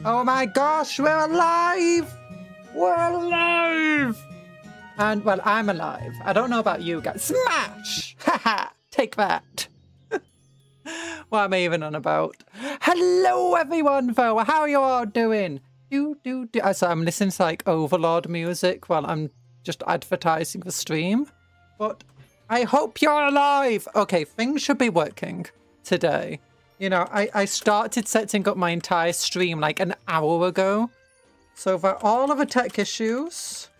Oh my gosh, we're alive! We're alive! And, well, I'm alive. I don't know about you guys. Smash! Haha! Take that. What am I even on about? Hello, everyone, though. How are you all doing? So I'm listening to, like, Overlord music while I'm just advertising the stream. But I hope you're alive. Okay, things should be working today. You know, I started setting up my entire stream, like, an hour ago. So for all of the tech issues,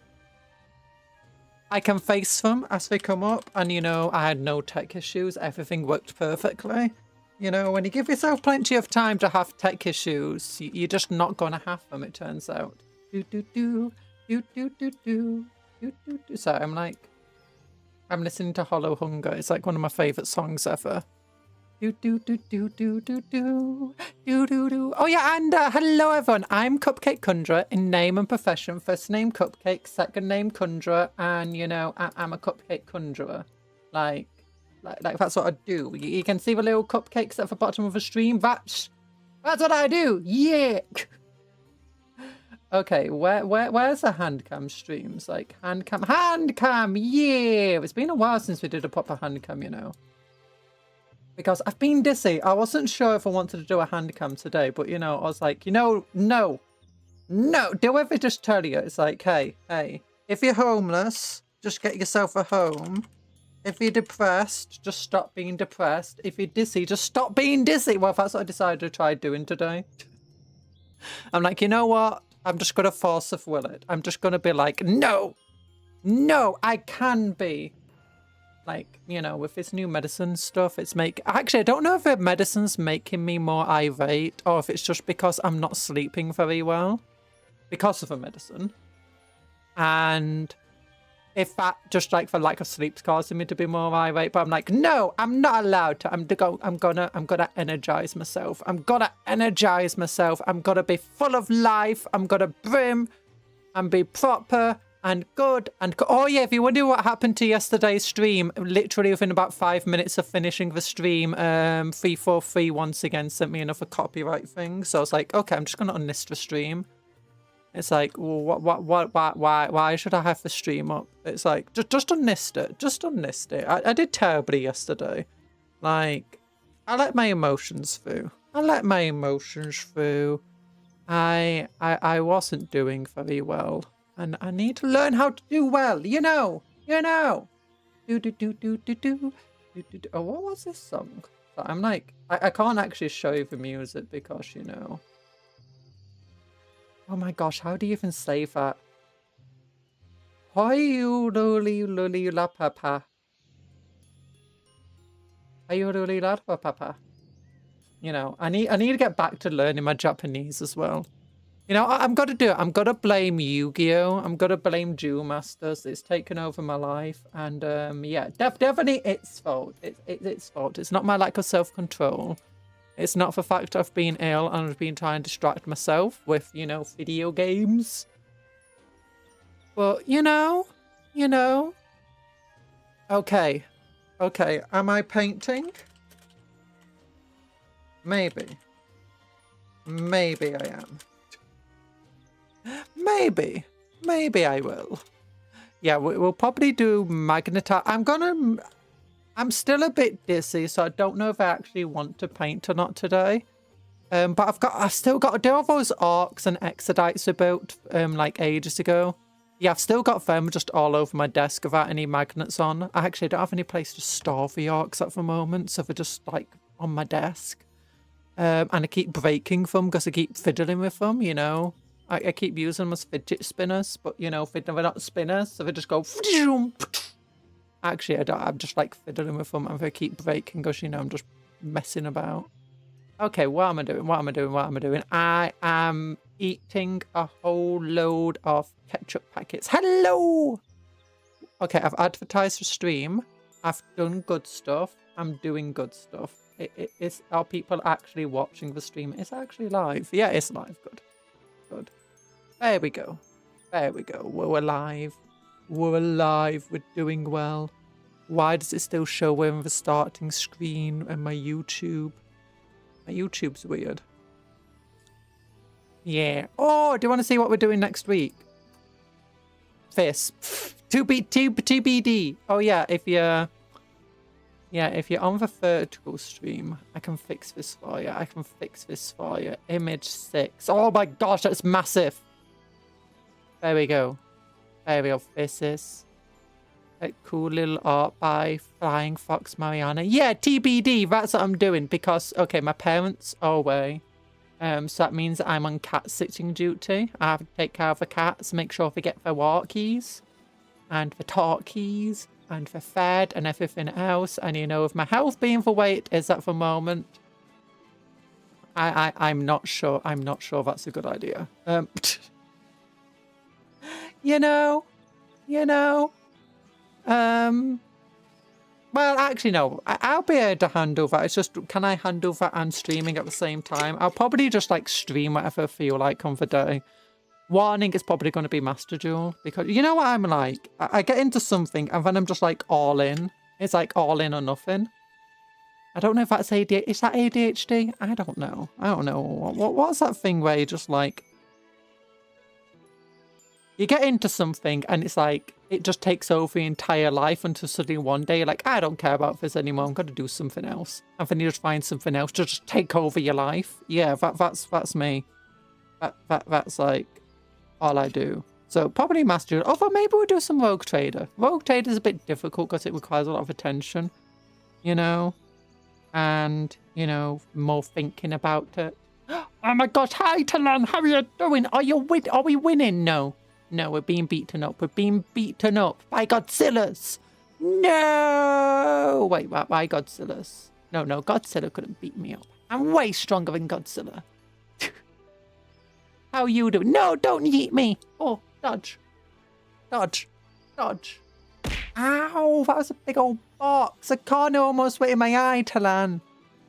I can face them as they come up. And, you know, I had no tech issues. Everything worked perfectly. You know, when you give yourself plenty of time to have tech issues, you're just not going to have them, it turns out. So I'm listening to Hollow Hunger. It's like one of my favourite songs ever. Oh yeah, and hello everyone. I'm Cupcake Conjuror in name and profession. First name Cupcake, second name Conjuror, and you know I'm a Cupcake Conjuror. Like that's what I do. You can see the little cupcakes at the bottom of the stream. That's what I do. Yick. Okay, where's the handcam streams? Like handcam. Yeah, it's been a while since we did a proper handcam, you know. Because I've been dizzy. I wasn't sure if I wanted to do a handcam today, but you know, I was like, you know, no. Do ever just tell you? It's like, hey, if you're homeless, just get yourself a home. If you're depressed, just stop being depressed. If you're dizzy, just stop being dizzy. Well, that's what I decided to try doing today. I'm like, you know what? I'm just going to force of will it. I'm just going to be like, no, I can be. Like, you know, with this new medicine stuff, actually, I don't know if the medicine's making me more irate or if it's just because I'm not sleeping very well because of the medicine. And if that just like for lack of sleep's causing me to be more irate, but I'm like, no, I'm not allowed to. I'm gonna energize myself. I'm gonna be full of life. I'm gonna brim and be proper and good. And oh yeah, if you wonder what happened to yesterday's stream, literally within about 5 minutes of finishing the stream, 343 once again sent me another copyright thing. So I was like, okay, I'm just gonna unlist the stream. It's like, well, why should I have the stream up? It's like, just unlist it. Just unlist it. I did terribly yesterday. Like, I let my emotions through. I wasn't doing very well. And I need to learn how to do well, you know. Oh, what was this song? I'm like, I can't actually show you the music because, you know. Oh my gosh, how do you even say that? La papa. La papa. You know, I need to get back to learning my Japanese as well. You know, I'm gonna do it. I'm gonna blame Yu-Gi-Oh! I'm gonna blame Duel Masters. It's taken over my life, and yeah, definitely its fault. It's its fault. It's not my lack of self-control. It's not the fact I've been ill and I've been trying to distract myself with, you know, video games. But you know. Okay, am I painting? Maybe I am. Maybe I will. Yeah, we'll probably do magnetite. I'm still a bit dizzy, so I don't know if I actually want to paint or not today. But I've still got to do all those orcs and exodites I built like ages ago. Yeah, I've still got them just all over my desk without any magnets on. I actually don't have any place to store the orcs at the moment, so they're just like on my desk. And I keep breaking them because I keep fiddling with them, you know. I keep using them as fidget spinners, but you know, they're not spinners, so they just go. Actually, I'm just like fiddling with them and they keep breaking because, you know, I'm just messing about. Okay, what am I doing? I am eating a whole load of ketchup packets. Hello! Okay, I've advertised the stream. I've done good stuff. I'm doing good stuff. Are people actually watching the stream? It's actually live. Yeah, it's live. Good. There we go. We're alive. We're doing well. Why does it still show we're in the starting screen and my YouTube? My YouTube's weird. Yeah. Oh, do you want to see what we're doing next week? Fist. TBD. Oh yeah, if you're on the vertical stream, I can fix this for you. Image 6. Oh my gosh, that's massive. There we go. This is a cool little art by Flying Fox Mariana. Yeah, TBD. That's what I'm doing because, okay, my parents are away. So that means I'm on cat sitting duty. I have to take care of the cats, make sure they get their walkies and the talkies and the fed and everything else. And you know, with my health being the way it is at the moment, I'm not sure that's a good idea. You know. Well, actually, no. I'll be able to handle that. It's just, can I handle that and streaming at the same time? I'll probably just, like, stream whatever I feel like on the day. Warning, it's probably going to be Master Duel. Because, you know what I'm like? I get into something, and then I'm just, like, all in. It's, like, all in or nothing. I don't know if that's ADHD. Is that ADHD? I don't know. What's that thing where you just, like... You get into something and it's like, it just takes over your entire life until suddenly one day you're like, I don't care about this anymore, I'm going to do something else. And then you just find something else to just take over your life. Yeah, that's me. That's like all I do. So probably Master Duel. Although maybe we'll do some Rogue Trader. Rogue Trader is a bit difficult because it requires a lot of attention, you know? And, you know, more thinking about it. Oh my gosh, hi Talan, how are you doing? Are we winning? No, we're being beaten up. We're being beaten up by Godzillas. No! Wait, by Godzillas. No, Godzilla couldn't beat me up. I'm way stronger than Godzilla. How are you doing? No, don't yeet me. Oh, dodge. Dodge. Ow, that was a big old box. A corner almost went in my eye, Talan.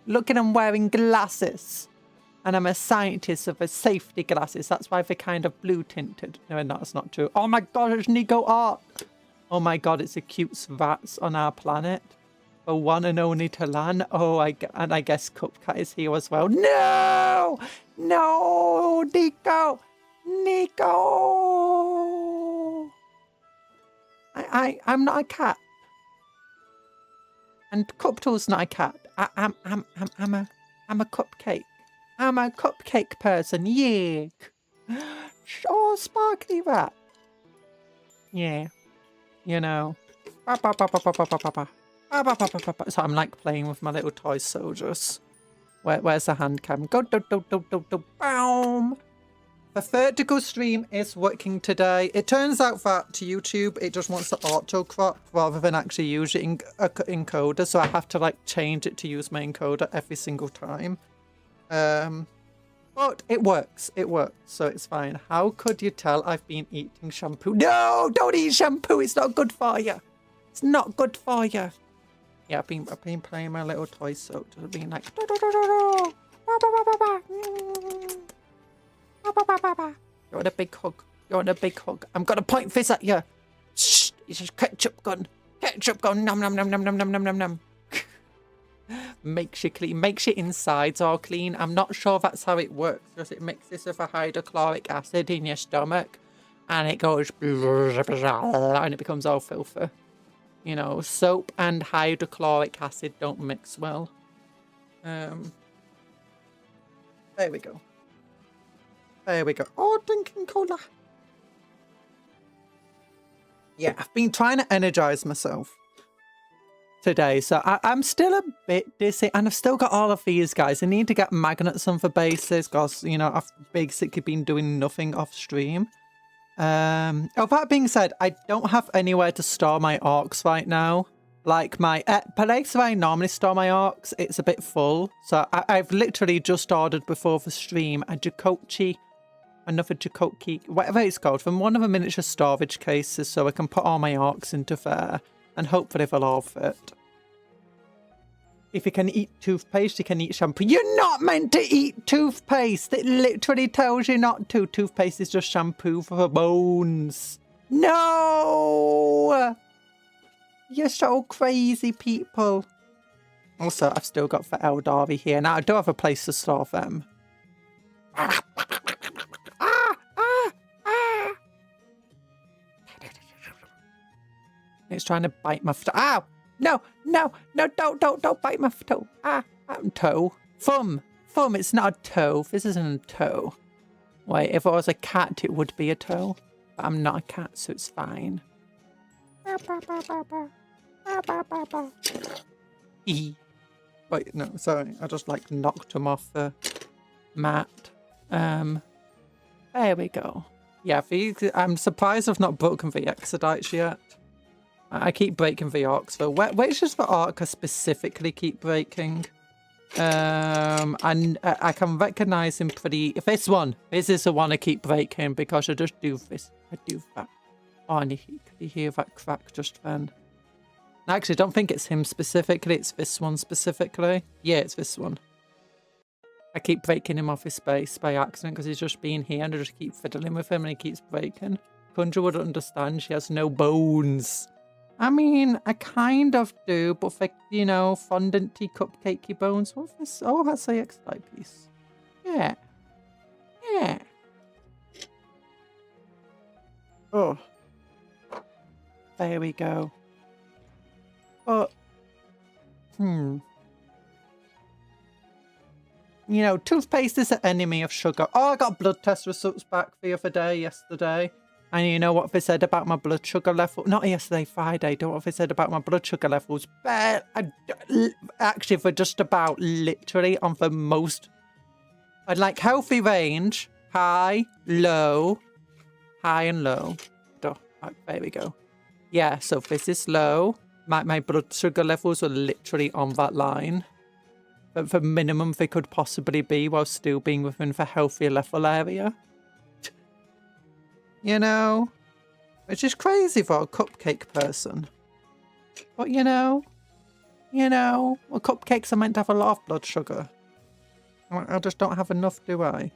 Look at him wearing glasses. And I'm a scientist of safety glasses. That's why they're kind of blue tinted. No, that's not true. Oh my god, it's Nico art. Oh my god, it's a cute Svats on our planet. The one and only Talan. Oh, and I guess Cupcat is here as well. No! No, Nico! I'm not a cat. And Cuptle's not a cat. I'm a cupcake. I'm a cupcake person, yeah. Oh, sparkly rat. Yeah, you know. So I'm like playing with my little toy soldiers. Where's the hand cam? Go, boom. The vertical stream is working today. It turns out that to YouTube, it just wants to auto crop rather than actually use it in encoder. So I have to like change it to use my encoder every single time. But it works, so it's fine. How could you tell I've been eating shampoo? No, don't eat shampoo, it's not good for you. It's not good for you. Yeah, I've been playing my little toy soap, being like, you want a big hug? I'm gonna point this at you. Shh, it's just ketchup gun, nom nom nom nom nom nom nom nom nom. Makes you clean, makes your insides all clean. I'm not sure that's how it works because it mixes with a hydrochloric acid in your stomach and it goes and it becomes all filthy. You know, soap and hydrochloric acid don't mix well. There we go. Oh, drinking cola. Yeah, I've been trying to energize myself today, so I'm still a bit dizzy, and I've still got all of these guys. I need to get magnets on the bases because, you know, I've basically been doing nothing off stream. That being said, I don't have anywhere to store my orcs right now. Like my place where I normally store my orcs, it's a bit full, so I've literally just ordered before the stream a another Cupcake, whatever it's called, from one of the miniature storage cases, so I can put all my orcs into there and hopefully they'll all fit. If you can eat toothpaste, you can eat shampoo. You're not meant to eat toothpaste. It literally tells you not to. Toothpaste is just shampoo for the bones. No! You're so crazy, people. Also, I've still got the Eldari here. Now, I do have a place to store them. It's trying to bite my toe. Ow! No, no, no, don't bite my toe. Toe. Thumb. Thumb, it's not a toe. This isn't a toe. Wait, if I was a cat, it would be a toe. But I'm not a cat, so it's fine. Wait, no, sorry. I just, like, knocked him off the mat. There we go. Yeah, I'm surprised I've not broken the Exodites yet. I keep breaking the orcs, though. Which is the orc I specifically keep breaking? And I can recognize him pretty... This one. This is the one I keep breaking because I just do this. I do that. Oh, and you hear that crack just then. Actually, I don't think it's him specifically. It's this one specifically. Yeah, it's this one. I keep breaking him off his space by accident because he's just been here and I just keep fiddling with him and he keeps breaking. Conjure would understand. She has no bones. I mean, I kind of do, but for, you know, fondanty cupcakey bones. What's this? Oh, that's a X-type piece. Yeah. Yeah. Oh. There we go. But, you know, toothpaste is an enemy of sugar. Oh, I got blood test results back the other day, yesterday. And you know what they said about my blood sugar level? Not yesterday, Friday. Don't know what they said about my blood sugar levels. But actually, for just about literally on the most... I'd like healthy range. High, low, high and low. Oh, there we go. Yeah, so this is low. My blood sugar levels are literally on that line. But the minimum they could possibly be while still being within the healthier level area. You know? Which is crazy for a cupcake person. But you know, well, cupcakes are meant to have a lot of blood sugar. I just don't have enough, do I?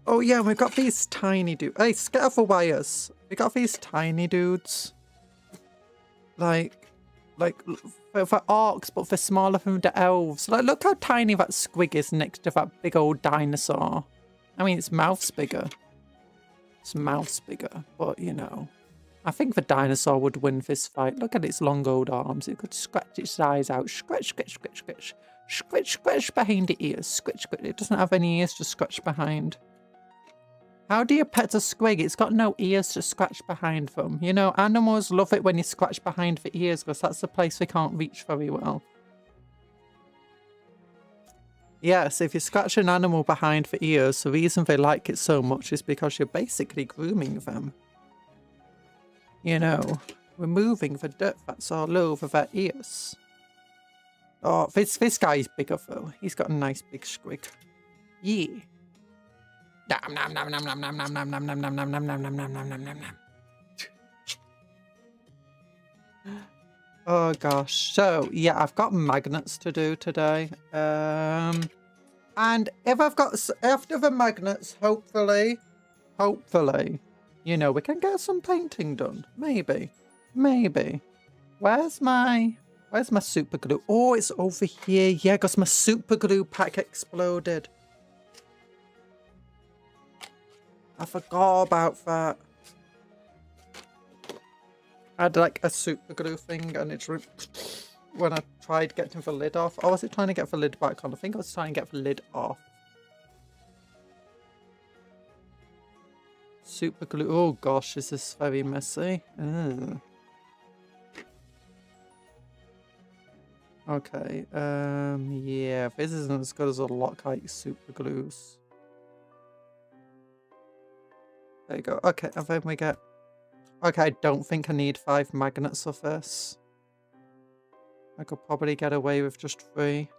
Oh yeah, we've got these tiny dudes. Hey, get off the wires. We got these tiny dudes. Like for orcs, but for smaller than the elves. Like, look how tiny that squig is next to that big old dinosaur. I mean, its mouth's bigger. Its mouth's bigger, but you know. I think the dinosaur would win this fight. Look at its long old arms. It could scratch its eyes out. Scratch, scratch, scratch, scratch. Scratch, scratch behind the ears. Scratch, scratch. It doesn't have any ears to scratch behind. How do you pet a squig? It's got no ears to scratch behind them. You know, animals love it when you scratch behind the ears because that's the place they can't reach very well. Yes, if you scratch an animal behind the ears, the reason they like it so much is because you're basically grooming them. You know, removing the dirt that's all over their ears. Oh, this guy's bigger though. He's got a nice big squig. Yeah. Nom nom nom nom nom nom nom nom nom nom nom nom nom nom nom nom nom nom nom nom. Oh gosh. So yeah, I've got magnets to do today. And if I've got after the magnets, hopefully, you know, we can get some painting done. Maybe. Where's my super glue? Oh, it's over here. Yeah, because my super glue pack exploded. I forgot about that. I had like a super glue thing and it's when I tried getting the lid off. Or was it trying to get the lid back on? I think I was trying to get the lid off. Super glue. Oh gosh, this is very messy. Ugh. Okay, yeah, this isn't as good as a Loctite super glues. There you go. Okay, and then we get... Okay, I don't think I need 5 magnets of this. I could probably get away with just 3.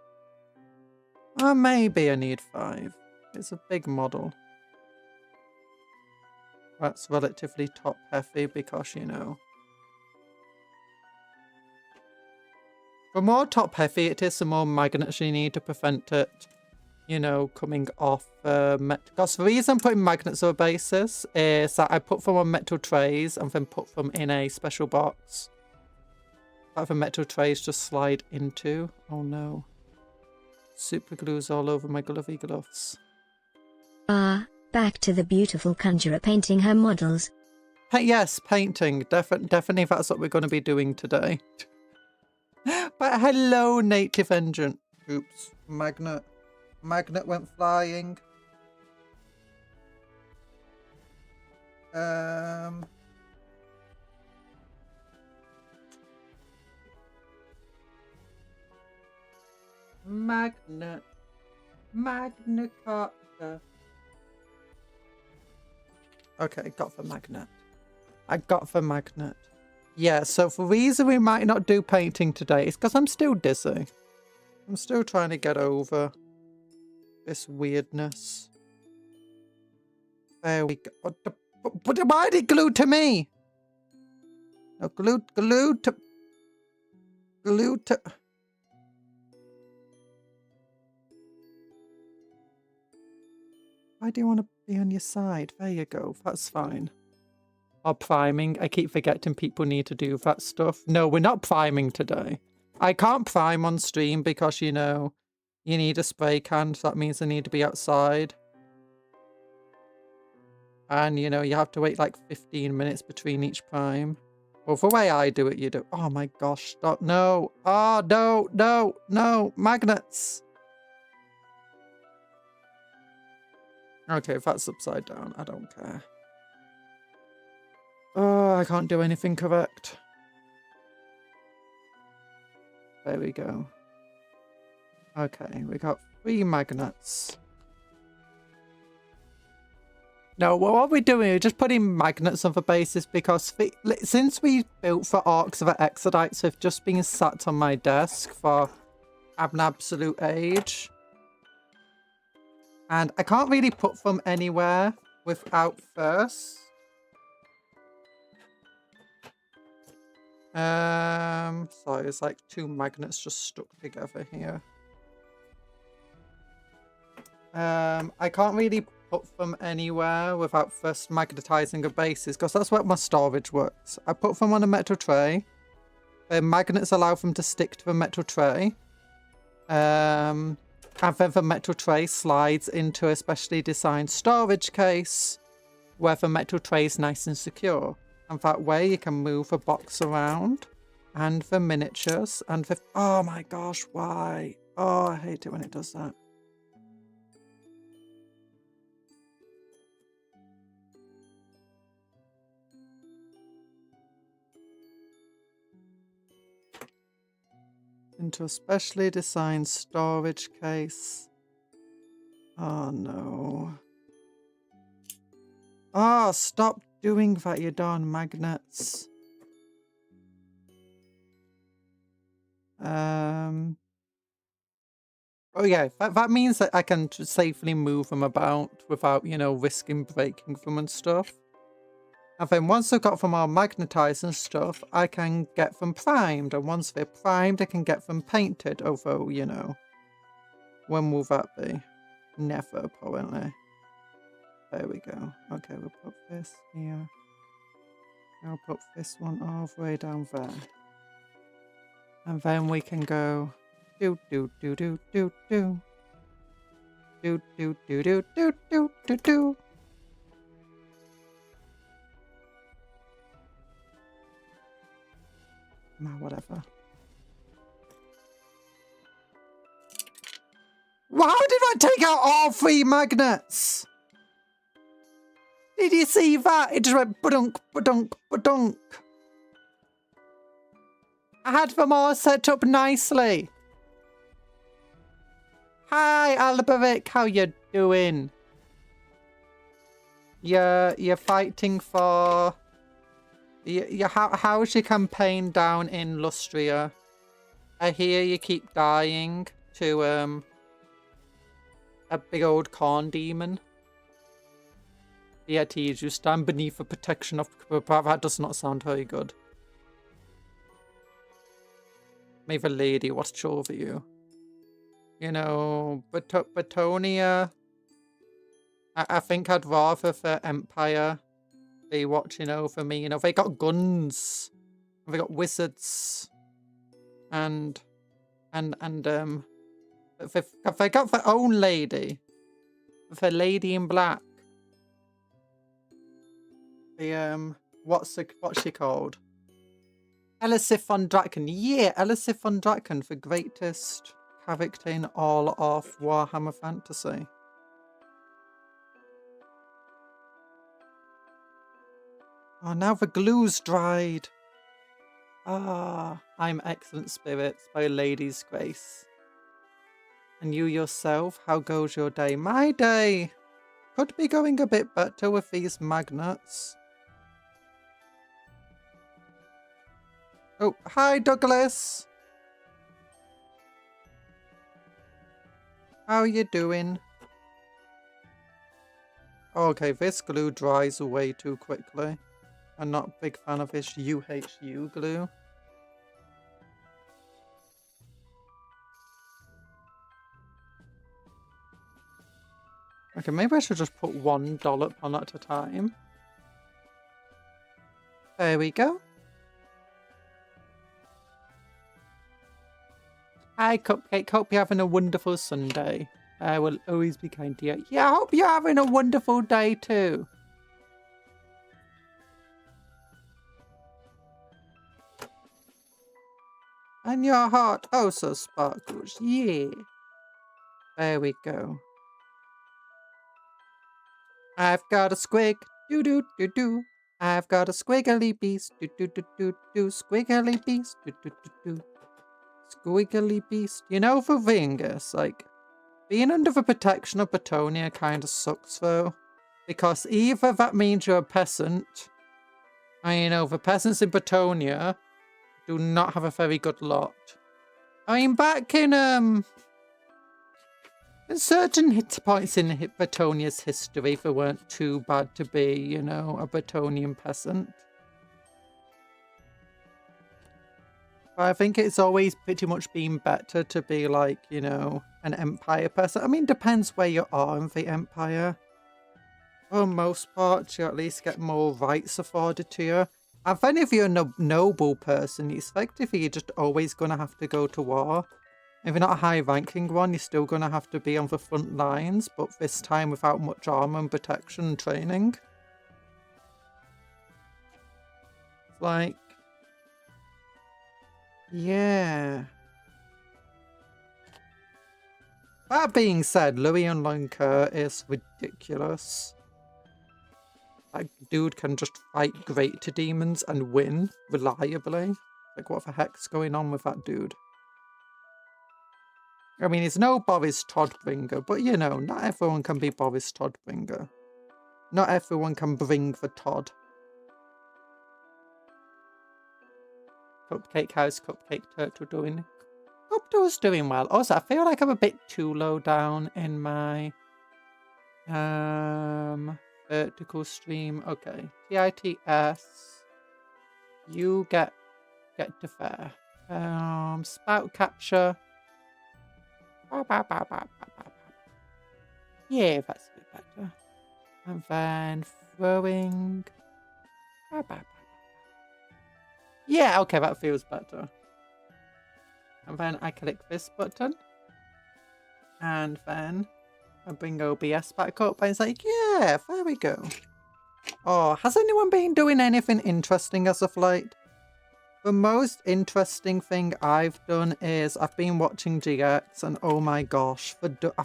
Or maybe I need 5. It's a big model. That's relatively top heavy because, you know... The more top heavy it is, the more magnets you need to prevent it, you know, coming off. Because the reason I'm putting magnets on a basis is that I put them on metal trays and then put them in a special box that the metal trays just slide into. Oh no. Super glue's all over my glovey gloves. Back to the beautiful conjurer painting her models. yes, painting. Definitely that's what we're going to be doing today. But hello, native engine. Oops, magnet. Magnet went flying. Magnet. Magna Carta. Okay, got the magnet. I got the magnet. Yeah, so the reason we might not do painting today is because I'm still dizzy. I'm still trying to get over this weirdness. There we go. Why did it glue to me? No, glue to... Why do you want to be on your side? There you go. That's fine. Or priming. I keep forgetting people need to do that stuff. No, we're not priming today. I can't prime on stream because, you know, you need a spray can. So that means I need to be outside. And, you know, you have to wait like 15 minutes between each prime. Well, the way I do it, you do... Oh my gosh, stop. No. Oh, no. Magnets. Okay, if that's upside down, I don't care. Oh, I can't do anything correct. There we go. Okay, we got 3 magnets. No, well, what we're doing, we're just putting magnets on the bases because since we built for Orcs of Exodites, they've just been sat on my desk for an absolute age. And I can't really put them anywhere without first. Sorry, it's like 2 magnets just stuck together here. I can't really put them anywhere without first magnetizing the bases because that's where my storage works. I put them on a metal tray. The magnets allow them to stick to the metal tray. And then the metal tray slides into a specially designed storage case where the metal tray is nice and secure. And that way you can move the box around and the miniatures and the... Oh my gosh, why? Oh, I hate it when it does that. Into a specially designed storage case. Oh no. Oh, stop doing that, you darn magnets. Oh yeah, that means that I can safely move them about without, you know, risking breaking them and stuff. And then once I've got them all magnetized and stuff, I can get them primed. And once they're primed, I can get them painted. Although, you know, when will that be? Never, apparently. There we go. Okay, we'll put this here. I'll put this one all the way down there. And then we can go do. Nah, whatever. Well, how did I take out all 3 magnets? Did you see that? It just went ba-dunk, ba-dunk, ba-dunk. I had them all set up nicely. Hi, Alberic. How you doing? You're fighting for... How's your campaign down in Lustria? I hear you keep dying to a big old corn demon. Yeah, tease you stand beneath the protection of... That does not sound very good. May the lady watch over you. You know, Batonia... I think I'd rather the Empire be watching over me. You know, they got guns. They got wizards. And they got their own lady. The lady in black. The what's she called? Elisif von Draken. Yeah, Elisif von Draken, the greatest character in all of Warhammer Fantasy. Oh, now the glue's dried. Ah, I'm Excellent Spirits by Lady's Grace. And you yourself, how goes your day? My day could be going a bit better with these magnets. Oh, hi Douglas! How you doing? Okay, this glue dries away too quickly. I'm not a big fan of this UHU glue. Okay, maybe I should just put one dollop on at a time. There we go. Hi Cupcake, hope you're having a wonderful Sunday. I will always be kind to you. Yeah, I hope you're having a wonderful day too. And your heart also sparkles. Yeah. There we go. I've got a squig. Do do do do. I've got a squiggly beast. Do do do do do. Squiggly beast. Do do do do. Squiggly beast. You know, for Vingus, like, being under the protection of Betonia kind of sucks though. Because either that means you're a peasant, and you know, the peasants in Betonia do not have a very good lot. I mean, back in certain points in Betonia's history, they weren't too bad to be, you know, a Betonian peasant. But I think it's always pretty much been better to be like, you know, an empire person. I mean, depends where you are in the empire. For the most part, you at least get more rights afforded to you. And then if you're a noble person, it's effectively you're just always going to have to go to war. If you're not a high-ranking one, you're still going to have to be on the front lines, but this time without much armor and protection and training. Like, yeah. That being said, Louis and Lanka is ridiculous. That dude can just fight greater demons and win reliably. Like, what the heck's going on with that dude? I mean, he's no Boris Todbringer, but you know, not everyone can be Boris Todbringer. Not everyone can bring the Todd. Cupcake, how's Cupcake Turtle doing? Cupto's doing well. Also, I feel like I'm a bit too low down in my vertical stream. Okay. TITS. You get to fair. Spout capture. Yeah, that's a bit better. And then throwing. Yeah, okay, that feels better. And then I click this button. And then I bring OBS back up and it's like, yeah, there we go. Oh, has anyone been doing anything interesting as of late? The most interesting thing I've done is I've been watching GX and oh my gosh, I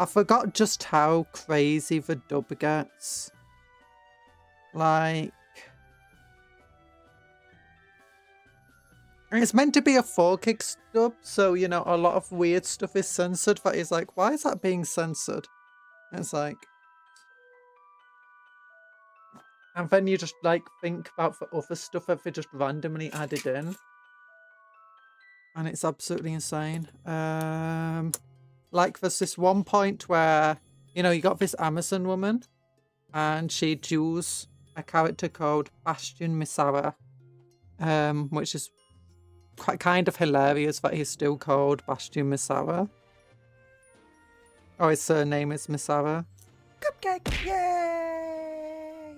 forgot just how crazy the dub gets. Like, it's meant to be a 4-gig dub, so you know a lot of weird stuff is censored. That is like, why is that being censored? And it's like, and then you just like think about the other stuff that they just randomly added in, and it's absolutely insane. Like there's this one point where you know you got this Amazon woman, and she duels a character called Bastion Misara, which is quite kind of hilarious that he's still called Bastion Misara. Oh, his surname is Misara. Cupcake, yay!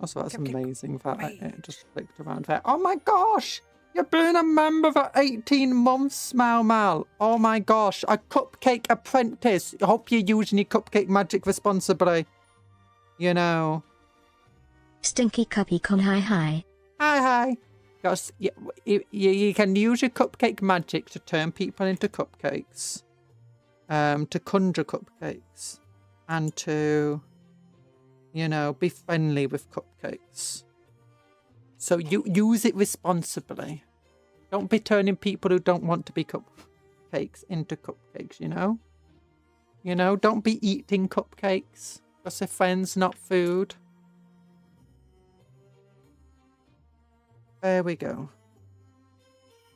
Also, that's Cupcake. Amazing that it just flicked around there. Oh my gosh! You've been a member for 18 months, Mal Mal. Oh my gosh, a cupcake apprentice. I hope you're using your cupcake magic responsibly. You know. Stinky Cuppy Con hi hi. Hi. Because you can use your cupcake magic to turn people into cupcakes. To conjure cupcakes. And to, you know, be friendly with cupcakes. So you use it responsibly. Don't be turning people who don't want to be cupcakes into cupcakes, you know? You know, don't be eating cupcakes. Because they're friends, not food. There we go.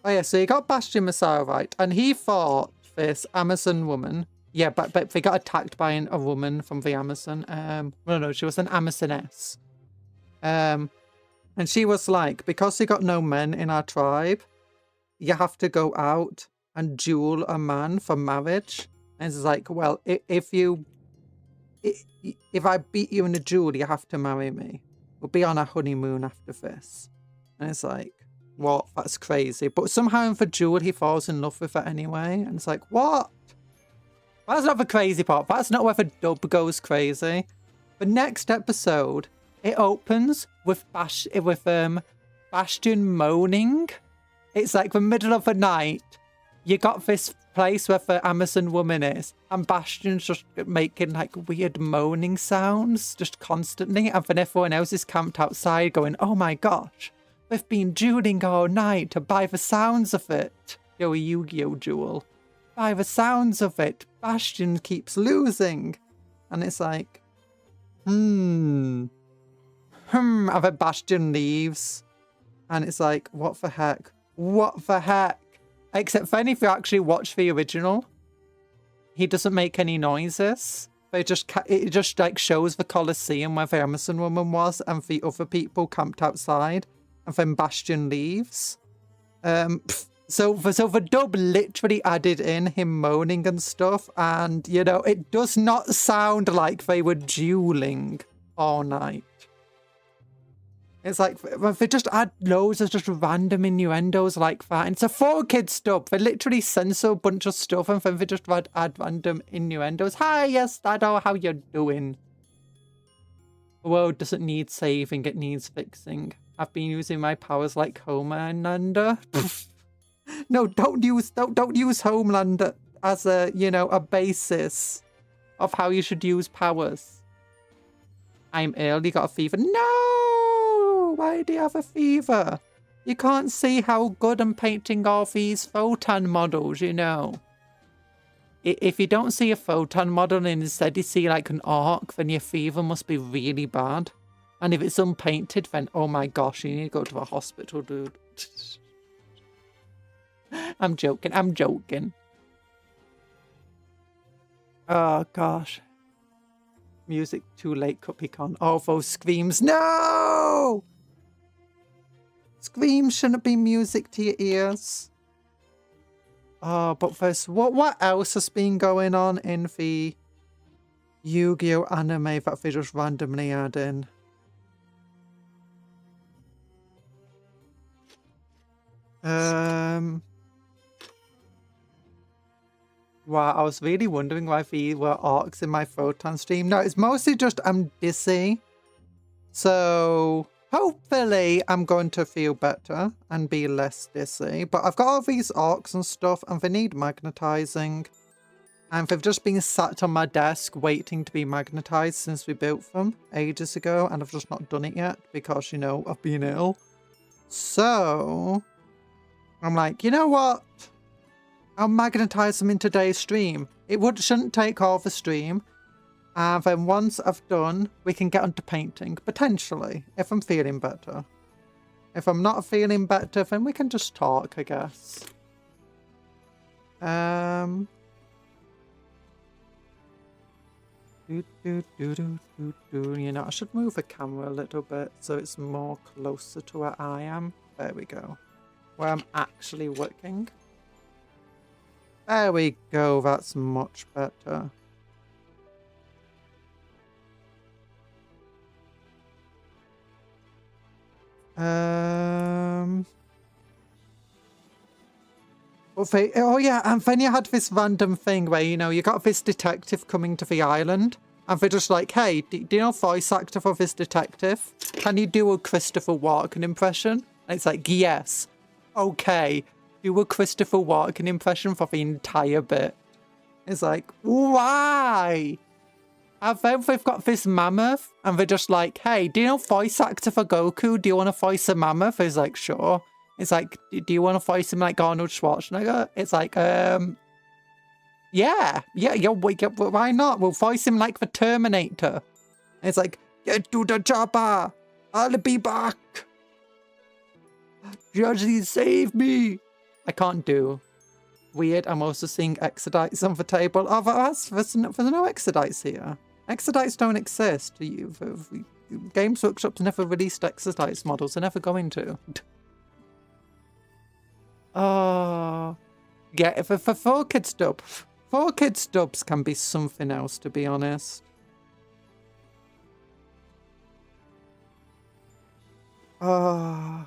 Oh yeah, so you got Bastion Messiah right. And he fought this Amazon woman. Yeah, but they got attacked by a woman from the Amazon. No, she was an Amazoness. And she was like, because you got no men in our tribe, you have to go out and duel a man for marriage. And it's like, well, if I beat you in a duel, you have to marry me. We'll be on a honeymoon after this. And it's like, what? That's crazy. But somehow in the duel, he falls in love with her anyway. And it's like, what? That's not the crazy part. That's not where the dub goes crazy. The next episode, it opens with Bastion moaning. It's like the middle of the night. You got this place where the Amazon woman is, and Bastion's just making like weird moaning sounds just constantly, and then everyone else is camped outside going, oh my gosh, we've been dueling all night by the sounds of it. Yo, a Yu-Gi-Oh duel. By the sounds of it, Bastion keeps losing. And it's like, and then Bastion leaves. And it's like, what the heck? What the heck? Except then if you actually watch the original, he doesn't make any noises. It just like shows the Colosseum where the Amazon woman was and the other people camped outside. And then Bastion leaves. So the dub literally added in him moaning and stuff. And, you know, it does not sound like they were dueling all night. It's like, they just add loads of just random innuendos like that. And it's a 4Kids dub. They literally censor a bunch of stuff and then they just add random innuendos. Hi, yes, Dado, how you doing? The world doesn't need saving, it needs fixing. I've been using my powers like Homelander. No, don't use Homelander as a, you know, a basis of how you should use powers. I'm ill, you got a fever. No! Why do you have a fever? You can't see how good I'm painting all these Votann models, you know. If you don't see a Votann model and instead you see like an orc, then your fever must be really bad. And if it's unpainted, then oh my gosh, you need to go to the hospital, dude. I'm joking. Oh gosh. Music too late, Cupcake. Oh, those screams. No! Screams shouldn't be music to your ears. Oh, but first, what else has been going on in the Yu-Gi-Oh anime that they just randomly add in? Wow, I was really wondering why there were orcs in my Votann stream. No, it's mostly just I'm dizzy. So hopefully I'm going to feel better and be less dizzy. But I've got all these orcs and stuff and they need magnetizing. And they've just been sat on my desk waiting to be magnetized since we built them ages ago. And I've just not done it yet because, you know, I've been ill. So I'm like, you know what? I'll magnetize them in today's stream. Shouldn't take all the stream. And then once I've done, we can get onto painting. Potentially, if I'm feeling better. If I'm not feeling better, then we can just talk, I guess. You know, I should move the camera a little bit so it's more closer to where I am. There we go. Where I'm actually working. There we go, that's much better. Oh yeah, and then you had this random thing where, you know, you got this detective coming to the island And they're just like, hey, do you know voice actor for this detective? Can you do a Christopher Walken impression? And it's like, yes. Okay, do a Christopher Walken impression for the entire bit. It's like, why? And then they've got this mammoth, and they're just like, hey, do you know voice actor for Goku? Do you want to voice a mammoth? He's like, sure. It's like, do you want to voice him like Arnold Schwarzenegger? It's like, yeah, why not? We'll voice him like the Terminator. And it's like, get to the chopper. I'll be back. Judge, save me. I can't do. Weird, I'm also seeing Exodites on the table. Oh, there's no Exodites here. Exodites don't exist. Games Workshop's never released Exodites models. They're never going to. Oh. Yeah, if for 4Kids dub. 4Kids dubs can be something else, to be honest. Oh.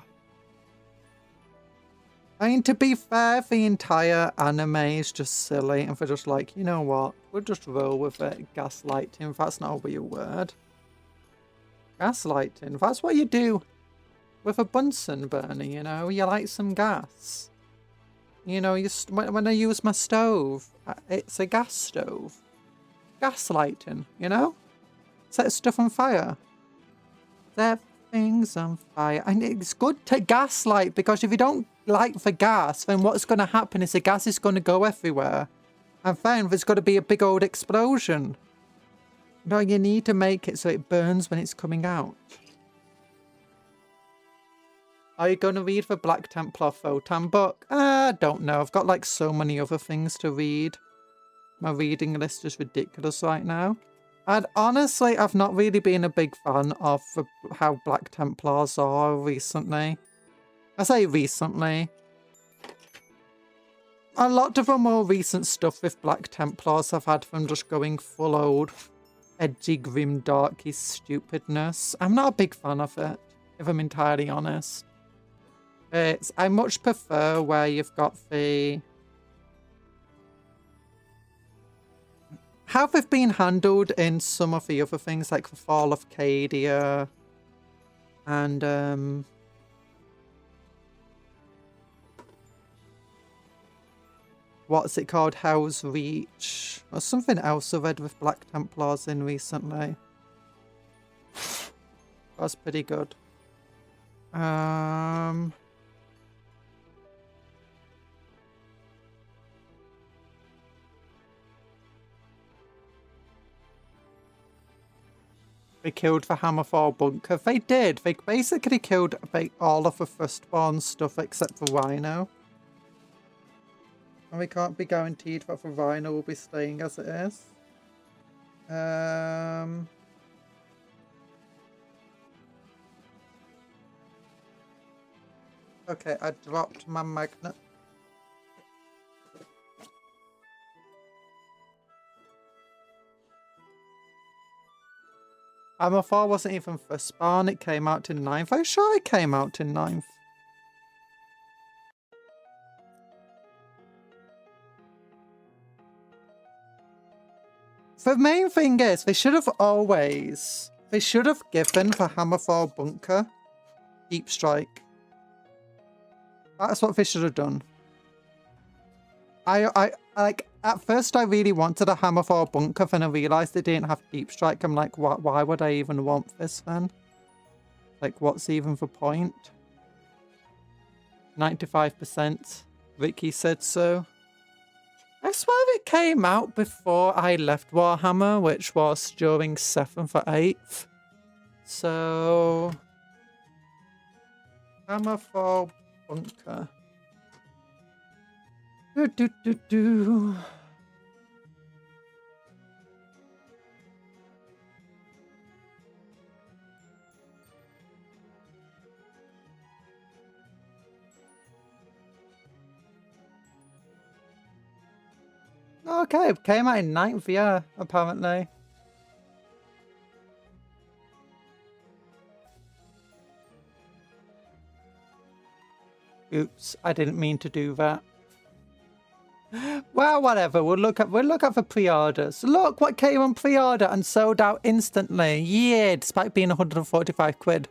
I mean, to be fair, the entire anime is just silly, and they're just like, you know what? We'll just roll with it. Gaslighting. That's not a real word. Gaslighting. That's what you do with a Bunsen burner, you know? You light some gas. You know, when I use my stove, it's a gas stove. Gaslighting, you know? Set stuff on fire. Set things on fire. And it's good to gaslight, because if you don't light the gas, then what's going to happen is the gas is going to go everywhere. And then there's got to be a big old explosion. No, you need to make it so it burns when it's coming out. Are you going to read the Black Templar Votann book? I don't know. I've got like so many other things to read. My reading list is ridiculous right now. And honestly, I've not really been a big fan of how Black Templars are recently. I say recently. A lot of the more recent stuff with Black Templars have had them just going full old edgy, grim, darky stupidness. I'm not a big fan of it, if I'm entirely honest. I much prefer where you've got the... how they've been handled in some of the other things, like the Fall of Cadia and what's it called? Hell's Reach. Or something else I read with Black Templars in recently. That's pretty good. They killed the Hammerfall bunker. They did. They basically killed all of the Firstborn stuff except for Rhino. And we can't be guaranteed that the Rhino will be staying as it is. Okay, I dropped my magnet. Hammerfall wasn't even Firstborn, it came out in 9th. I'm sure it came out in 9th. The main thing is, they should have given the Hammerfall bunker Deep Strike. That's what they should have done. I like, at first I really wanted a Hammerfall bunker, then I realised they didn't have Deep Strike. I'm like, why would I even want this then? Like, what's even the point? 95%. Ricky said so. I swear it came out before I left Warhammer, which was during 7th or 8th. So... Hammerfall bunker. Do. Okay, it came out in 9th, yeah, apparently. Oops, I didn't mean to do that. Well, whatever. We'll look at the pre-orders. Look what came on pre-order and sold out instantly. Yeah, despite being 145 quid.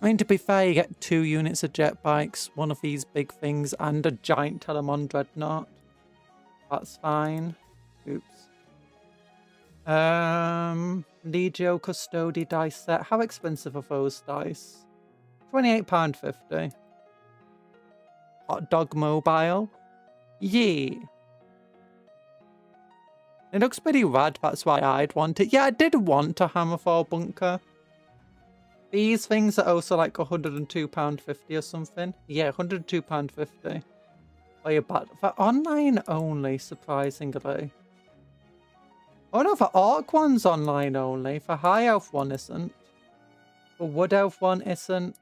I mean, to be fair, you get 2 units of jet bikes, one of these big things, and a giant Telemon Dreadnought. That's fine. Oops. Legio Custodi dice set. How expensive are those dice? £28.50. Hot Dog Mobile. Yeah. It looks pretty rad, that's why I'd want it. Yeah, I did want a Hammerfall bunker. These things are also like £102.50 or something. Yeah, £102.50. Oh, you're bad. For online only, surprisingly. Oh no, for Orc one's online only. For High Elf one isn't. For Wood Elf one isn't.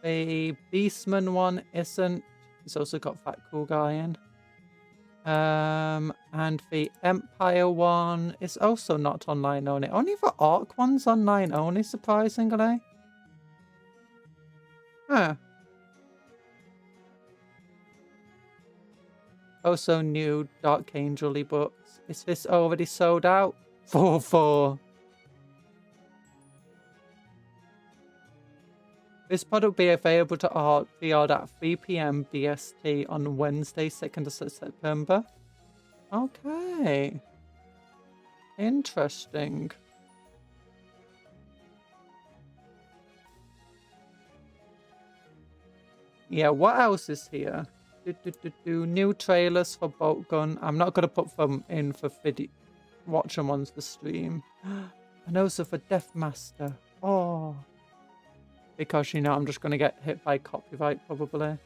The Beastman one isn't. It's also got Fat Cool Guy in. And the Empire one is also not online only. Only the Orc one's online only, surprisingly. Huh. Also new Dark Angel-y books. Is this already sold out? 4-4. This product will be available to pre-order at 3 PM BST on Wednesday, 2nd of September. Okay. Interesting. Yeah, what else is here? New trailers for Bolt Gun. I'm not going to put them in for video. Watch them on the stream. And also for Death Master. Oh. Because, you know, I'm just going to get hit by copyright, probably.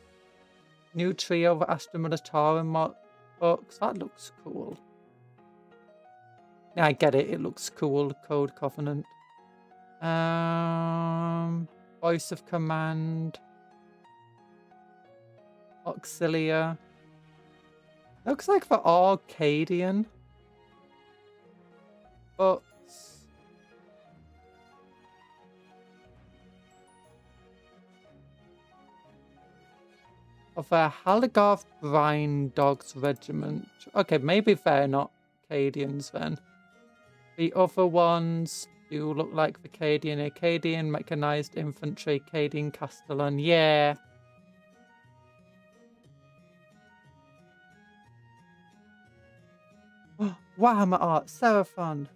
New trio of Astra Militarum books. That looks cool. Yeah, I get it. It looks cool. Code Covenant. Voice of Command. Auxilia. Looks like for Arcadian. Books. Of a Haligarth Brine Dogs Regiment. Okay, maybe they're not Acadians then. The other ones do look like the Acadian Mechanized Infantry, Acadian Castellan. Yeah. Warhammer art, Seraphon.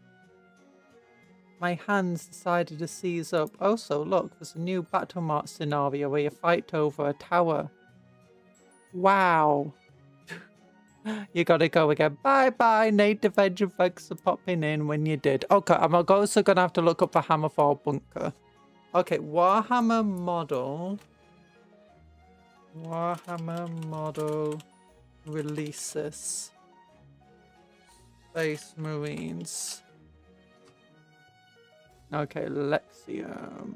My hands decided to seize up. Also, look, there's a new battle mart scenario where you fight over a tower. Wow. You gotta go again. Bye-bye, native engine. Thanks for popping in when you did. Okay, I'm also gonna have to look up a Hammerfall bunker. Okay, Warhammer model. Warhammer model releases. Space Marines. Okay, Lexium.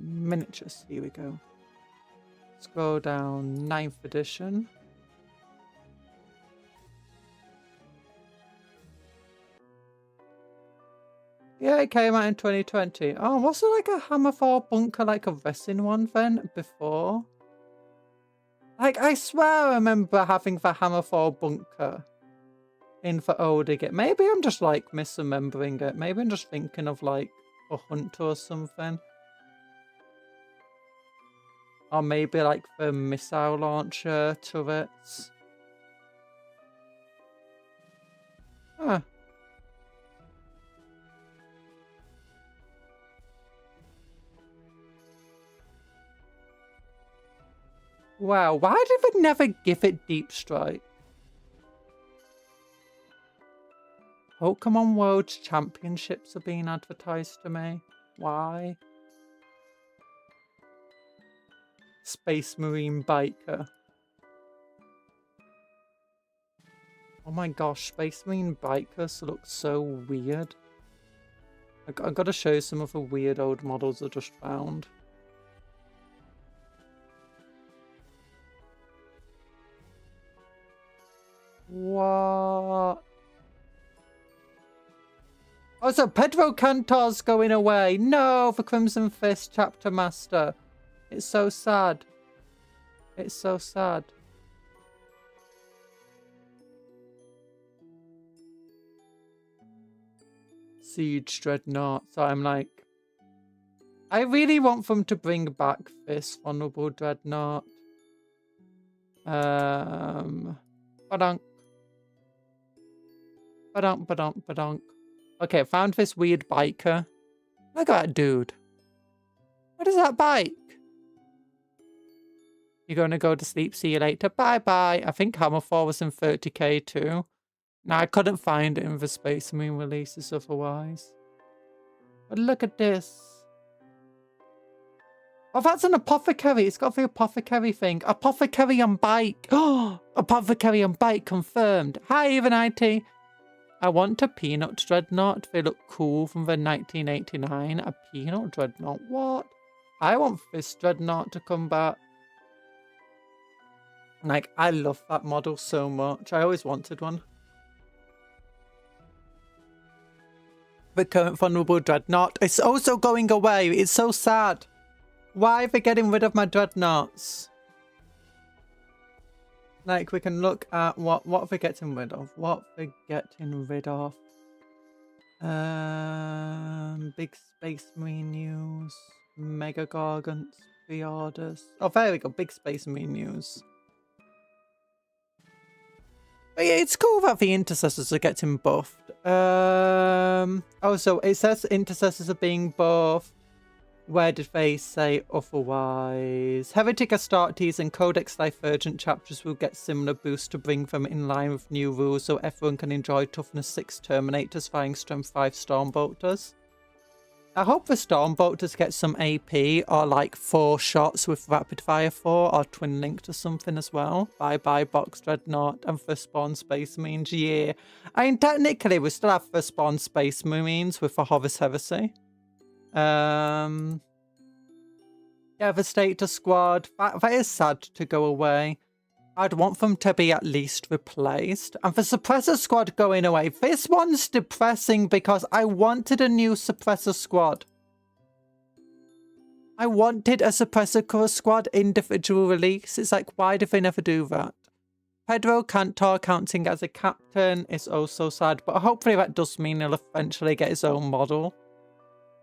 Miniatures, here we go. Scroll down, 9th edition. Yeah, it came out in 2020. Oh, was there like a Hammerfall bunker, like a resin one then, before? Like, I swear I remember having the Hammerfall bunker in for Odigit. Maybe I'm just, like, misremembering it. Maybe I'm just thinking of, like, a Hunter or something. Or maybe, like, the missile launcher turrets. Huh. Wow, why did they never give it Deep Strike? Pokemon World Championships are being advertised to me. Why? Space Marine Biker. Oh my gosh, Space Marine Bikers look so weird. I've got to show you some of the weird old models I just found. What? Oh, so Pedro Cantor's going away. No, for Crimson Fist Chapter Master. It's so sad. It's so sad. Siege Dreadnought. So I'm like, I really want them to bring back this Vulnerable Dreadnought. Badonk. Badonk, badonk, badonk. Okay, found this weird biker. Look at that dude. What is that bike? You're gonna go to sleep. See you later. Bye-bye. I think Hammer 4 was in 30k too. Now, I couldn't find it in the Space Marine releases otherwise. But look at this. Oh, that's an apothecary. It's got the apothecary thing. Apothecary on bike. Oh, apothecary on bike confirmed. Hi, even IT. I want a peanut dreadnought. They look cool from the 1989. A peanut dreadnought? What? I want this dreadnought to come back. Like, I love that model so much. I always wanted one. The current vulnerable dreadnought. It's also going away. It's so sad. Why are they getting rid of my dreadnoughts? Like, we can look at what are they getting rid of? What they're getting rid of. Big Space Marine news. Mega Gargants. Pre-orders. Oh, there we go. Big Space Marine news. But yeah, it's cool that the intercessors are getting buffed. Oh, so it says intercessors are being buffed. Where did they say otherwise? Heretic Astartes and Codex Divergent chapters will get similar boosts to bring them in line with new rules so everyone can enjoy Toughness 6 Terminators firing Strength 5 Stormbolters. I hope the Stormbolters get some AP or like 4 shots with Rapid Fire 4 or Twin Linked or something as well. Bye-bye Box Dreadnought and First Spawn Space Marines, yeah. I mean, technically we still have First Spawn Space Marines with the Horus Heresy. Devastator Squad. That is sad to go away. I'd want them to be at least replaced. And the Suppressor Squad going away. This one's depressing because I wanted a new Suppressor Squad. I wanted a Suppressor Squad individual release. It's like, why did they never do that? Pedro Cantor counting as a captain is also sad. But hopefully that does mean he'll eventually get his own model.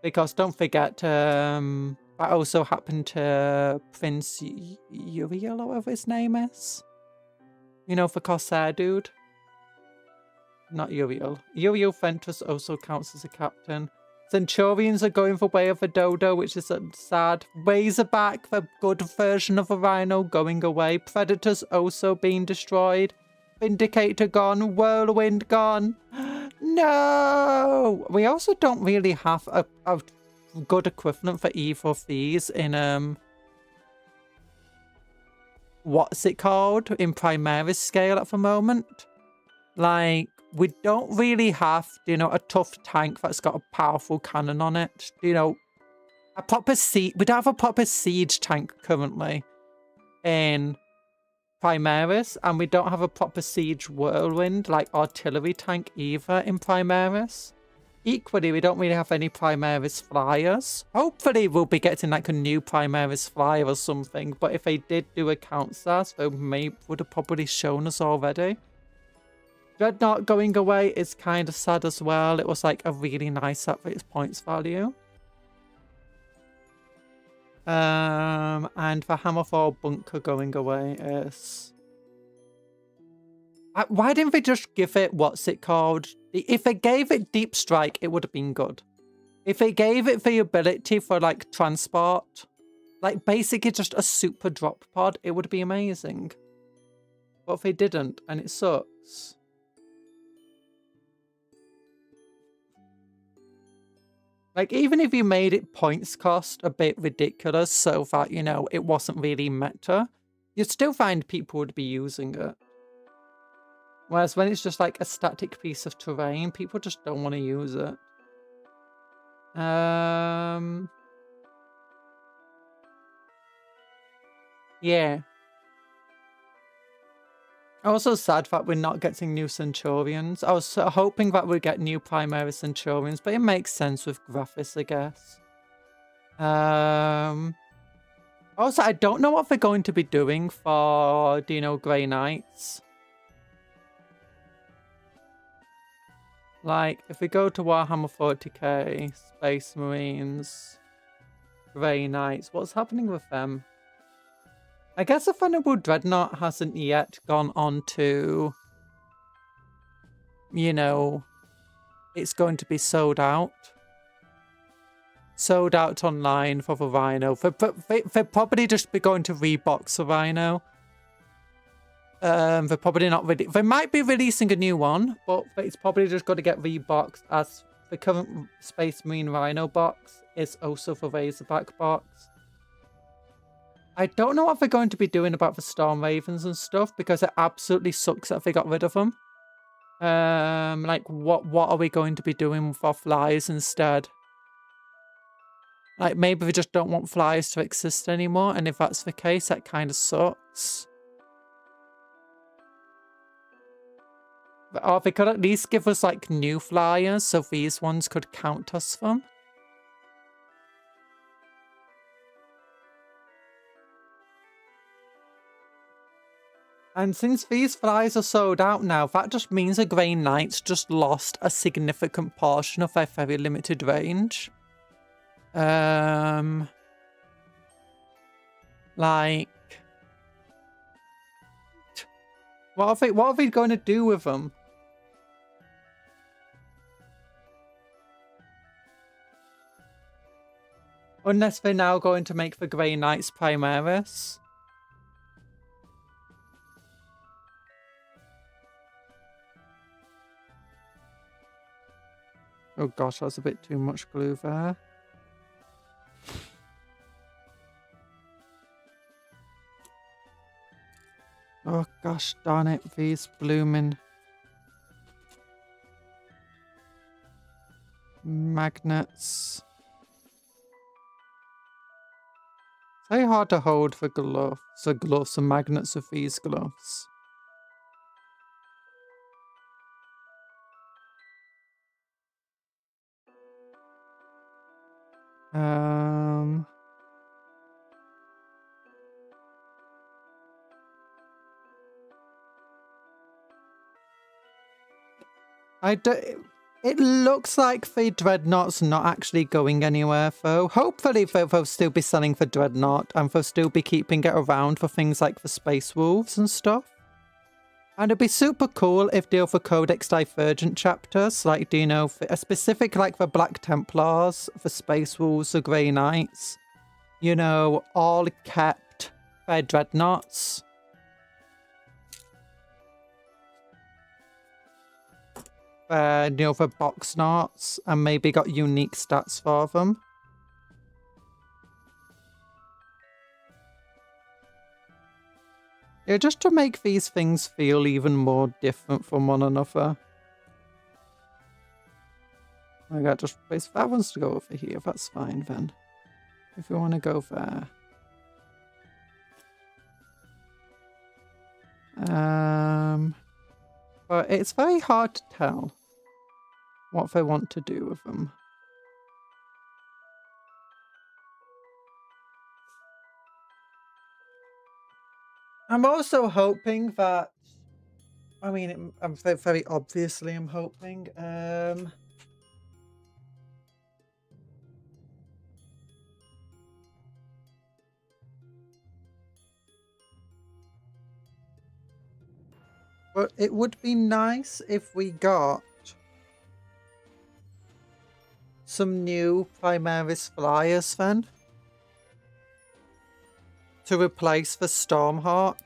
Because don't forget, that also happened to Prince Uriel, or whatever his name is. You know, the Corsair dude. Not Uriel. Uriel Ventress also counts as a captain. Centurions are going the way of a dodo, which is sad. Razorback, the good version of a rhino, going away. Predators also being destroyed. Vindicator gone. Whirlwind gone. No! We also don't really have a good equivalent for either of these in, what's it called? In Primaris scale at the moment. Like, we don't really have, you know, a tough tank that's got a powerful cannon on it. You know, a proper siege. We don't have a proper siege tank currently in Primaris, and we don't have a proper siege whirlwind, like artillery tank either in Primaris. Equally, we don't really have any Primaris flyers. Hopefully, we'll be getting like a new Primaris flyer or something, but if they did do a count SAS, they would have probably shown us already. Dreadnought going away is kind of sad as well. It was like a really nice up for its points value. And the Hammer 4 bunker going away is... Why didn't they just give it, what's it called? If they gave it Deep Strike, it would have been good. If they gave it the ability for, like, transport, like, basically just a super drop pod, it would be amazing. But they didn't, and it sucks. Like, even if you made it points cost a bit ridiculous so that, you know, it wasn't really meta, you'd still find people would be using it. Whereas when it's just like a static piece of terrain, people just don't want to use it. Yeah. Also sad that we're not getting new Centurions. I was hoping that we'd get new Primary Centurions, but it makes sense with graphics, I guess. Also, I don't know what they're going to be doing for, Grey Knights. Like, if we go to Warhammer 40k, Space Marines, Grey Knights, what's happening with them? I guess the Venerable Dreadnought hasn't yet gone on to, it's going to be sold out. Sold out online for the Rhino. They're probably just be going to rebox the Rhino. They're probably not ready. They might be releasing a new one, but it's probably just got to get reboxed, as the current Space Marine Rhino box is also the Razorback box. I don't know what they're going to be doing about the Storm Ravens and stuff, because it absolutely sucks that they got rid of them. Like, what are we going to be doing for flyers instead? Like, maybe we just don't want flyers to exist anymore, and if that's the case, that kind of sucks. Or they could at least give us, like, new flyers, so these ones could count us them. And since these flyers are sold out now, that just means the Grey Knights just lost a significant portion of their very limited range. Like, what are they going to do with them? Unless they're now going to make the Grey Knights Primaris. Oh gosh, that's a bit too much glue there. Oh gosh, darn it, these blooming magnets. It's very hard to hold the gloves and magnets of these gloves. It looks like the Dreadnought's not actually going anywhere, though. Hopefully they'll still be selling the Dreadnought, and they'll still be keeping it around for things like the Space Wolves and stuff. And it'd be super cool if the other Codex Divergent chapters, like, a specific, like, the Black Templars, the Space Wolves, the Grey Knights, all kept their Dreadnoughts. The box knots, and maybe got unique stats for them. Yeah, just to make these things feel even more different from one another. I got just place that wants to go over here. That's fine then. If you want to go there. But it's very hard to tell what they want to do with them. I'm also hoping that, I mean, I'm very obviously I'm hoping, but it would be nice if we got some new Primaris flyers then, to replace the Stormhawk.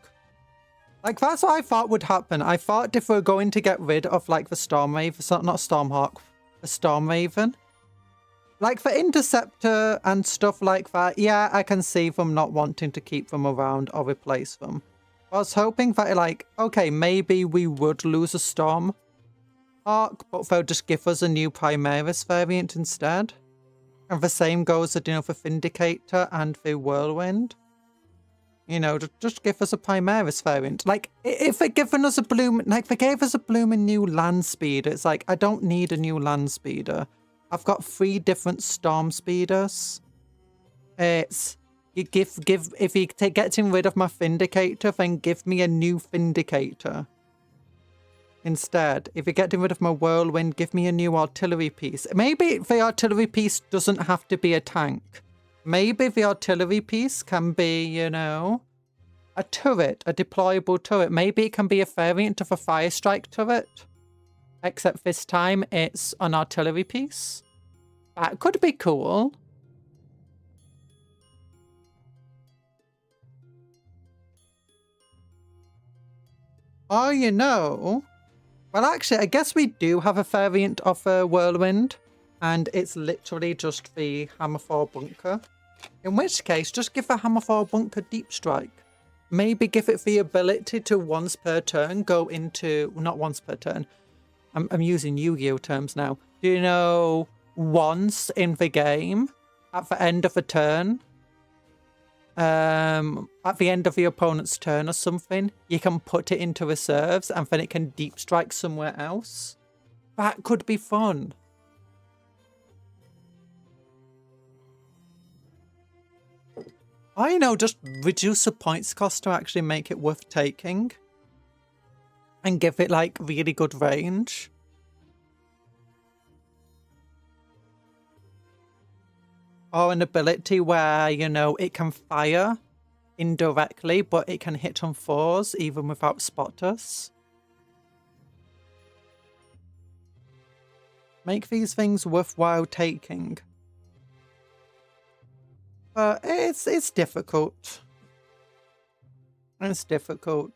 Like, that's what I thought would happen. I thought if we're going to get rid of, like, the Stormraven, not Stormhawk, the Stormraven, like, the Interceptor and stuff like that, yeah, I can see them not wanting to keep them around or replace them. I was hoping that, like, okay, maybe we would lose a Stormhawk, but they'll just give us a new Primaris variant instead. And the same goes with, the Vindicator and the Whirlwind. Just give us a Primaris variant. Like, if they're giving us a they gave us a blooming new land speeder, it's like, I don't need a new land speeder. I've got 3 different storm speeders. It's if he getting rid of my Vindicator, then give me a new Vindicator. Instead, if you're getting rid of my Whirlwind, give me a new artillery piece. Maybe the artillery piece doesn't have to be a tank. Maybe the artillery piece can be, you know, a turret, a deployable turret. Maybe it can be a variant of a fire strike turret. Except this time it's an artillery piece. That could be cool. Oh, you know... Well, actually, I guess we do have a variant of a Whirlwind, and it's literally just the Hammerfall Bunker. In which case, just give the Hammerfall Bunker Deep Strike. Maybe give it the ability to once per turn go into... Well, not once per turn. I'm using Yu-Gi-Oh terms now. Do you know, once in the game, at the end of a turn, at the end of the opponent's turn or something, you can put it into reserves and then it can deep strike somewhere else. That could be fun. I know, just reduce the points cost to actually make it worth taking. And give it, like, really good range. Or an ability where, you know, it can fire indirectly, but it can hit on 4s even without spotters. Make these things worthwhile taking. But it's difficult. It's difficult.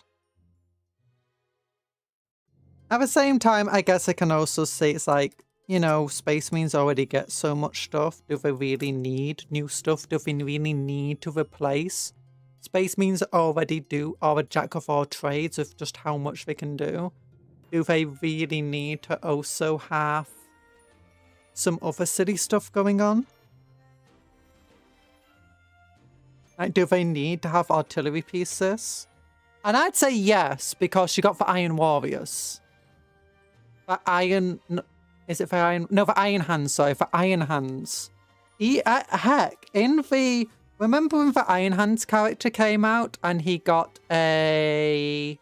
At the same time, I guess I can also see it's like, you know, Space Marines already get so much stuff. Do they really need new stuff? Do they really need to replace? Space Marines already are a jack of all trades with just how much they can do. Do they really need to also have some other silly stuff going on? Like, do they need to have artillery pieces? And I'd say yes, because you got the Iron Warriors. The Iron... Is it the Iron... No, the Iron Hands, sorry. The Iron Hands. Heck, in the... Remember when the Iron Hands character came out and he got a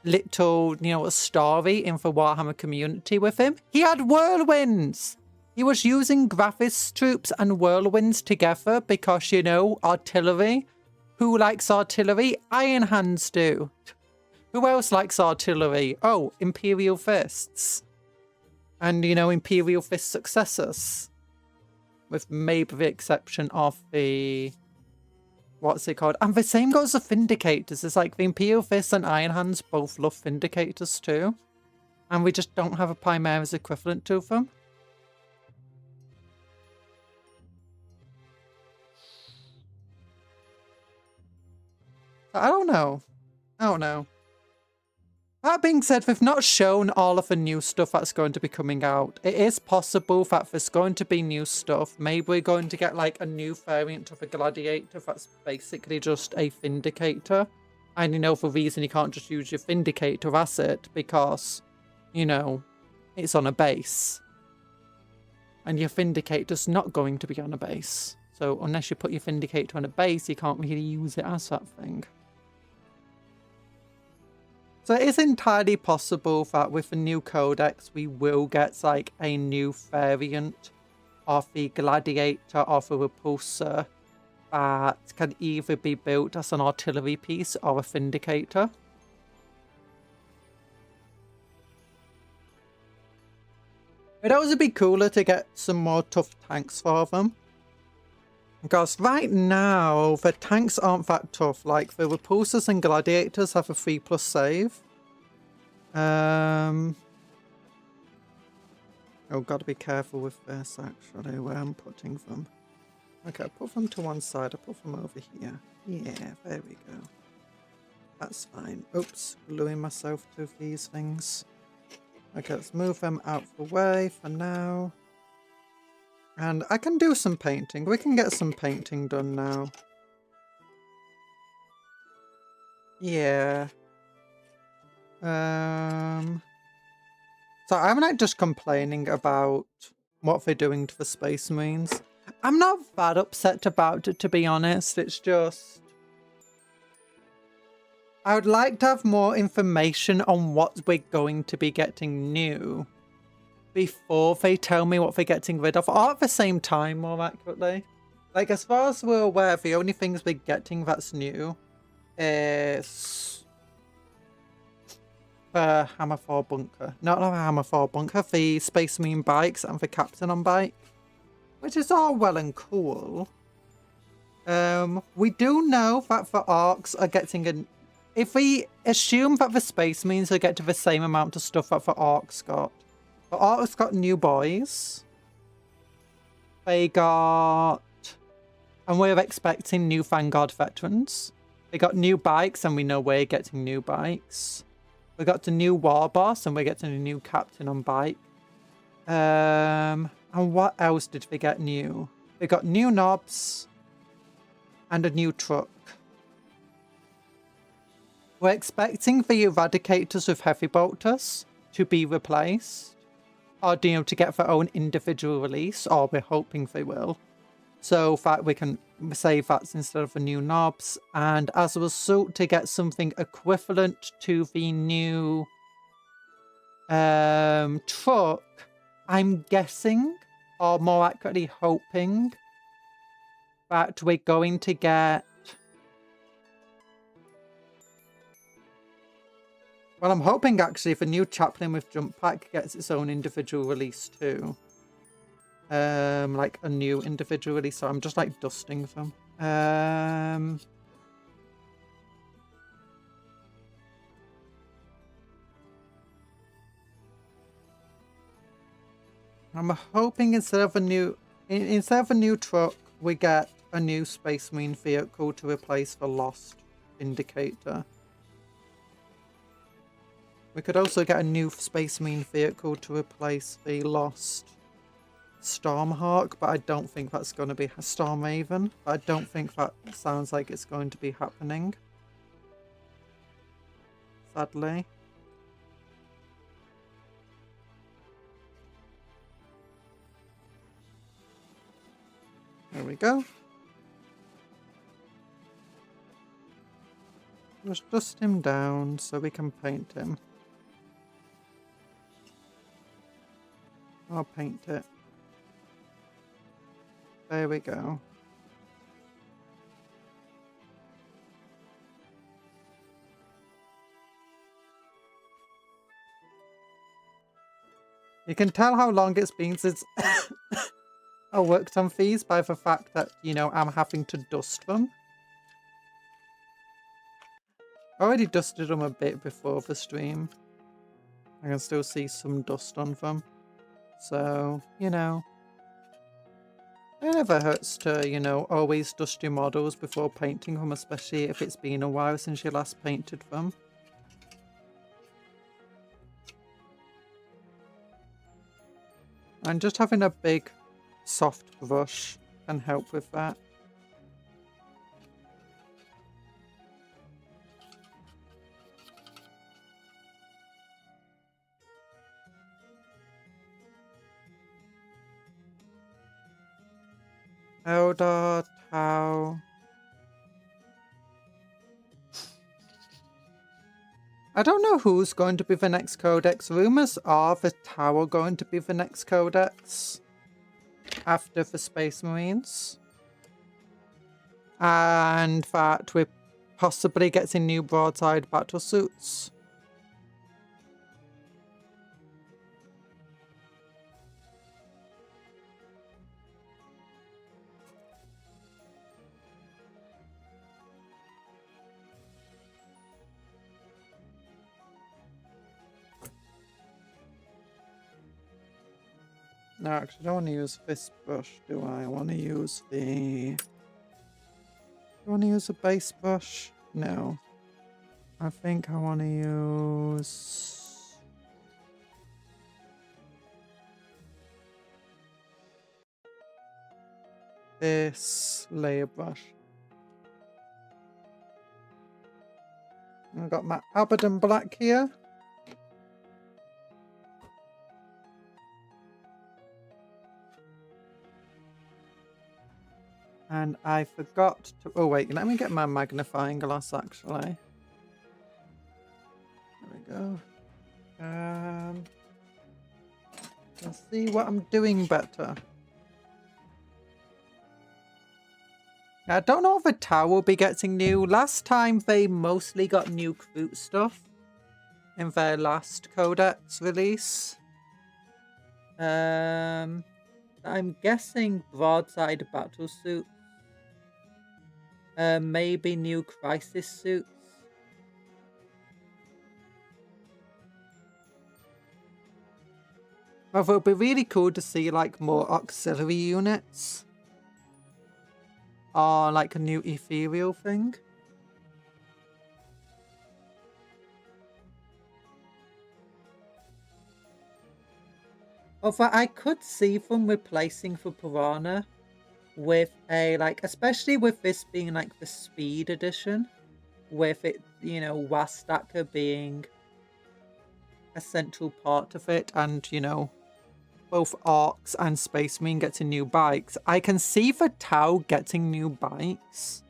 little, you know, a story in the Warhammer community with him? He had whirlwinds! He was using Graphis troops and whirlwinds together because, you know, artillery. Who likes artillery? Iron Hands do. Who else likes artillery? Oh, Imperial Fists. And, you know, Imperial Fist successors. With maybe the exception of the... What's it called? And the same goes for Vindicators. It's like the Imperial Fists and Iron Hands both love Vindicators too. And we just don't have a Primaris equivalent to them. I don't know. I don't know. That being said, we've not shown all of the new stuff that's going to be coming out. It is possible that there's going to be new stuff. Maybe we're going to get like a new variant of a Gladiator that's basically just a Vindicator. And you know, for reason you can't just use your Vindicator asset because, you know, it's on a base. And your Vindicator's not going to be on a base. So unless you put your Vindicator on a base, you can't really use it as that thing. So it is entirely possible that with the new codex, we will get like a new variant of the Gladiator or the Repulsor that can either be built as an artillery piece or a Vindicator. It'd also be cooler to get some more tough tanks for them. Because right now, the tanks aren't that tough. Like, the Repulsors and Gladiators have a 3+ save. Oh, gotta be careful with this, actually, where I'm putting them. Okay, I'll put them to one side. I'll put them over here. Yeah, there we go. That's fine. Oops, gluing myself to these things. Okay, let's move them out of the way for now. And I can do some painting. We can get some painting done now. Yeah. So I'm not just complaining about what they're doing to the Space Marines. I'm not that upset about it, to be honest. It's just... I would like to have more information on what we're going to be getting new before they tell me what they're getting rid of, or at the same time, more accurately. Like, as far as we're aware, the only things we're getting that's new is the Hammer 4 bunker. Not the Hammer 4 bunker, the Space Marine bikes and the Captain on bike, which is all well and cool. We do know that the Arcs are getting an... If we assume that the Space Marines are getting the same amount of stuff that the Arcs got. The Arcs got new boys. They got... And we're expecting new Vanguard veterans. They got new bikes, and we know we're getting new bikes. We got the new War Boss, and we're getting a new Captain on bike. And what else did they get new? They got new knobs and a new truck. We're expecting the Eradicators with Heavy Bolters to be replaced, or to get their own individual release, or we're hoping they will. So that we can save that instead of the new knobs, and as a result to get something equivalent to the new truck, I'm guessing, or more accurately hoping, that we're going to get... Well, I'm hoping actually the new Chaplain with Jump Pack gets its own individual release too. Like a new individual release, so I'm just like dusting them. I'm hoping instead of a new truck, we get a new Space Marine vehicle to replace the lost Indicator. We could also get a new Space Marine vehicle to replace the lost Stormhawk, but I don't think that's going to be a Storm Raven. But I don't think that sounds like it's going to be happening. Sadly. There we go. Just dust him down so we can paint him. I'll paint it. There we go. You can tell how long it's been since I worked on these by the fact that, you know, I'm having to dust them. I already dusted them a bit before the stream. I can still see some dust on them. So, you know. It never hurts to, you know, always dust your models before painting them, especially if it's been a while since you last painted them. And just having a big, soft brush can help with that. Eldar, Tau. I don't know who's going to be the next codex. Rumors are the Tau are going to be the next codex after the Space Marines. And that we're possibly getting new broadside battle suits. No, actually, I don't want to use this brush, do I? I want to use the... Do I want to use a base brush? No. I think I want to use... this layer brush. I've got my Abaddon Black here. And I forgot to... Oh, wait. Let me get my magnifying glass, actually. There we go. Let's see what I'm doing better. I don't know if the tower will be getting new. Last time they mostly got new Kroot stuff in their last Codex release. I'm guessing broadside battle suits. Maybe new crisis suits. Although it'd be really cool to see like more auxiliary units. Or like a new ethereal thing. Although I could see them replacing the Piranha with a, like, especially with this being like the speed edition, with it, you know, Wastacker being a central part of it, and, you know, both Orcs and Space Marine getting new bikes. I can see the Tau getting new bikes.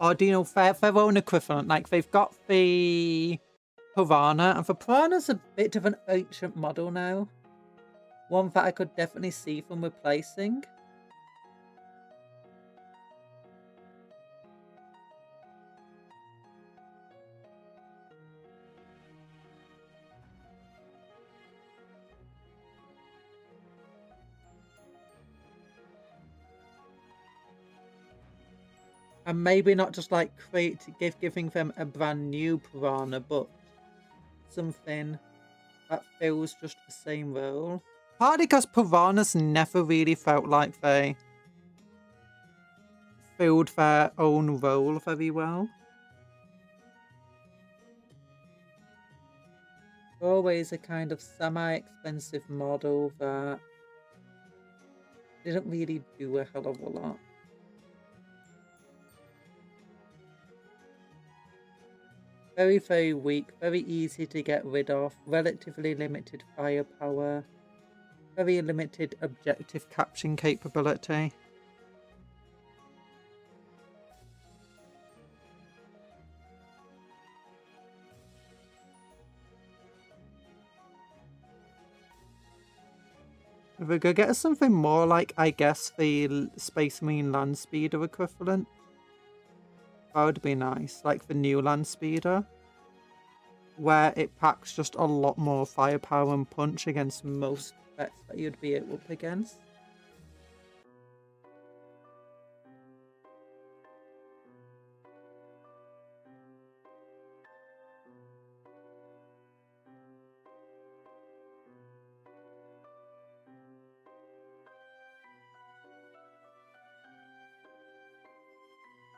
Or, you know, their own equivalent. Like, they've got the Piranha, and the Piranha's a bit of an ancient model now. One that I could definitely see them replacing. And maybe not just like giving them a brand new Piranha, but something that fills just the same role. Partly because Piranhas never really felt like they filled their own role very well. Always a kind of semi-expensive model that didn't really do a hell of a lot. Very, very weak, very easy to get rid of, relatively limited firepower, very limited objective capturing capability. If we could get something more like, I guess, the Space Marine Land Speeder equivalent, that would be nice. Like the new Land Speeder, where it packs just a lot more firepower and punch against most threats that you'd be up against.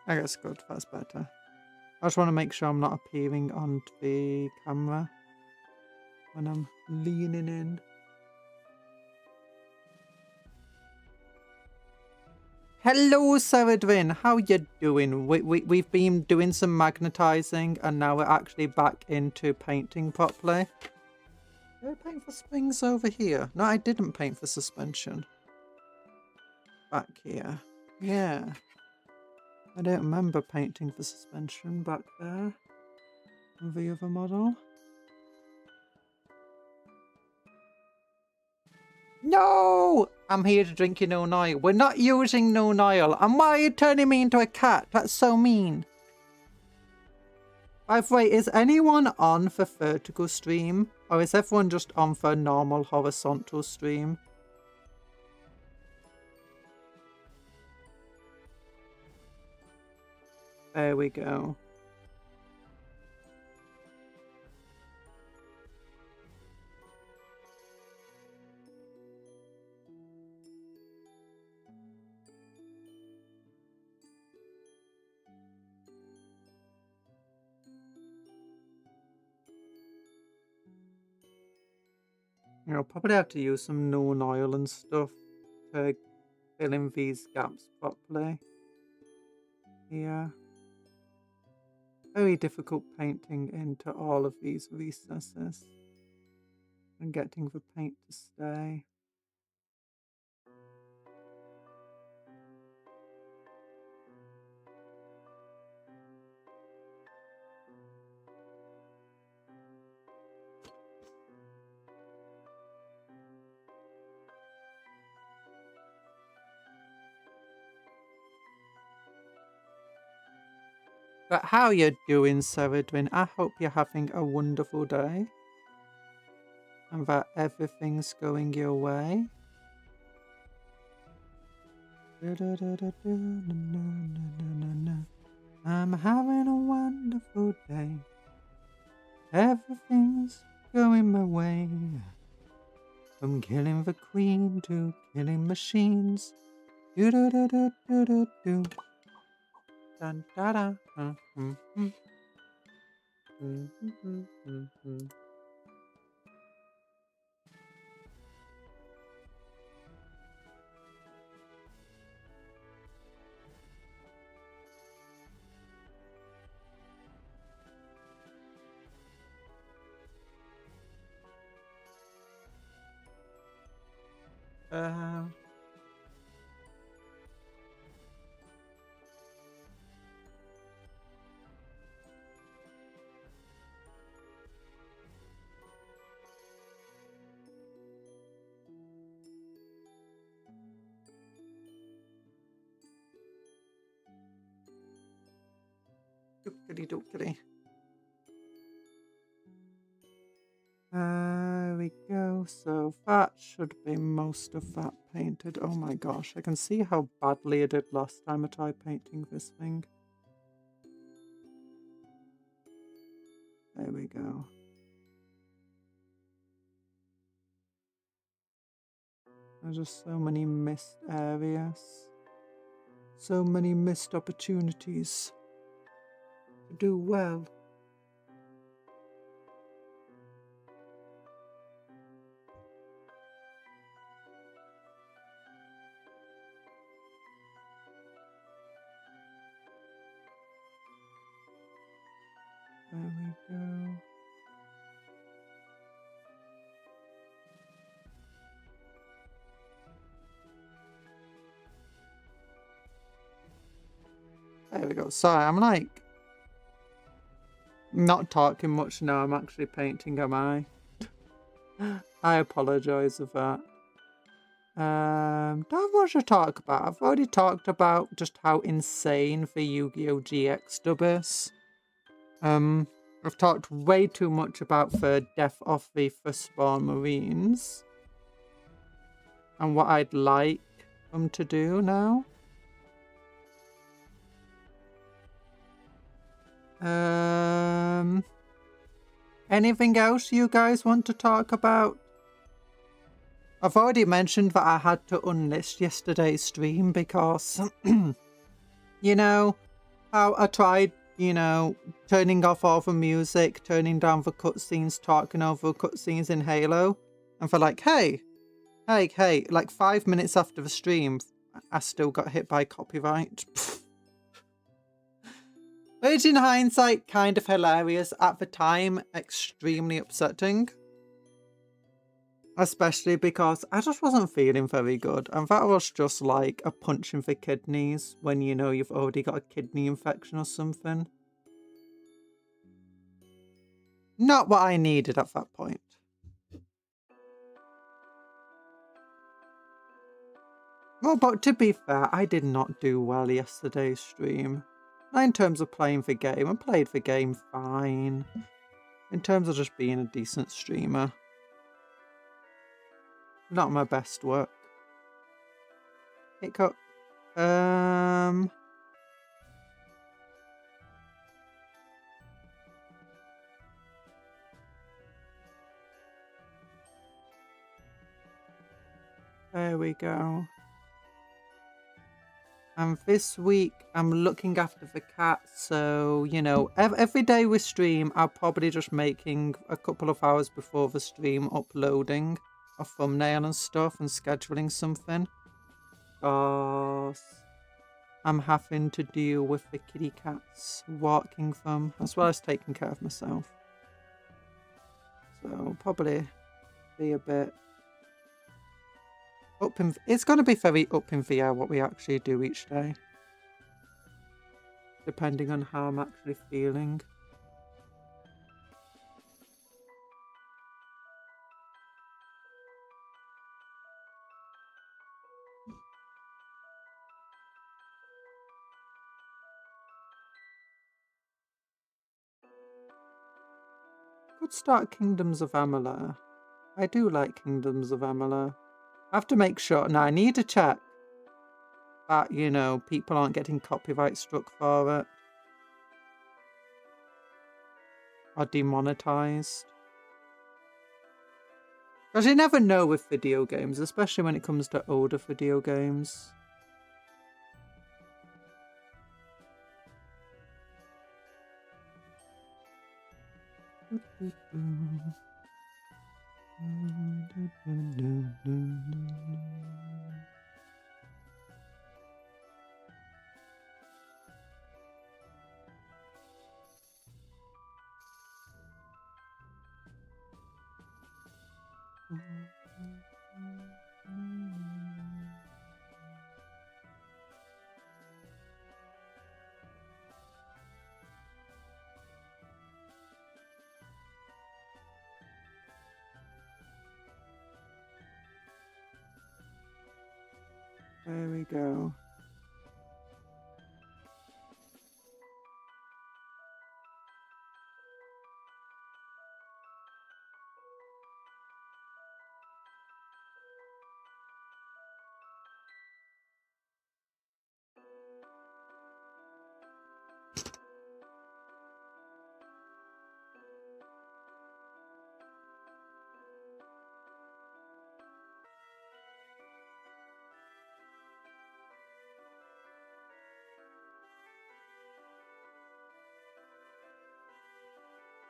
I guess good, that's better. I just want to make sure I'm not appearing on the camera when I'm leaning in. Hello, Seredwin. How you doing? We've been doing some magnetizing and now we're actually back into painting properly. Did I paint for springs over here? No, I didn't paint for suspension. Back here. Yeah. I don't remember painting for suspension back there. On the other model. No! I'm here to drink your known oil. We're not using known oil. And why are you turning me into a cat? That's so mean. By the way, is anyone on for vertical stream? Or is everyone just on for a normal horizontal stream? There we go. I'll probably have to use some known oil and stuff to fill in these gaps properly. Yeah. Very difficult painting into all of these recesses and getting the paint to stay. But how you doing, Seredwin? I hope you're having a wonderful day. And that everything's going your way. I'm having a wonderful day. Everything's going my way. From killing the queen to killing machines. Do do do do do do do. Dun da da. Dookity dookity. There we go. So that should be most of that painted. Oh my gosh, I can see how badly I did last time I tried painting this thing. There we go. There's just so many missed areas. So many missed opportunities to do well. There we go. There we go. Sorry, I'm like not talking much now. I'm actually painting, am I? I apologise for that. Don't have much to talk about. I've already talked about just how insane the Yu-Gi-Oh! GX dub is. I've talked way too much about the death of the Firstborn Marines and what I'd like them to do now. Anything else you guys want to talk about? I've already mentioned that I had to unlist yesterday's stream because, you know, how I tried, you know, turning off all the music, turning down the cutscenes, talking over cutscenes in Halo, and for like, hey, like 5 minutes after the stream, I still got hit by copyright. Which in hindsight, kind of hilarious. At the time, extremely upsetting. Especially because I just wasn't feeling very good. And that was just like a punch in the kidneys when you know you've already got a kidney infection or something. Not what I needed at that point. Well, but to be fair, I did not do well yesterday's stream. In terms of playing the game, I played the game fine. In terms of just being a decent streamer. Not my best work. Hiccup. There we go. And this week, I'm looking after the cat, so, you know, every day we stream, I'll probably just making a couple of hours before the stream uploading a thumbnail and stuff and scheduling something. Because I'm having to deal with the kitty cats, walking them, as well as taking care of myself. So, probably be a bit... it's going to be very up in the air what we actually do each day. Depending on how I'm actually feeling. could start Kingdoms of Amalur. I do like Kingdoms of Amalur. I have to make sure. Now, I need to check that, you know, people aren't getting copyright struck for it. Or demonetized. Because you never know with video games, especially when it comes to older video games. There we go.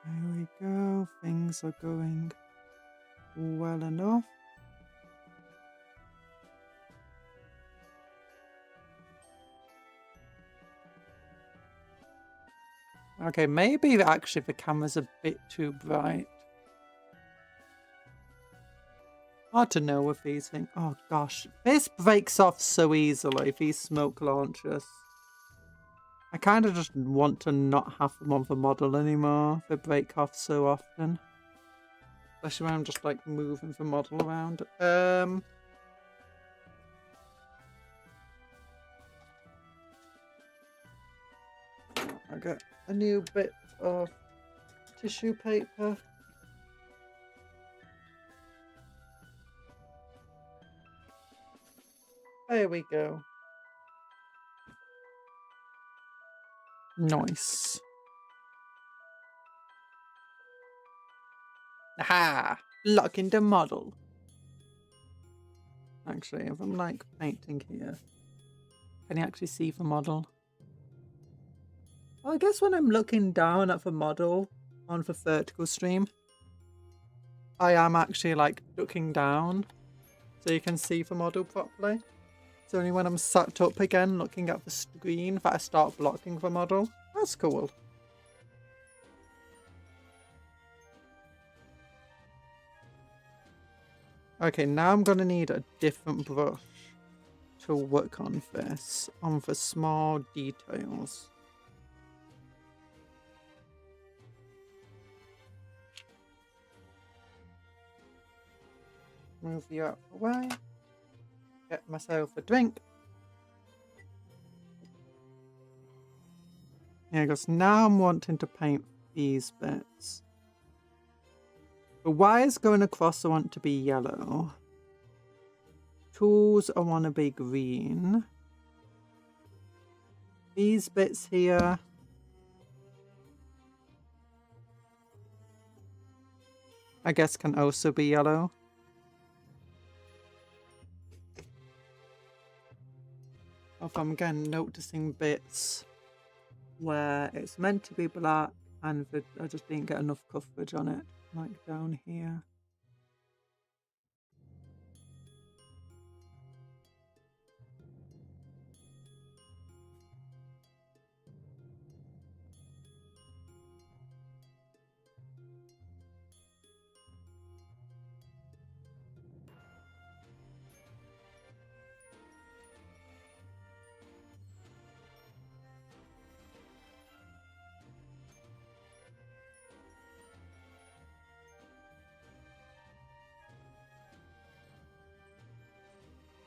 There we go. Things are going well enough. Okay, maybe actually the camera's a bit too bright. Hard to know with these things. Oh gosh, this breaks off so easily, these smoke launchers. I kind of just want to not have them on the model anymore. They break off so often. Especially when I'm just like moving the model around. I got a new bit of tissue paper. There we go. Nice. Aha! Locking the model. Actually, if I'm like painting here, can you actually see the model? Well, I guess when I'm looking down at the model on the vertical stream, I am actually like looking down so you can see the model properly. It's only when I'm sat up again looking at the screen that I start blocking the model. That's cool. Okay, now I'm going to need a different brush to work on this, on the small details. Move you out of the way. Get myself a drink. Yeah, because now I'm wanting to paint these bits. The wires going across I want to be yellow. Tools I want to be green. These bits here. I guess can also be yellow. If I'm again noticing bits where it's meant to be black and I just didn't get enough coverage on it, like down here.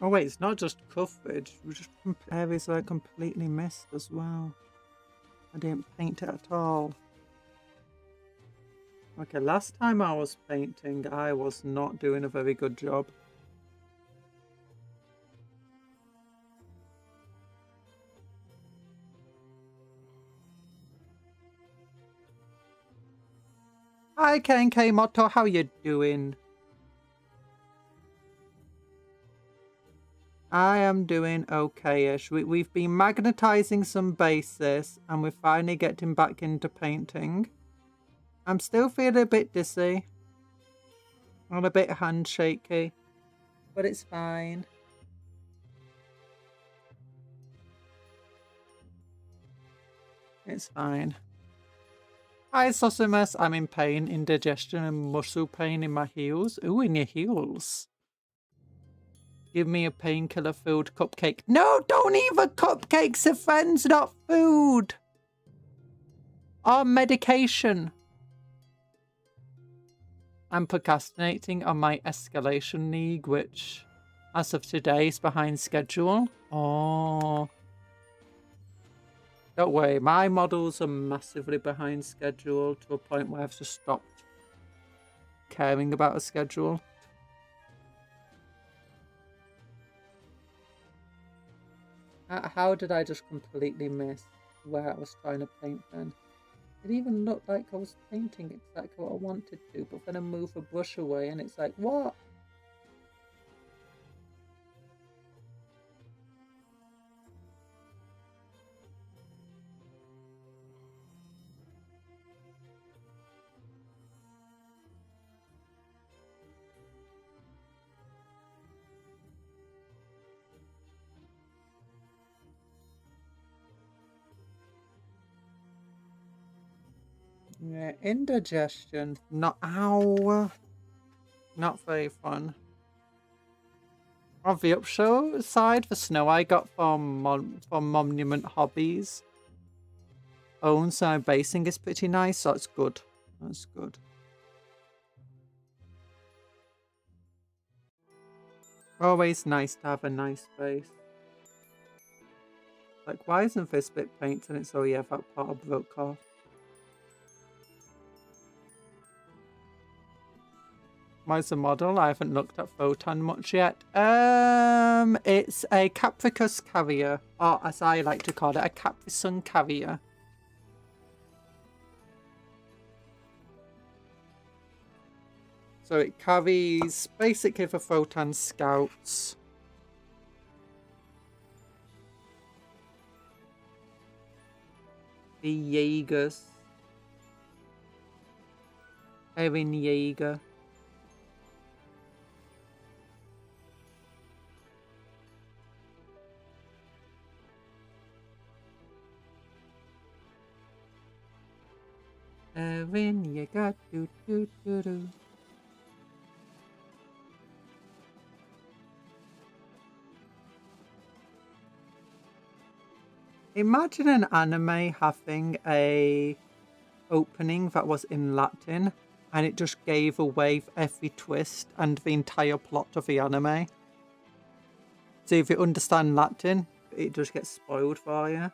Oh wait, it's not just coverage. We just areas that I completely missed as well. I didn't paint it at all. Okay, last time I was painting, I was not doing a very good job. Hi, KNK Motto, how you doing? I am doing okay-ish. We've been magnetizing some bases, and we're finally getting back into painting. I'm still feeling a bit dizzy. I'm a bit hand shaky, but it's fine. It's fine. Hi, Sosimus. I'm in pain, indigestion, and muscle pain in my heels. Ooh, in your heels. Give me a painkiller-filled cupcake. No, don't eat the cupcakes. They're friends, not food. Or medication. I'm procrastinating on my escalation league, which, as of today, is behind schedule. Oh. Don't worry, my models are massively behind schedule to a point where I've just stopped caring about a schedule. How did I just completely miss where I was trying to paint then? It even looked like I was painting exactly what I wanted to, but then I move a brush away and it's like, what? Yeah, indigestion. Not, ow. Not very fun. On the upshow side, the snow I got from Monument Hobbies. Own, so my basing is pretty nice, so it's good. That's good. Always nice to have a nice base. Like, why isn't this bit painted? And it's, oh yeah, that part broke off. Where's the model? I haven't looked at Votann much yet. It's a Capricus carrier, or as I like to call it, a Capricun carrier. So it carries basically the Votann scouts. The Jaegers. Erin Jaeger. Erin Jaeger. Do do do do. Imagine an anime having a opening that was in Latin and it just gave away every twist and the entire plot of the anime. So if you understand Latin, it just gets spoiled for you.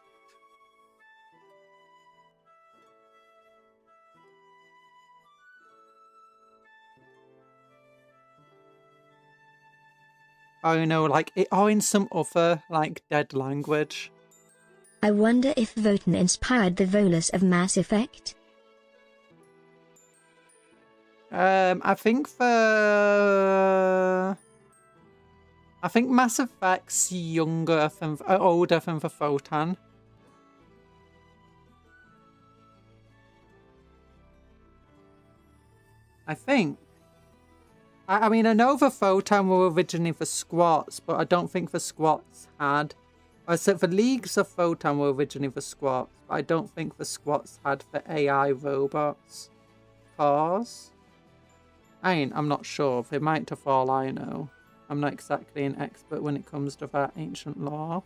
Or, you know, like, or in some other, like, dead language. I wonder if Votann inspired the Volus of Mass Effect? I think Mass Effect's younger than, older than the Votann. I think. I mean, I know the Votann were originally the squats, but I don't think the squats had. I said the Leagues of Votann were originally the squats, but I don't think the squats had the AI robots. Cause? I'm not sure. They might have all I know. I'm not exactly an expert when it comes to that ancient lore.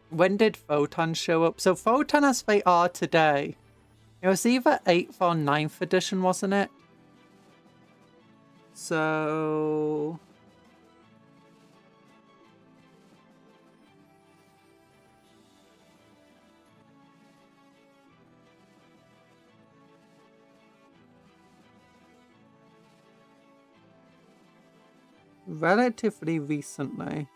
When did Votann show up? So Votann as they are today, it was either 8th or 9th edition, wasn't it? So relatively recently.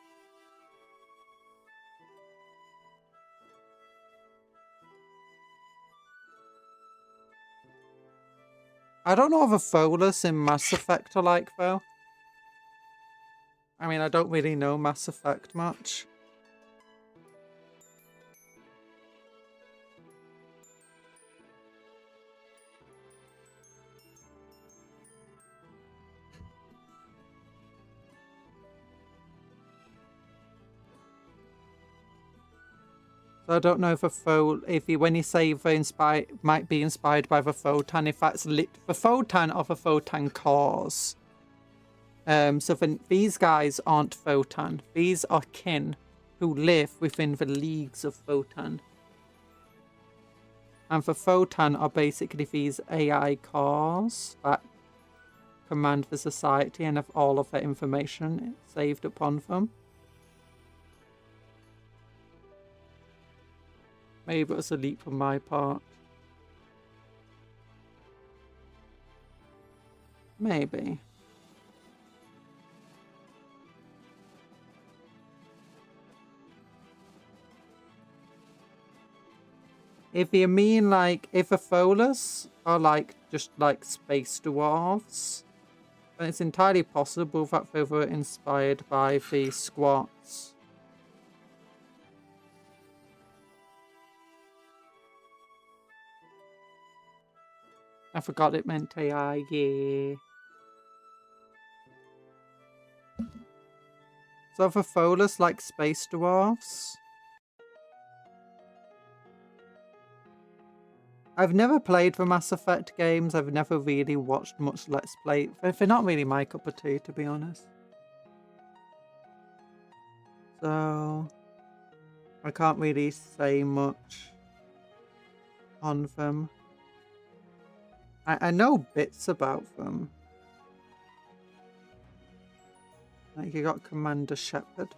I don't know if the Folus in Mass Effect are like, though. I mean, I don't really know Mass Effect much. So I don't know if when you say they might be inspired by the Votann, if that's the Votann of a Votann cause. So these guys aren't Votann. These are kin who live within the Leagues of Votann. And the Votann are basically these AI cars that command the society and have all of their information saved upon them. Maybe it was a leap on my part. Maybe. If you mean like, if the Folus are like just like space dwarves, then it's entirely possible that they were inspired by the squats. I forgot it meant AI, yeah. So the Folus like space dwarves? I've never played the Mass Effect games. I've never really watched much Let's Play. They're not really my cup of tea, to be honest. So I can't really say much on them. I know bits about them. Like you got Commander Shepard.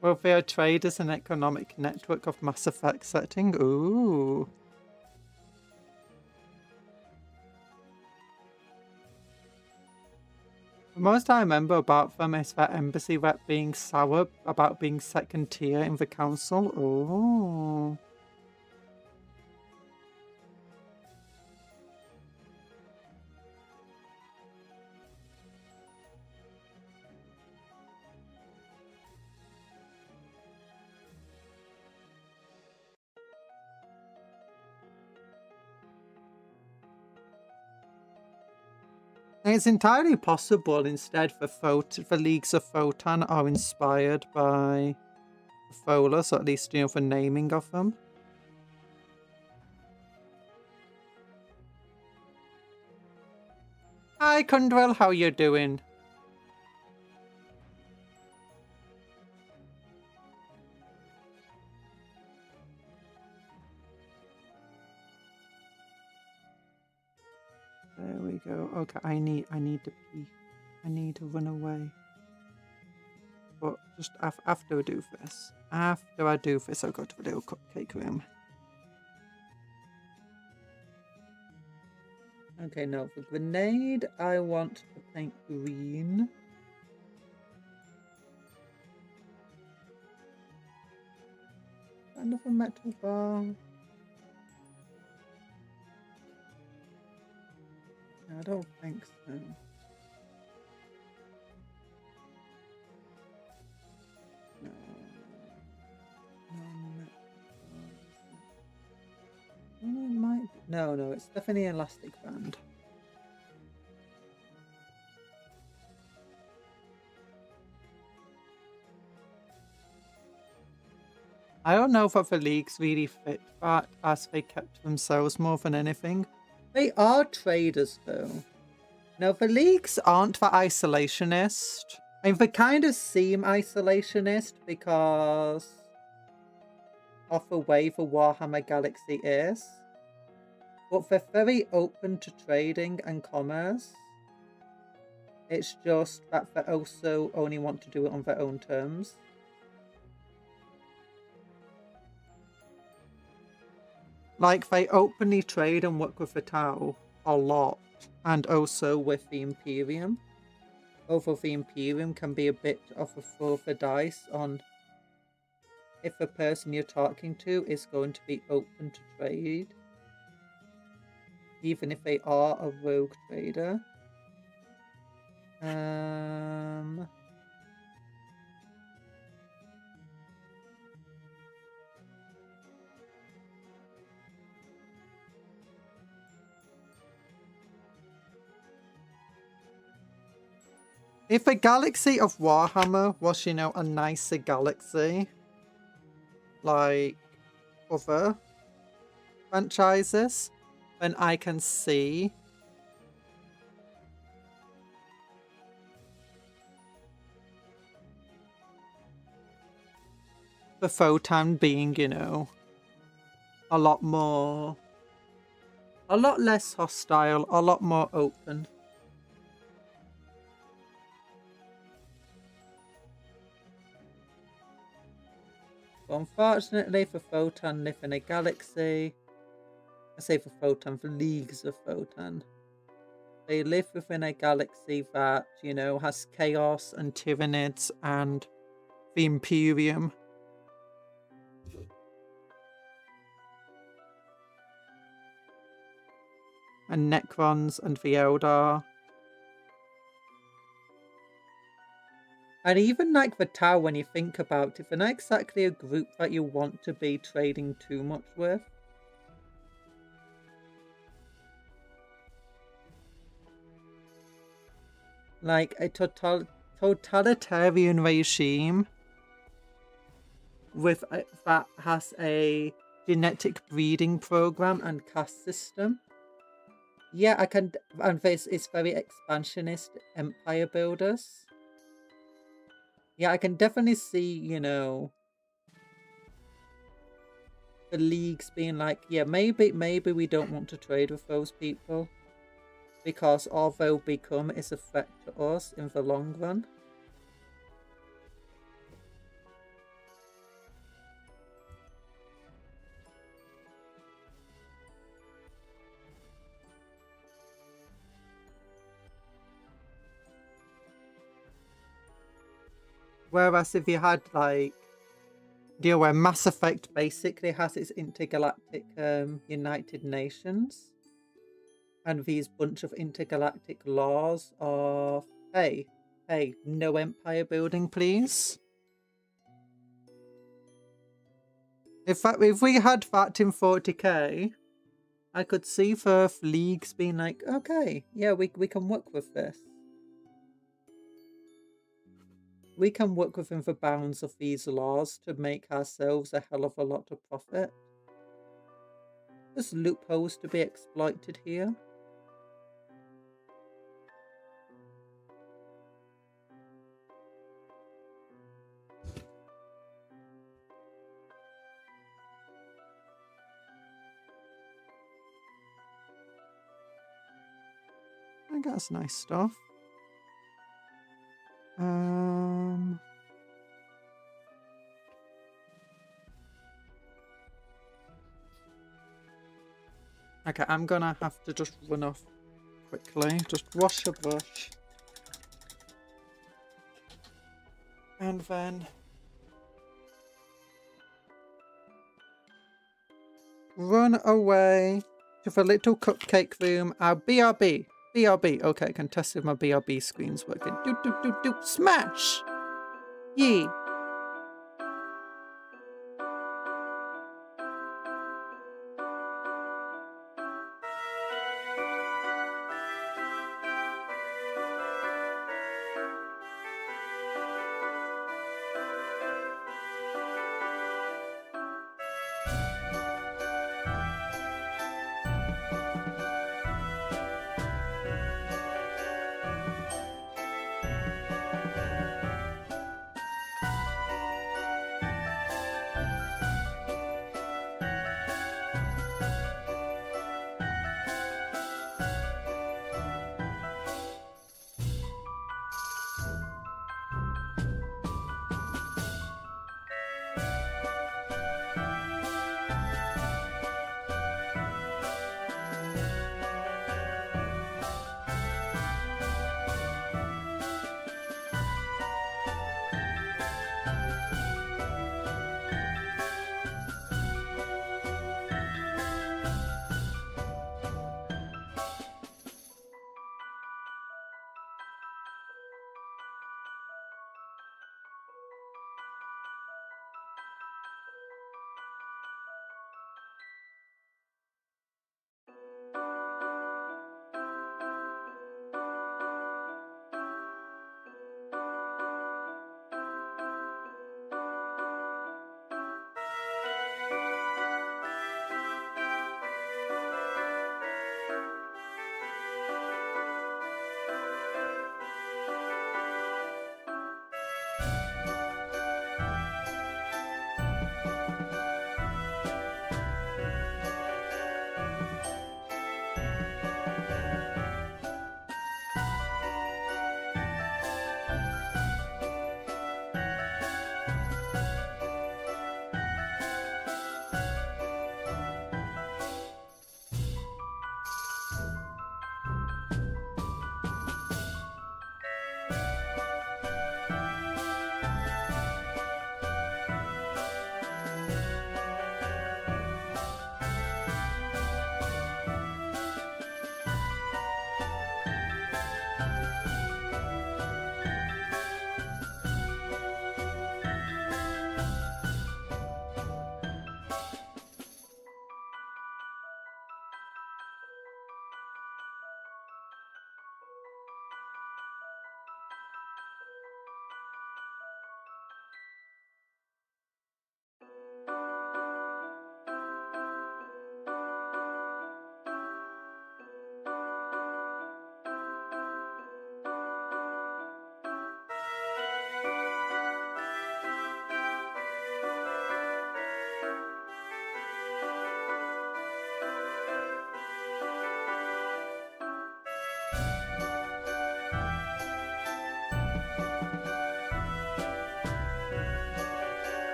Well, fair trade is an economic network of Mass Effect setting. Ooh. The most I remember about them is that embassy rep being sour about being second tier in the council. Ooh. It's entirely possible instead the Leagues of Votann are inspired by Folus, or at least, you know, the naming of them. Hi, Kundwell, how you doing? There we go. Okay, I need to pee. I need to run away. But just after I do this. After I do this, I'll go to the little cupcake room. Okay, now for grenade, I want to paint green. Another metal bar. I don't think so. No. No, it might be. No, it's definitely an elastic band. I don't know if the leagues really fit that, as they kept themselves more than anything. They are traders, though. No, the leagues aren't that isolationist. I mean, they kind of seem isolationist because of the way the Warhammer Galaxy is. But they're very open to trading and commerce. It's just that they also only want to do it on their own terms. Like, they openly trade and work with the Tau a lot, and also with the Imperium. Although the Imperium can be a bit of a throw of the dice on if the person you're talking to is going to be open to trade, even if they are a rogue trader. If the galaxy of Warhammer was, you know, a nicer galaxy, like other franchises, then I can see the Votann being, you know, a lot less hostile, a lot more open. But unfortunately, for Votann live in a galaxy, I say for Votann, for Leagues of Votann, they live within a galaxy that, you know, has chaos and tyrannids and the Imperium. And Necrons and the Eldar. And even like the Tau, when you think about it, they're not exactly a group that you want to be trading too much with. Like a totalitarian regime with that has a genetic breeding program and caste system. Yeah, I can, and this is very expansionist empire builders. Yeah, I can definitely see, you know, the leagues being like, yeah, maybe we don't want to trade with those people because all they'll become is a threat to us in the long run. Whereas if you had like deal where Mass Effect basically has its intergalactic United Nations, and these bunch of intergalactic laws of hey, no empire building, please. If we had that in 40k, I could see the leagues being like, okay, yeah, we can work with this. We can work within the bounds of these laws to make ourselves a hell of a lot of profit. There's loopholes to be exploited here. I think that's nice stuff. Okay, I'm gonna have to just run off quickly. Just wash a brush. And then run away to the little cupcake room. Our BRB. BRB. Okay, I can test if my BRB screen's working. Do. Smash! Yeet.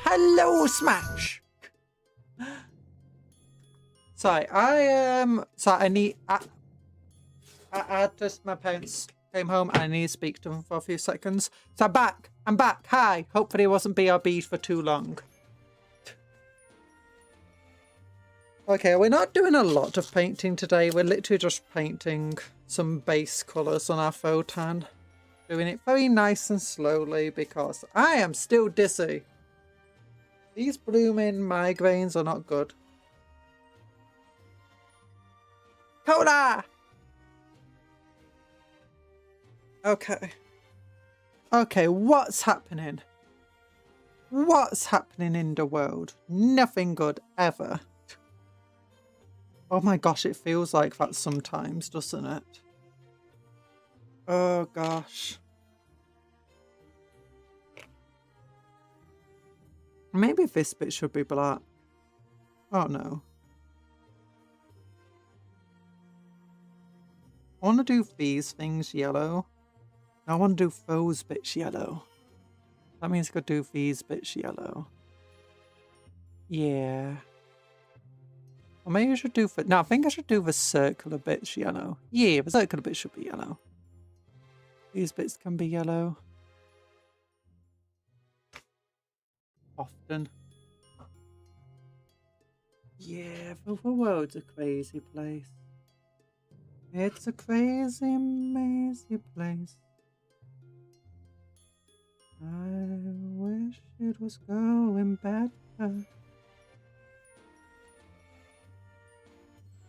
Hello, Smash. Sorry, sorry, I just, my parents came home and I need to speak to them for a few seconds. So I'm back. I'm back. Hi. Hopefully it wasn't BRB for too long. Okay, we're not doing a lot of painting today. We're literally just painting some base colours on our Votann. Doing it very nice and slowly because I am still dizzy. These blooming migraines are not good. Cola! Okay. Okay, what's happening? What's happening in the world? Nothing good ever. Oh my gosh, it feels like that sometimes, doesn't it? Oh gosh. Maybe this bit should be black. Oh no. I want to do these things yellow. I want to do those bits yellow. That means I could do these bits yellow. Yeah. Or maybe I should do... No, I think I should do the circular bits yellow. Yeah, the circular bits should be yellow. These bits can be yellow. Often. Yeah, the world's a crazy place. It's a crazy, mazy place. I wish it was going better.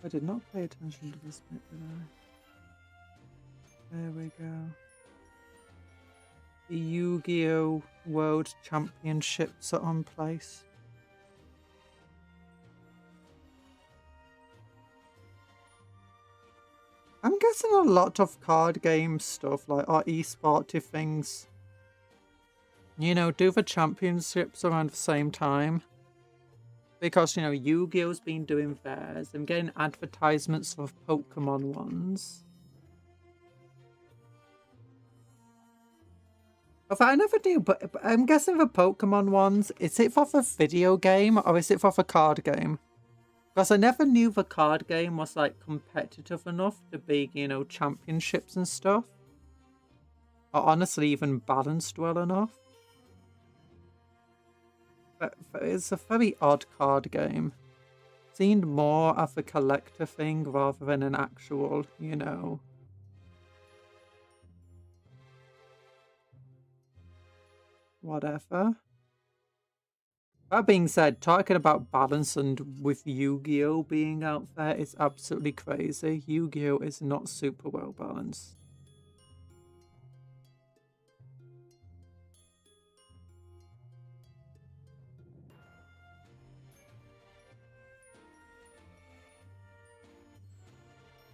I did not pay attention to this bit, did I? There we go. The Yu-Gi-Oh! World Championships are on place. I'm guessing a lot of card game stuff, like our esporty things, you know, do the championships around the same time. Because, you know, Yu-Gi-Oh's been doing theirs. I'm getting advertisements of Pokemon ones. But I never do, but I'm guessing the Pokemon ones, is it for the video game or is it for the card game? Because I never knew the card game was, like, competitive enough to be, you know, championships and stuff. Or honestly, even balanced well enough. But it's a very odd card game. Seemed more of a collector thing rather than an actual, you know... whatever. That being said, talking about balance and with Yu-Gi-Oh being out there is absolutely crazy. Yu-Gi-Oh is not super well balanced.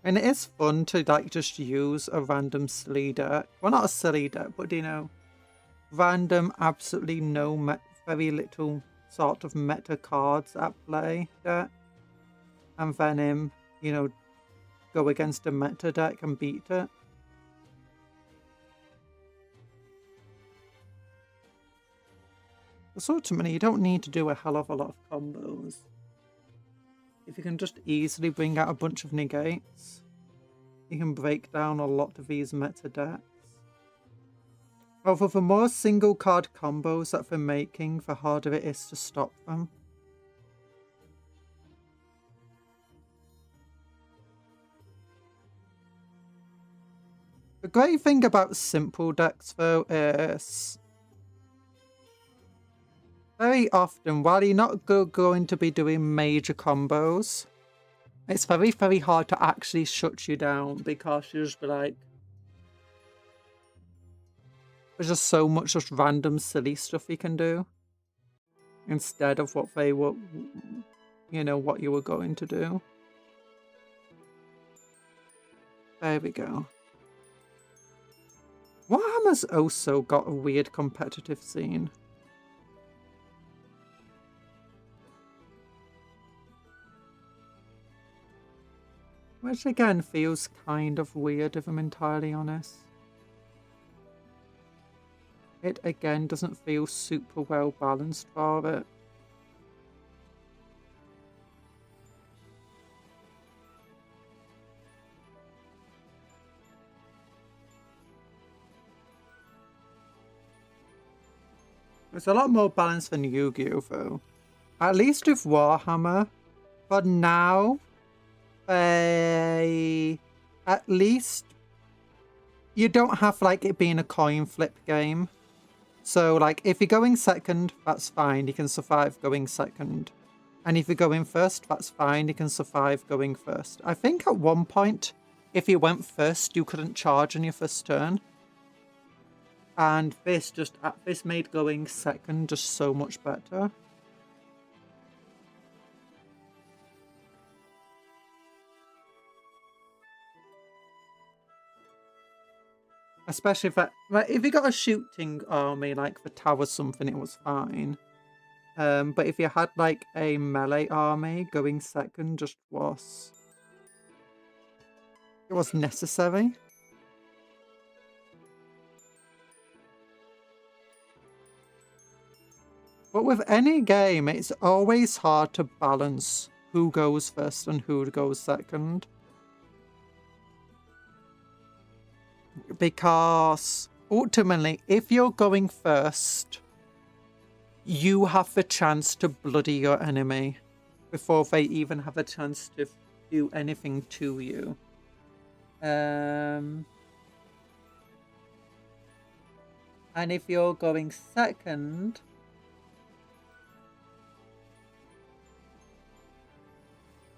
And it is fun to like just use a random silly deck. Well, not a silly deck, but you know, random, absolutely very little sort of meta cards at play deck. And then you know, go against a meta deck and beat it. So ultimately, you don't need to do a hell of a lot of combos. If you can just easily bring out a bunch of negates, you can break down a lot of these meta decks. Although the more single card combos that they're making, the harder it is to stop them. The great thing about simple decks though is very often, while you're not going to be doing major combos, it's very, very hard to actually shut you down because you just be like, there's just so much just random silly stuff you can do instead of what they were, you know, what you were going to do. There we go. Warhammer's also got a weird competitive scene. Which again feels kind of weird if I'm entirely honest. it again doesn't feel super well balanced for it. It's a lot more balanced than Yu-Gi-Oh though. At least with Warhammer. For now, at least you don't have like it being a coin flip game. So like if you're going second, that's fine. You can survive going second. And if you're going first, that's fine. You can survive going first. I think at one point, if you went first, you couldn't charge on your first turn. And this made going second just so much better. Especially if you got a shooting army like the tower something, it was fine. But if you had like a melee army, going second just was... It was necessary. But with any game, it's always hard to balance who goes first and who goes second. Because ultimately, if you're going first, you have the chance to bloody your enemy before they even have a chance to do anything to you. And if you're going second,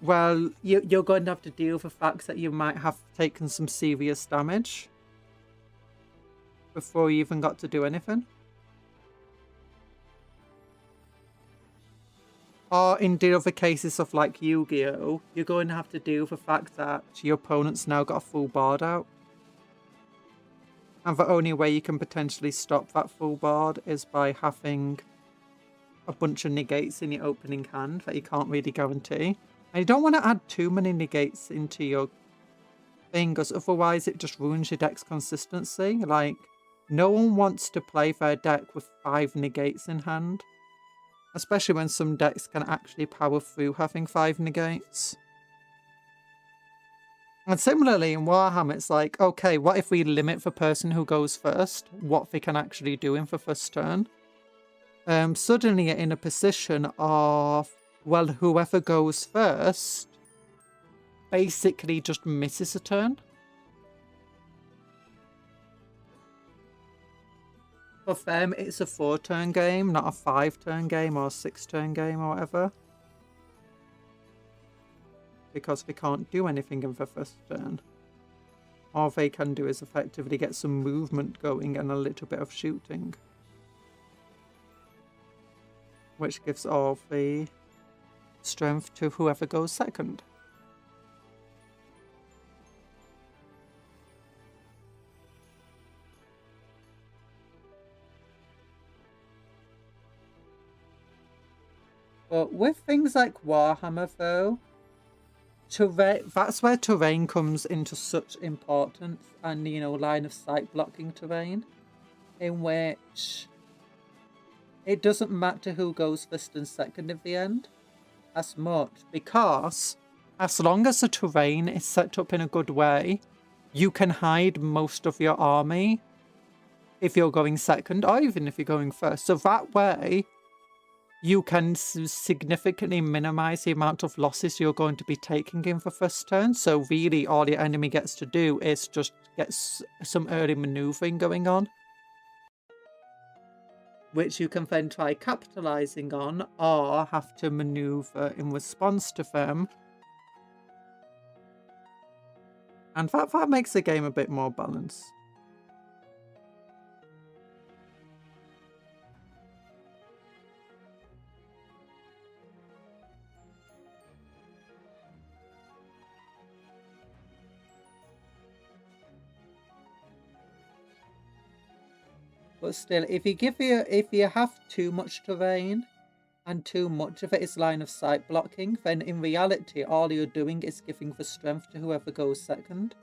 well, you're going to have to deal with the fact that you might have taken some serious damage before you even got to do anything. Or in the other cases of like Yu-Gi-Oh, you're going to have to deal with the fact that your opponent's now got a full board out. And the only way you can potentially stop that full board is by having a bunch of negates in your opening hand that you can't really guarantee. And you don't want to add too many negates into your thing, because otherwise it just ruins your deck's consistency. Like, no one wants to play their deck with 5 negates in hand. Especially when some decks can actually power through having 5 negates. And similarly in Warhammer, it's like, okay, what if we limit the person who goes first, what they can actually do in the first turn? Suddenly you're in a position of, well, whoever goes first basically just misses a turn. For them, it's a 4-turn game, not a 5-turn game or a 6-turn game or whatever. Because they can't do anything in the first turn. All they can do is effectively get some movement going and a little bit of shooting. Which gives all the strength to whoever goes second. But with things like Warhammer, though, that's where terrain comes into such importance, and, you know, line of sight blocking terrain, in which it doesn't matter who goes first and second in the end as much, because as long as the terrain is set up in a good way, you can hide most of your army if you're going second, or even if you're going first. So that way, you can significantly minimize the amount of losses you're going to be taking in the first turn. So really, all your enemy gets to do is just get some early maneuvering going on, which you can then try capitalizing on, or have to maneuver in response to them. And that makes the game a bit more balanced. But still, if you have too much terrain and too much of it is line of sight blocking, then in reality all you're doing is giving the strength to whoever goes second.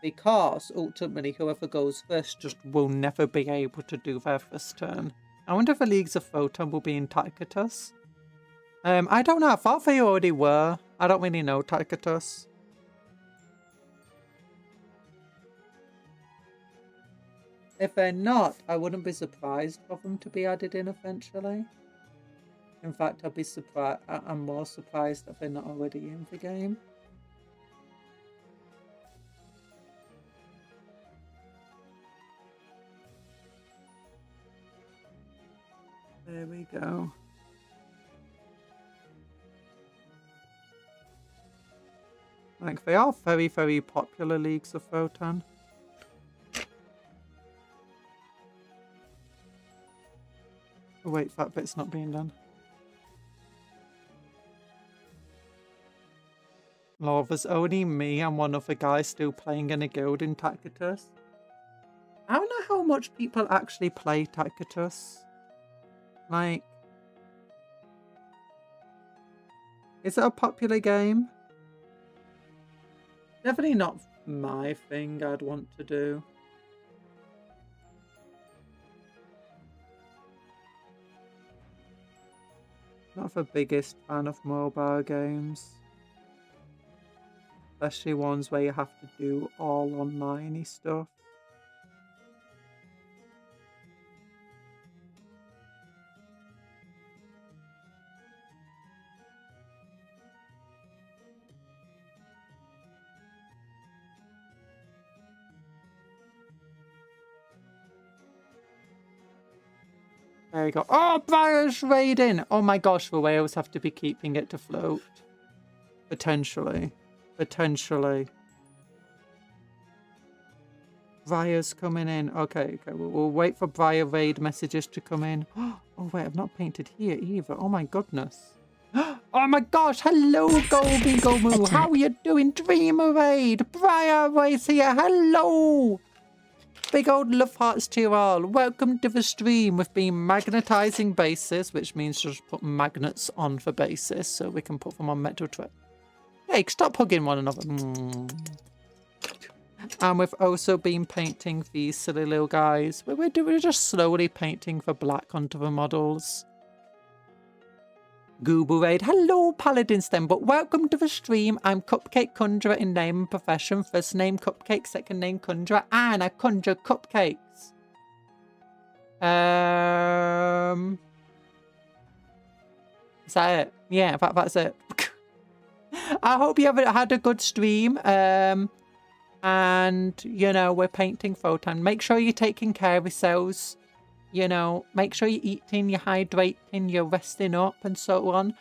Because ultimately whoever goes first just will never be able to do their first turn. I wonder if the Leagues of Votann will be in Tacitus. I don't know. I thought they already were. I don't really know Tacitus. If they're not, I wouldn't be surprised for them to be added in eventually. In fact, I'd be surprised. I'm more surprised that they're not already in the game. There we go. Like, they are very, very popular Leagues of Votann. Oh, wait, that bit's not being done. Lord, there's only me and one other guy still playing in a guild in Tacitus. I don't know how much people actually play Tacitus. Like, is it a popular game? Definitely not my thing I'd want to do. Not the biggest fan of mobile games. Especially ones where you have to do all online-y stuff. There you go. Oh, Briar's raiding! Oh my gosh, the whales have to be keeping it to float. Potentially. Potentially. Briar's coming in. Okay, we'll wait for Briar raid messages to come in. Oh wait, I've not painted here either. Oh my goodness. Oh my gosh, hello Goldie Gomu. How are you doing? Dreamer raid. Briar raid's here. Hello. Big old love hearts to you all. Welcome to the stream. We've been magnetizing bases, which means just put magnets on for bases so we can put them on metal trip. Hey, stop hugging one another. And we've also been painting these silly little guys. We're just slowly painting the black onto the models. Google raid. Hello, Paladin Stem, but welcome to the stream. I'm Cupcake Conjuror in name and profession. First name Cupcake, second name Conjuror, and I conjure cupcakes. Is that it? Yeah, that's it. I hope you have had a good stream. And, you know, we're painting Votann. Make sure you're taking care of yourselves. You know, make sure you're eating, you're hydrating, you're resting up and so on.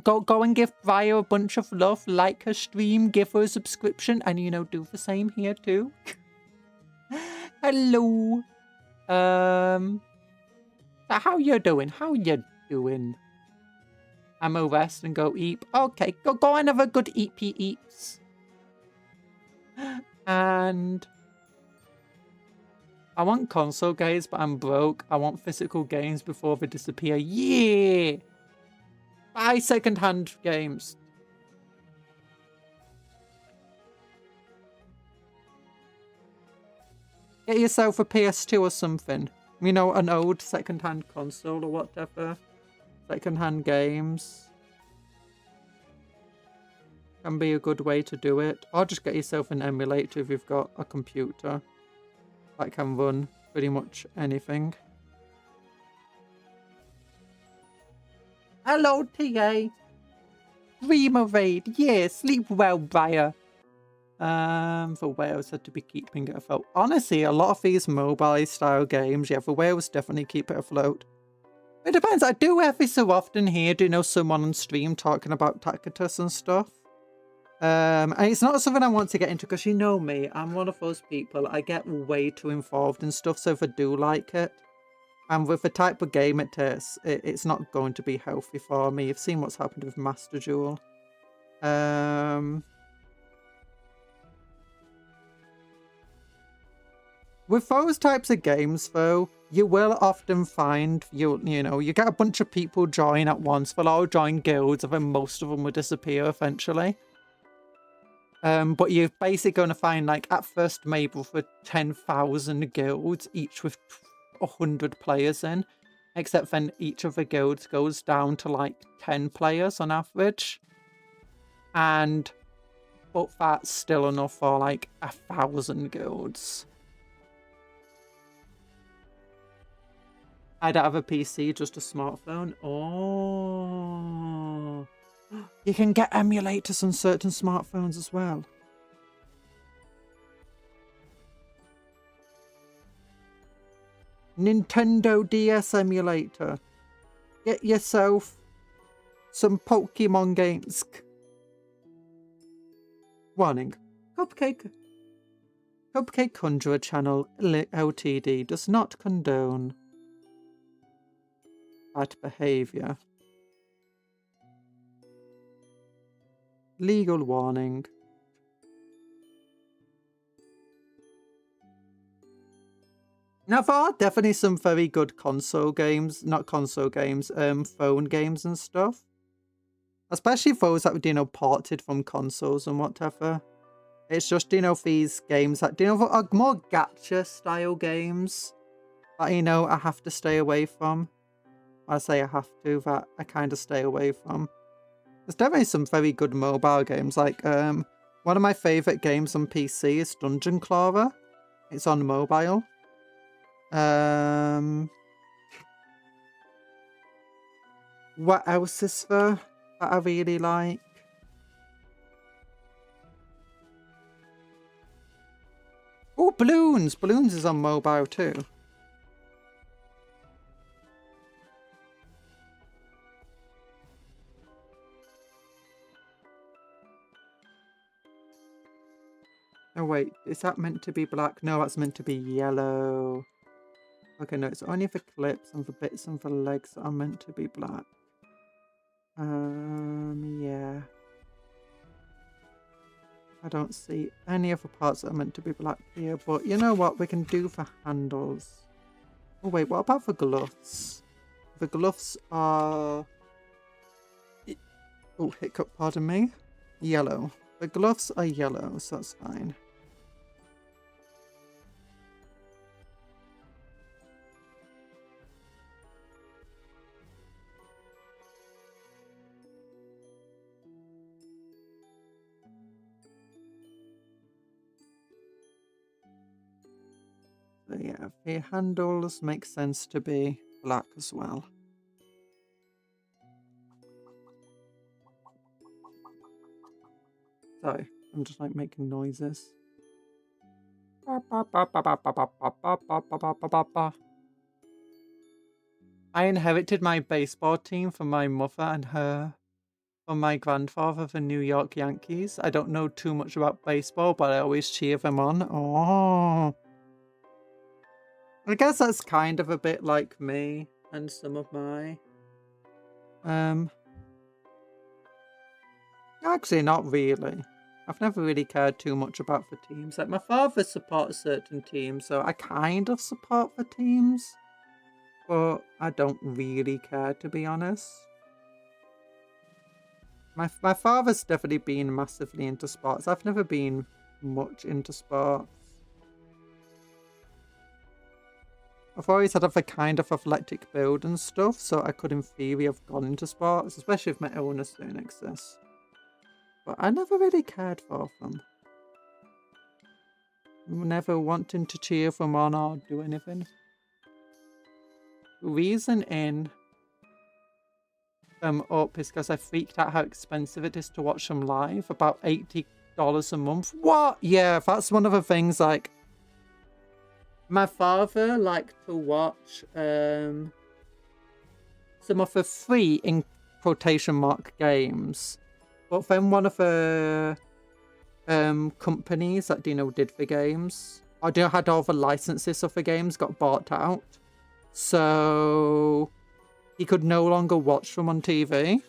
Go and give Briar a bunch of love. Like her stream, give her a subscription. And, you know, do the same here too. Hello. So how you doing? How you doing? I'm a rest and go eat. Okay, go and have a good eats. And I want console games, but I'm broke. I want physical games before they disappear. Yeah! Buy second-hand games. Get yourself a PS2 or something. You know, an old second-hand console or whatever. Second-hand games can be a good way to do it. Or just get yourself an emulator if you've got a computer that can run pretty much anything. Hello, TA. Dreamer raid. Yeah, sleep well, Briar. The whales had to be keeping it afloat. Honestly, a lot of these mobile style games, yeah, the whales definitely keep it afloat. It depends. I do every so often hear, do you know, someone on stream talking about Tacitus and stuff. And it's not something I want to get into because you know me, I'm one of those people, I get way too involved in stuff, so if I do like it, and with the type of game it is, it's not going to be healthy for me. You've seen what's happened with Master Duel. With those types of games though, you will often find, you know, you get a bunch of people join at once, they'll all join guilds, and then most of them will disappear eventually. But you're basically going to find, like, at first maybe for 10,000 guilds, each with 100 players in. Except then each of the guilds goes down to, like, 10 players on average. But that's still enough for, like, 1,000 guilds. I don't have a PC, just a smartphone. Oh. You can get emulators on certain smartphones as well. Nintendo DS emulator. Get yourself some Pokemon games. Warning. Cupcake Conjuror Channel Ltd does not condone bad behavior. Legal warning. Now, there are definitely some very good console games, not console games, phone games and stuff. Especially those that were, ported from consoles and whatever. It's just, these games that, are more gacha style games that, I have to stay away from. I say I have to, that I kind of stay away from. There's definitely some very good mobile games. Like, one of my favourite games on PC is Dungeon Crawler. It's on mobile. What else is there that I really like? Oh, Balloons! Balloons is on mobile too. Oh wait, is that meant to be black? No, that's meant to be yellow. Okay, no, it's only the clips and the bits and the legs that are meant to be black. Yeah. I don't see any of the parts that are meant to be black here, but you know what? We can do the handles. Oh wait, what about the gloves? The gloves are... Oh, hiccup, pardon me. Yellow. The gloves are yellow, so that's fine. So yeah, the handles make sense to be black as well. Sorry, I'm just like making noises. I inherited my baseball team from my mother and from my grandfather, the New York Yankees. I don't know too much about baseball, but I always cheer them on. Oh. I guess that's kind of a bit like me and some of my... Actually, not really. I've never really cared too much about the teams. Like, my father supports certain teams, so I kind of support the teams. But I don't really care, to be honest. My father's definitely been massively into sports. I've never been much into sports. I've always had a kind of athletic build and stuff, so I could in theory have gone into sports, especially if my illness didn't exist. But I never really cared for them. Never wanting to cheer them on or do anything. Reason in up is because I freaked out how expensive it is to watch them live. About $80 a month. What? Yeah, that's one of the things, like... My father liked to watch some of the free, in quotation mark, games. But then one of the companies that, did the games, or had all the licenses of the games, got bought out. So he could no longer watch them on TV.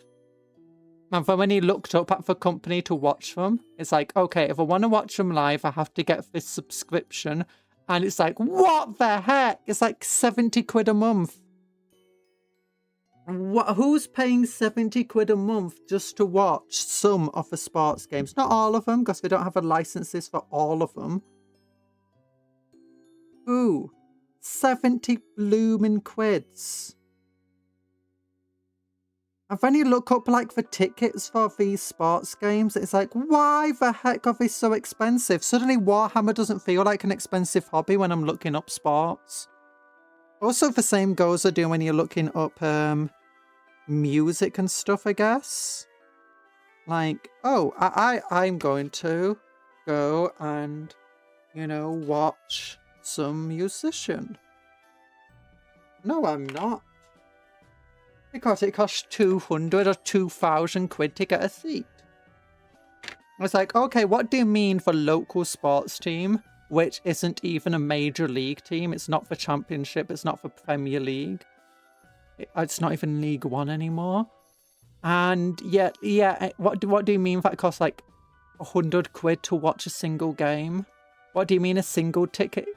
And then when he looked up at the company to watch them, it's like, okay, if I want to watch them live, I have to get this subscription. And it's like, what the heck? It's like 70 quid a month. Who's paying 70 quid a month just to watch some of the sports games? Not all of them, because they don't have the licenses for all of them. Who? 70 blooming quids. And when you look up like the tickets for these sports games, it's like, why the heck are they so expensive? Suddenly Warhammer doesn't feel like an expensive hobby when I'm looking up sports. Also, the same goes I do when you're looking up music and stuff, I guess. Like, oh, I'm going to go and, you know, watch some musician. No, I'm not. Because it costs 200 or 2,000 quid to get a seat. I was like, okay, what do you mean for local sports team, which isn't even a major league team? It's not for Championship, it's not for Premier League. It's not even League One anymore. And yeah, what do you mean that it costs like 100 quid to watch a single game? What do you mean a single ticket?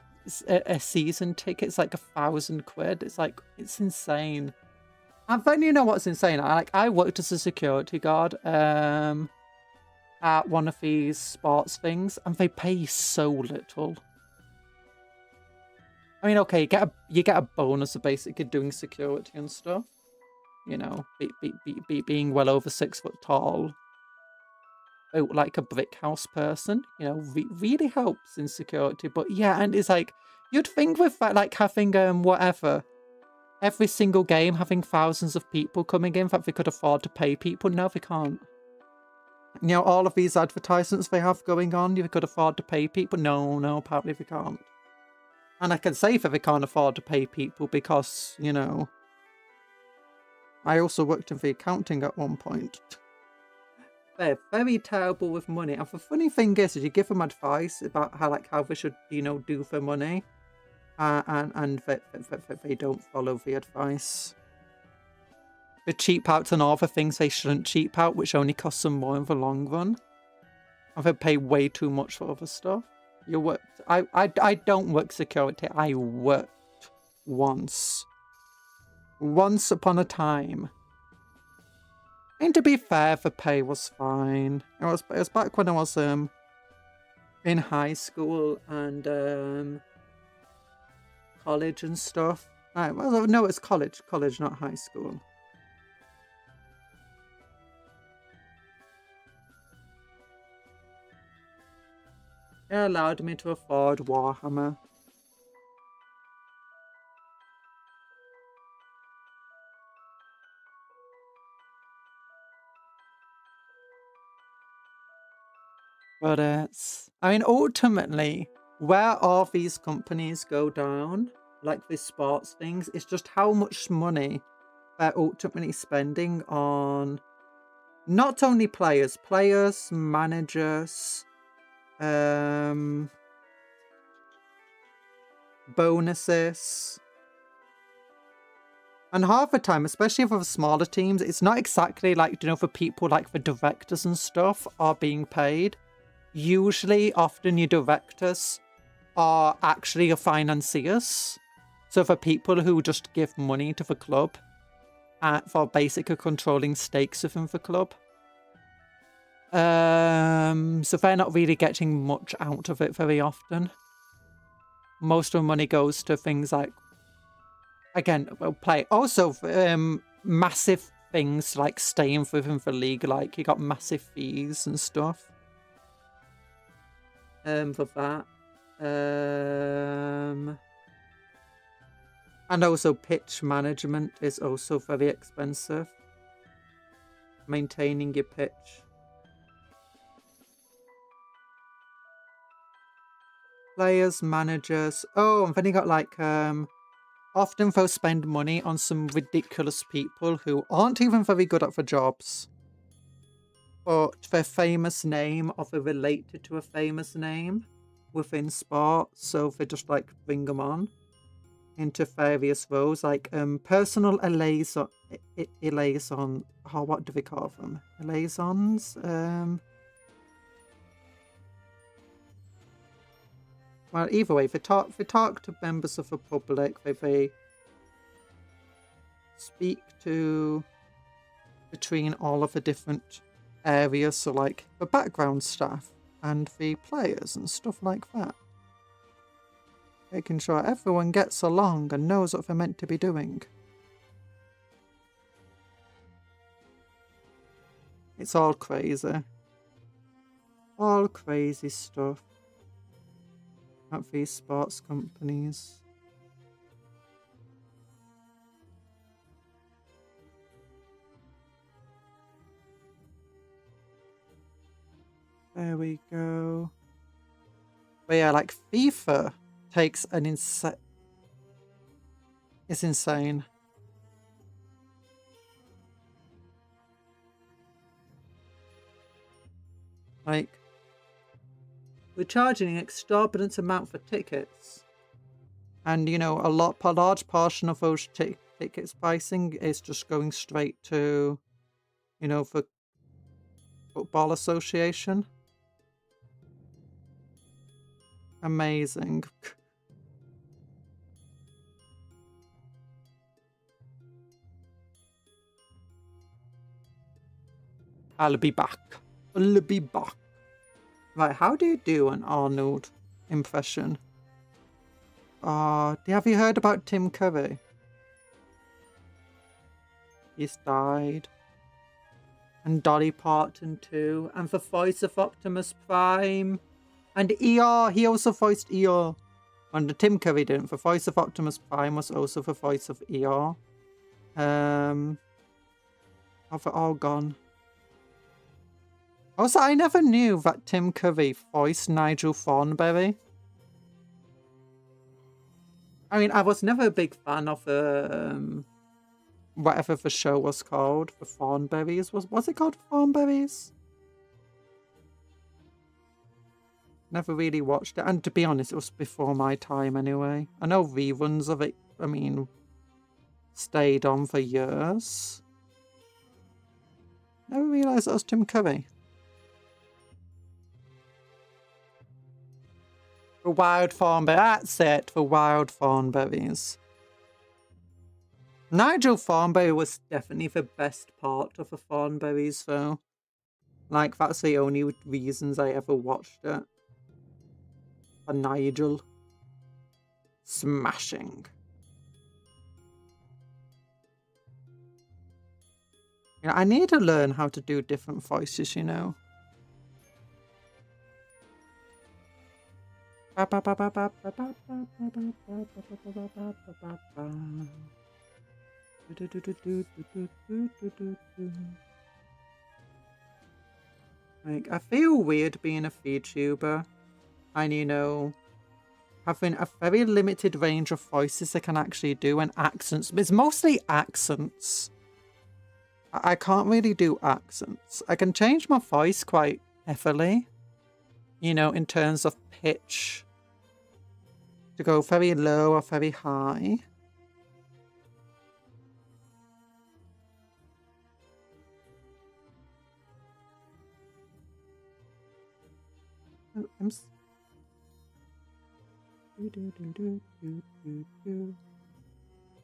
A season ticket's like 1,000 quid. It's like, it's insane. And then you know what's insane? I worked as a security guard at one of these sports things, and they pay so little. I mean, okay, you get a bonus of basically doing security and stuff. You know, being well over 6 foot tall, like a brick house person. You know, really helps in security. But yeah, and it's like you'd think with that, like having whatever. Every single game having thousands of people coming in that they could afford to pay people. No, they can't. You know, all of these advertisements they have going on, you could afford to pay people. No, apparently they can't. And I can say that they can't afford to pay people because, you know, I also worked in the accounting at one point. They're very terrible with money. And the funny thing is you give them advice about how they should, you know, do for money. And they don't follow the advice. They cheap out on all the things they shouldn't cheap out, which only costs them more in the long run. And they pay way too much for other stuff. You worked. I don't work security. I worked once. Once upon a time. And to be fair, the pay was fine. It was back when I was in high school and college and stuff. Well, no, it's college, not high school. It allowed me to afford Warhammer. But I mean, ultimately, where all these companies go down, like these sports things, it's just how much money they're ultimately spending on not only players, managers, bonuses. And half the time, especially for the smaller teams, it's not exactly like, you know, for people like the directors and stuff are being paid. Usually, often your directors are actually your financiers. So for people who just give money to the club for basically controlling stakes within the club. So they're not really getting much out of it very often. Most of the money goes to things like, again, play. Also, massive things like staying within the league, like you got massive fees and stuff. For that. And also pitch management is also very expensive. Maintaining your pitch. Players, managers. Oh, and then you got like, often they'll spend money on some ridiculous people who aren't even very good at their jobs. But their famous name, or they're related to a famous name within sport, so they just like bring them on into various roles, like personal liaison. Oh, what do we call them? Liaisons. Well, either way, if they talk to members of the public, they speak to between all of the different areas, so like the background staff and the players and stuff like that. Making sure everyone gets along and knows what they're meant to be doing. It's all crazy. All crazy stuff at these sports companies. There we go. But yeah, like FIFA takes an insane... It's insane. Like, we're charging an exorbitant amount for tickets. And, you know, a large portion of those tickets pricing is just going straight to, you know, the Football Association. Amazing. I'll be back. I'll be back. Right, how do you do an Arnold impression? Have you heard about Tim Curry? He's died. And Dolly Parton too. And the voice of Optimus Prime. And ER, he also voiced ER. And Tim Curry didn't. The voice of Optimus Prime was also the voice of ER. Have they all gone? Also, I never knew that Tim Curry voiced Nigel Thornberry. I mean, I was never a big fan of the, whatever the show was called, the Thornberries. Was it called Thornberries? Never really watched it, and to be honest, it was before my time anyway. I know reruns of it, I mean, stayed on for years. Never realised it was Tim Curry. The wild thornberry, that's it, the wild thornberries. Nigel Thornberry was definitely the best part of the Thornberries though. Like, that's the only reasons I ever watched it. For Nigel. Smashing. You know, I need to learn how to do different voices, you know. Like, I feel weird being a VTuber and, you know, having a very limited range of voices I can actually do and accents. It's mostly accents. I can't really do accents. I can change my voice quite heavily, you know, in terms of pitch, to go very low or very high.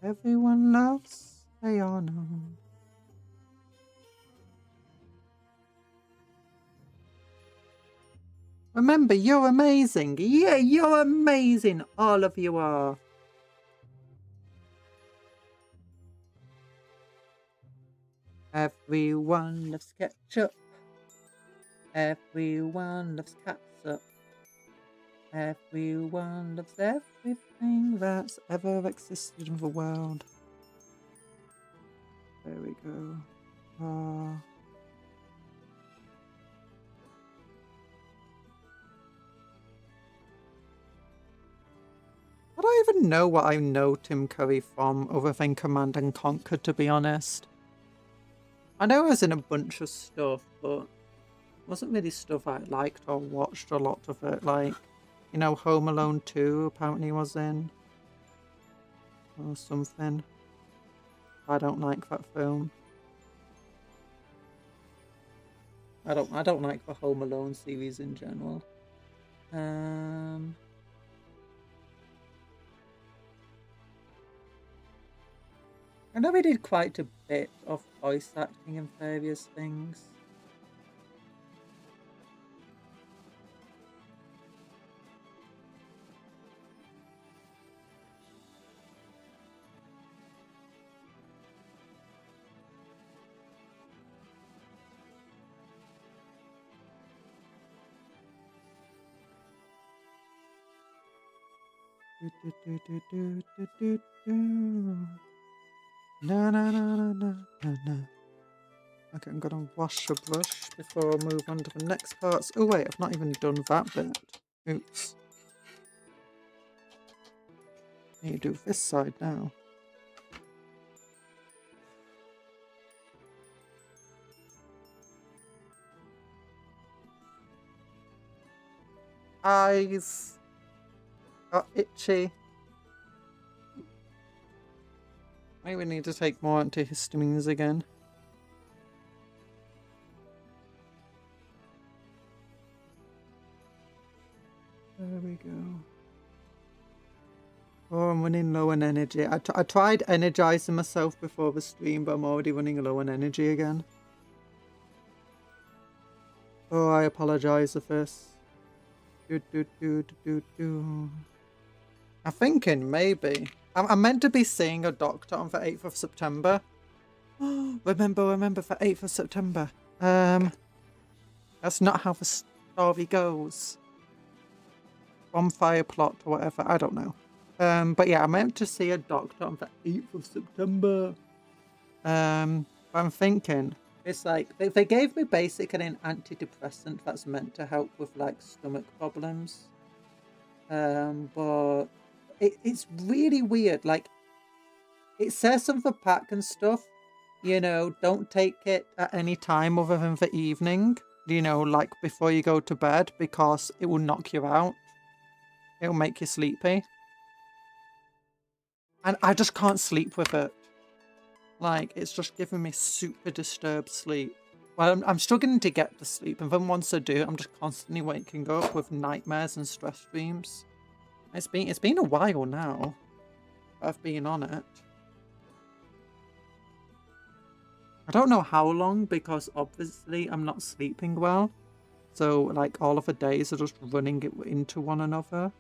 Everyone loves Arnold. Remember, you're amazing. Yeah, you're amazing. All of you are. Everyone loves ketchup. Everyone loves catsup. Everyone loves everything that's ever existed in the world. There we go. I don't even know what I know Tim Curry from, other than Command and Conquer, to be honest. I know he was in a bunch of stuff, but it wasn't really stuff I liked or watched a lot of it. Like, you know, Home Alone 2 apparently was in. Or something. I don't like that film. I don't like the Home Alone series in general. I know we did quite a bit of voice acting in various things. No, no, no, no, no, no, no. Okay, I'm gonna wash a brush before I move on to the next parts. Oh wait, I've not even done that bit. Oops. I need to do this side now. Eyes are itchy. Maybe we need to take more antihistamines again. There we go. Oh, I'm running low on energy. I tried energizing myself before the stream, but I'm already running low on energy again. Oh, I apologize for this. I'm thinking maybe. I'm meant to be seeing a doctor on the 8th of September. Remember for 8th of September. That's not how the story goes. Bonfire plot or whatever, I don't know. But yeah, I meant to see a doctor on the 8th of September. But I'm thinking, it's like, they gave me basically an antidepressant that's meant to help with like stomach problems. But it's really weird. Like, it says on the pack and stuff, you know, don't take it at any time other than the evening, you know, like before you go to bed, because it will knock you out. It'll make you sleepy. And I just can't sleep with it. Like, it's just giving me super disturbed sleep. Well, I'm struggling to get to sleep, and then once I do, I'm just constantly waking up with nightmares and stress dreams. It's been a while now I've been on it. I don't know how long, because obviously I'm not sleeping well. So, like, all of the days are just running into one another.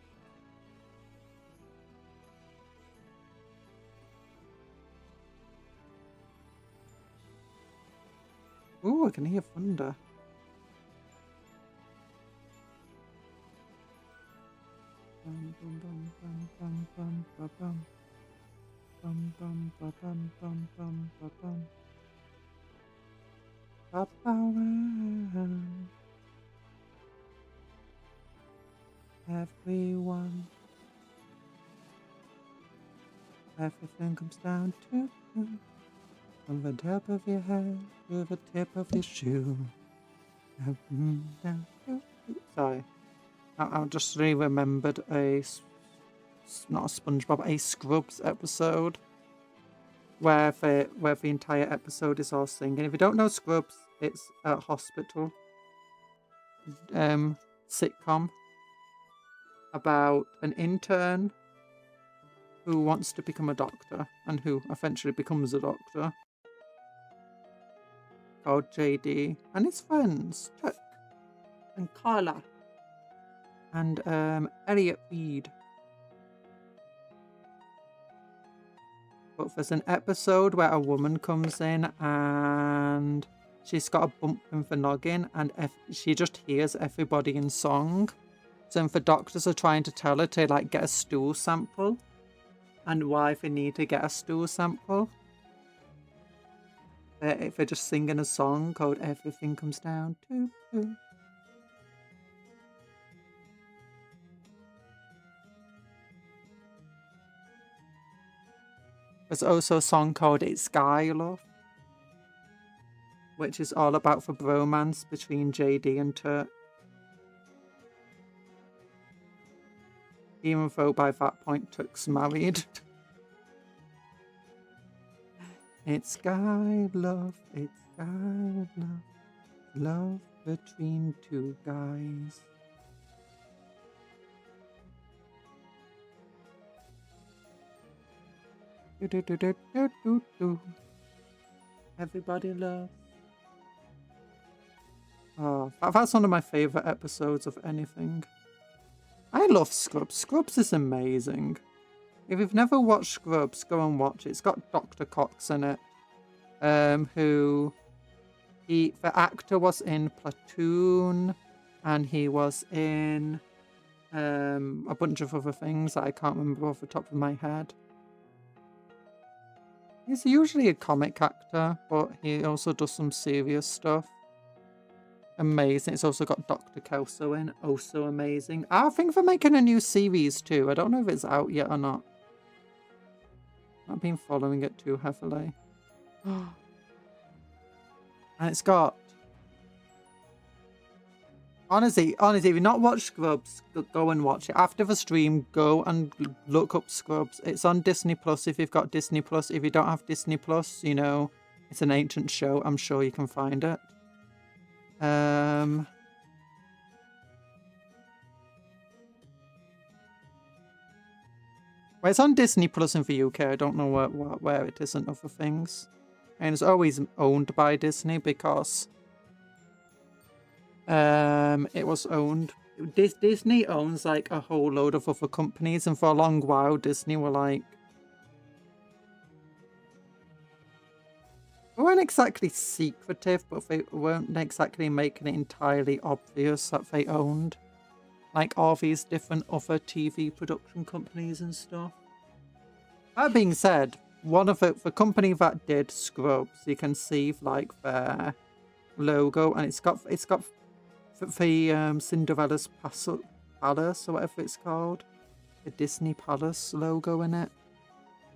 Ooh, I can hear thunder. Bum, bum, bum, bum, bum, bum, bum, bum. Bum, bum, ba, bum, bum, bum, ba, bum. Ba-ba-ram. Everyone. Everything comes down to you. From the top of your head to the tip of your shoe. Sorry. I just remembered not a SpongeBob, a Scrubs episode where the entire episode is all singing. If you don't know Scrubs, it's a hospital sitcom about an intern who wants to become a doctor and who eventually becomes a doctor, called JD, and his friends Chuck and Carla and Elliot Reed. But there's an episode where a woman comes in and she's got a bump in the noggin, and she just hears everybody in song. So if the doctors are trying to tell her to like get a stool sample, and why they need to get a stool sample, they're just singing a song called "Everything Comes Down to You." There's also a song called "It's Sky Love," which is all about the bromance between JD and Turk. Even though by that point Turk's married. It's sky love, it's sky love, love between two guys. Do, do, do, do, do, do, do. Everybody loves. Oh, that's one of my favourite episodes of anything. I love Scrubs. Scrubs is amazing. If you've never watched Scrubs, go and watch it. It's got Dr. Cox in it. The actor was in Platoon, and he was in a bunch of other things that I can't remember off the top of my head. He's usually a comic actor, but he also does some serious stuff. Amazing. It's also got Dr. Kelso in. Also amazing. I think they're making a new series too. I don't know if it's out yet or not. I've been following it too heavily. And it's got... Honestly, if you've not watched Scrubs, go and watch it. After the stream, go and look up Scrubs. It's on Disney Plus if you've got Disney Plus. If you don't have Disney Plus, you know, it's an ancient show. I'm sure you can find it. Well, it's on Disney Plus in the UK. I don't know where it is and other things. And it's always owned by Disney because it was owned. Disney owns like a whole load of other companies, and for a long while Disney were like, they weren't exactly secretive, but they weren't exactly making it entirely obvious that they owned like all these different other TV production companies and stuff. That being said, one of the company that did Scrubs, you can see like their logo, and it's got the Cinderella's Palace or whatever it's called, the Disney Palace logo in it.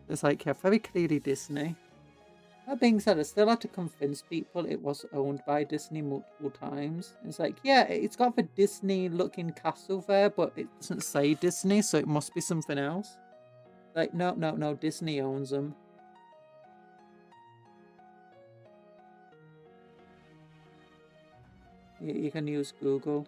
It's like, yeah, very clearly Disney. That being said, I still had to convince people it was owned by Disney multiple times. It's like, yeah, it's got the Disney-looking castle there, but it doesn't say Disney, so it must be something else. Like, no, Disney owns them. You can use Google.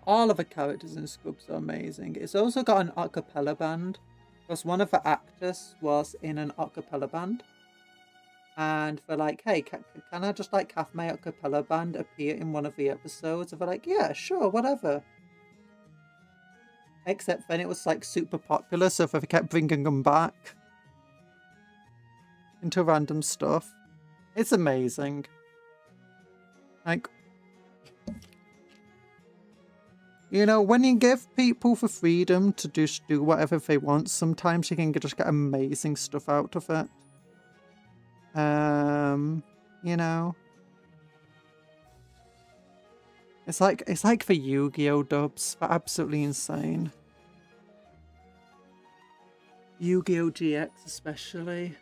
All of the characters in Scrubs are amazing. It's also got an a cappella band, because one of the actors was in an a cappella band. And they're like, hey, can I just like have my a cappella band appear in one of the episodes? And they're like, yeah, sure, whatever. Except then it was like super popular, so they kept bringing them back into random stuff. It's amazing. Like, you know, when you give people the freedom to just do whatever they want, sometimes you can just get amazing stuff out of it. You know, it's like the Yu-Gi-Oh dubs. They're absolutely insane. Yu-Gi-Oh GX especially.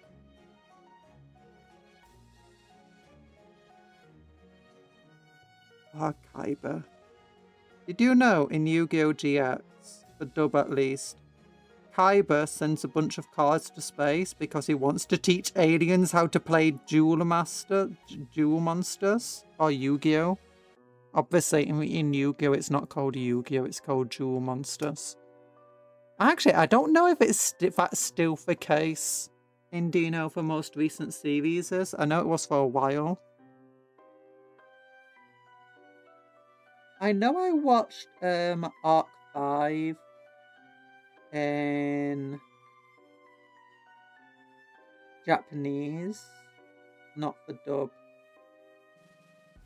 Ah, Kaiba. Did you know in Yu-Gi-Oh GX, the dub at least, Kaiba sends a bunch of cards to space because he wants to teach aliens how to play Duel Monsters, or Yu-Gi-Oh. Obviously, in Yu-Gi-Oh, it's not called Yu-Gi-Oh, it's called Duel Monsters. Actually, I don't know if that's still the case in Dino for most recent series. I know it was for a while. I know I watched Arc 5 in Japanese, not the dub.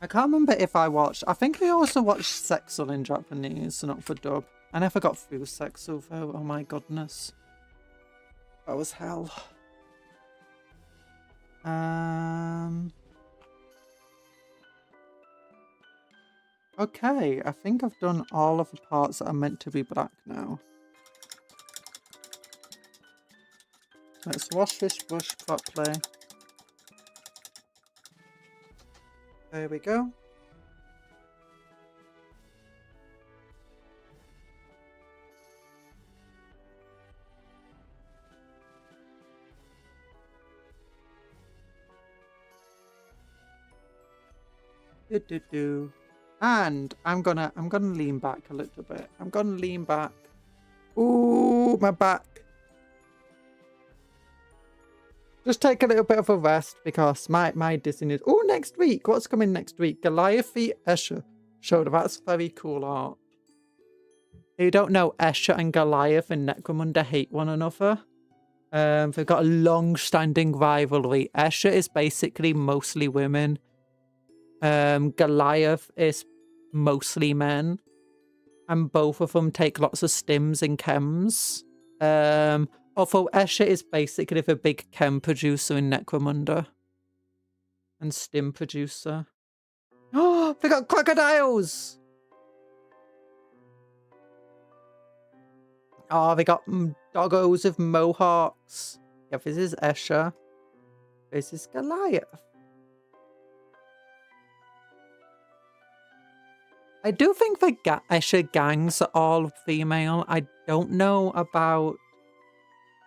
I can't remember if I watched... I think I also watched Sexel in Japanese, not for dub. I never got through Sexel though, oh my goodness. That was hell. Okay, I think I've done all of the parts that are meant to be black now. Let's wash this brush properly. There we go. Do. And I'm gonna lean back a little bit. I'm gonna lean back. Ooh, my back. Just take a little bit of a rest because my dizziness. Oh, next week. What's coming next week? Goliath v Escher. Show. That's very cool art. If you don't know, Escher and Goliath and Necromunda hate one another. They've got a long-standing rivalry. Escher is basically mostly women. Goliath is mostly men. And both of them take lots of stims and chems. Although Escher is basically the big chem producer in Necromunda. And stim producer. Oh, they got crocodiles! Oh, they got doggos with mohawks. Yeah, this is Escher. This is Goliath. I do think the Escher gangs are all female. I don't know about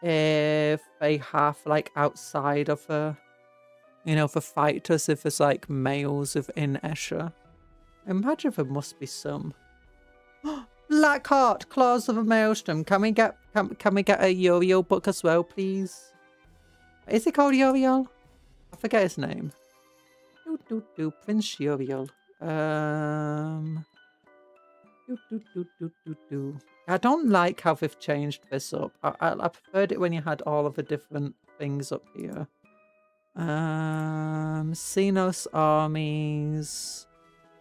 if they have, like, outside of the, you know, the fighters, if there's, like, males within Escher. I imagine there must be some. Blackheart, Claws of a Maelstrom. Can we get a Uriel book as well, please? Is it called Uriel? I forget his name. Prince Uriel. I don't like how they've changed this up. I preferred it when you had all of the different things up here. Xenos armies.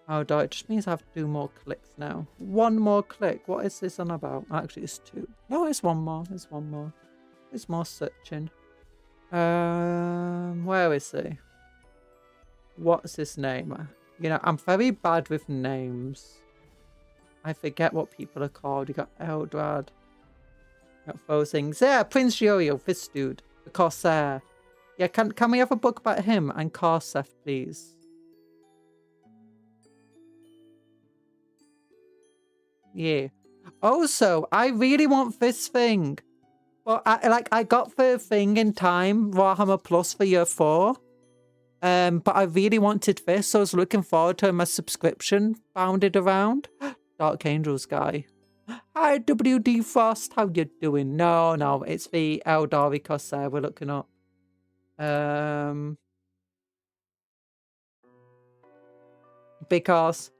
Oh, it just means I have to do more clicks now. One more click. What is this on about? Actually, it's two. No, it's one more. There's one more. There's more searching. Where is he? What's his name? You know, I'm very bad with names. I forget what people are called. You got Eldrad. You got those things. Yeah, Prince Uriel, this dude. The Corsair. Yeah, can we have a book about him and Karseth, please? Yeah. Also, I really want this thing. But I got the thing in time, Warhammer Plus for year 4. But I really wanted this, so I was looking forward to my subscription bounded around. Dark Angels guy. Hi, WD Frost, how you doing? No, it's the Eldari Corsair we're looking up. Because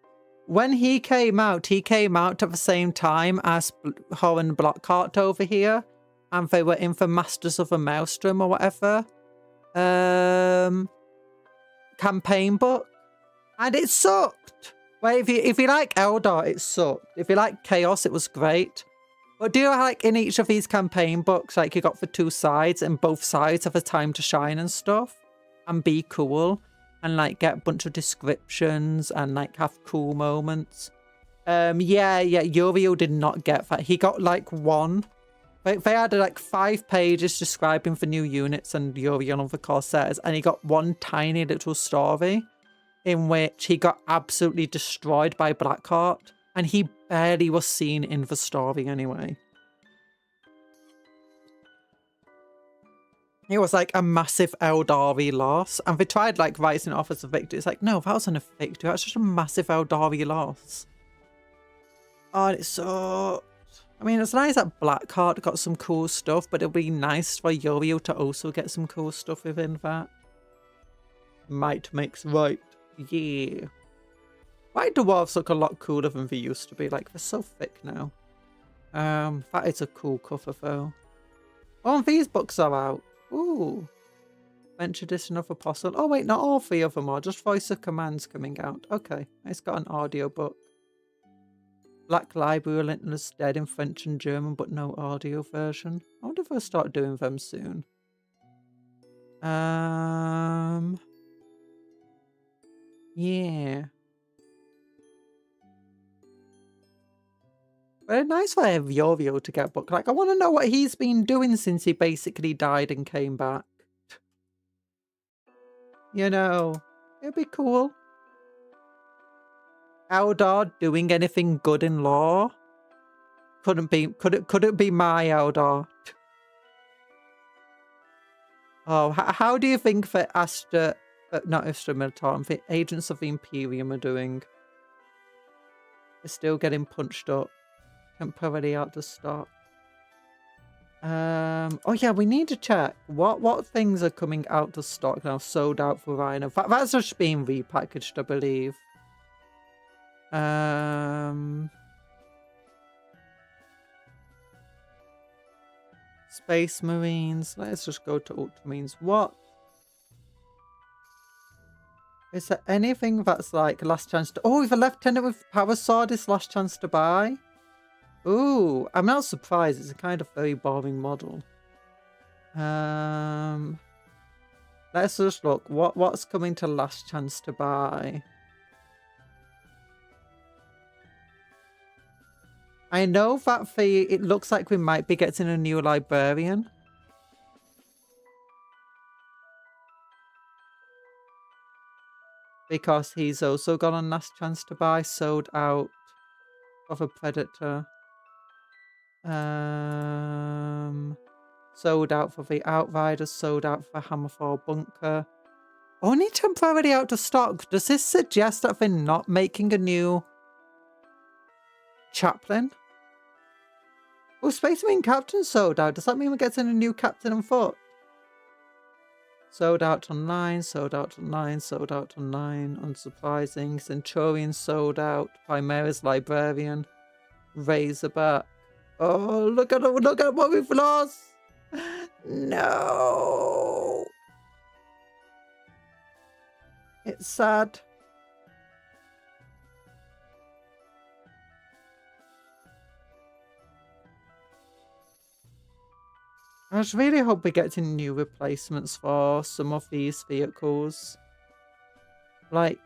when he came out at the same time as Horan Blockhart over here, and they were in for Masters of the Maelstrom or whatever. Campaign book, and it sucked. Well, if you like Eldar, it sucked. If you like Chaos, it was great. But do you like in each of these campaign books, like you got the two sides, and both sides have a time to shine and stuff, and be cool, and like get a bunch of descriptions and like have cool moments. Yeah, Uriel did not get that. He got like one. They had like 5 pages describing the new units and Uriel and the Corsairs, and he got one tiny little story in which he got absolutely destroyed by Blackheart, and he barely was seen in the story anyway. It was like a massive Eldari loss, and they tried like writing it off as a victory. It's like, no, that wasn't a victory. That's just a massive Eldari loss. Oh, it's so... I mean, it's nice that Blackheart got some cool stuff, but it'll be nice for Uriel to also get some cool stuff within that. Might makes right. Yeah. White Dwarves look a lot cooler than they used to be. Like, they're so thick now. That is a cool cover, though. Oh, and these books are out. Ooh. Adventure Edition of Apostle. Oh, wait, not all 3 of them are. Just Voice of Command's coming out. Okay. It's got an audio book. Black Library Relentless Dead in French and German, but no audio version. I wonder if I'll start doing them soon. Yeah. But it's nice for Uriel to get a book. Like, I want to know what he's been doing since he basically died and came back. You know, it'd be cool. Eldar doing anything good in lore? Could it be my Eldar? Oh, how do you think that not Astra Militarum, the Agents of the Imperium are doing? It's still getting punched up. Temporarily out of stock. Oh yeah, we need to check what things are coming out of stock now, sold out for Rhino. In fact, that's just being repackaged, I believe. Space Marines. Let's just go to Ultramarines. What? Is there anything that's like last chance to... Oh, we've a Lieutenant with Power Sword is last chance to buy. Ooh, I'm not surprised. It's a kind of very boring model. Let's just look. What's coming to last chance to buy? I know that it looks like we might be getting a new librarian. Because he's also got a last chance to buy, sold out of a Predator. Sold out for the Outriders, sold out for Hammerfall Bunker. Only temporarily out of stock. Does this suggest that they're not making a new chaplain? Oh, Space Marine Captain sold out. Does that mean we're getting a new captain on foot? Sold out online, sold out online, sold out online. Unsurprising. Centurion sold out. Primaris Librarian. Razorback. Oh, look at what we've lost. No. It's sad. I just really hope we're getting new replacements for some of these vehicles. Like,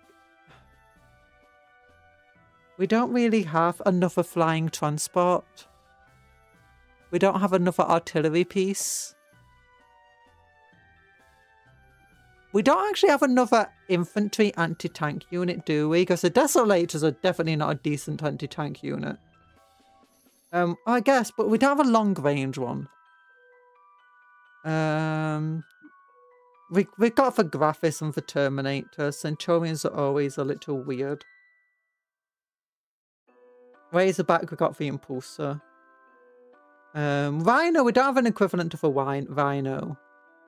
we don't really have another flying transport. We don't have another artillery piece. We don't actually have another infantry anti-tank unit, do we? Because the Desolators are definitely not a decent anti-tank unit. I guess, but we don't have a long-range one. We got for Graphis and for Terminator. Centurions are always a little weird. Razorback we got for Impulsor. Rhino, we don't have an equivalent to for Rhino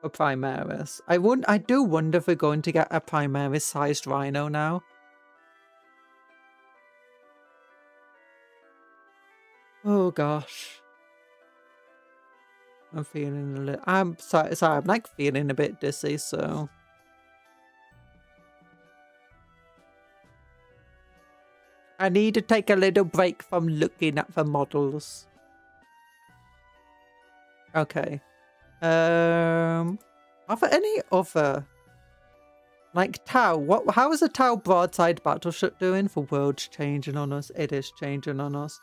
or Primaris. I do wonder if we're going to get a Primaris sized Rhino now. Oh gosh. I'm feeling a little... I'm sorry, I'm like feeling a bit dizzy, so... I need to take a little break from looking at the models. Okay. Are there any other... Like Tau, how is a Tau broadside battleship doing? The world's changing on us. It is changing on us.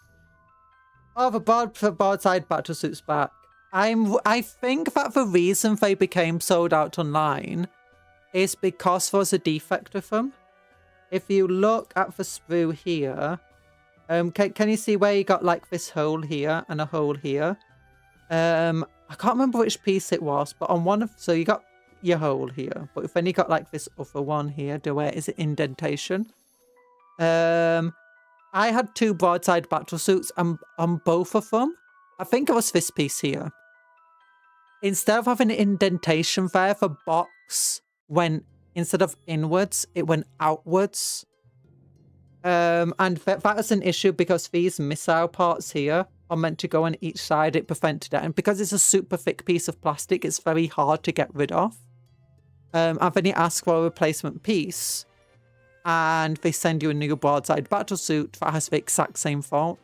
Oh, the broadside battleship's back. I think that the reason they became sold out online is because there's a defect with them. If you look at the sprue here, can you see where you got like this hole here and a hole here? I can't remember which piece it was, but on one of... So you got your hole here, but then you got like this other one here. Where is it? Indentation. I had 2 broadside battle suits, and on both of them, I think it was this piece here. Instead of having an indentation there, the box went, instead of inwards, it went outwards. And that is an issue because these missile parts here are meant to go on each side. It prevented it. And because it's a super thick piece of plastic, it's very hard to get rid of. And then you ask for a replacement piece, and they send you a new broadside battlesuit that has the exact same fault.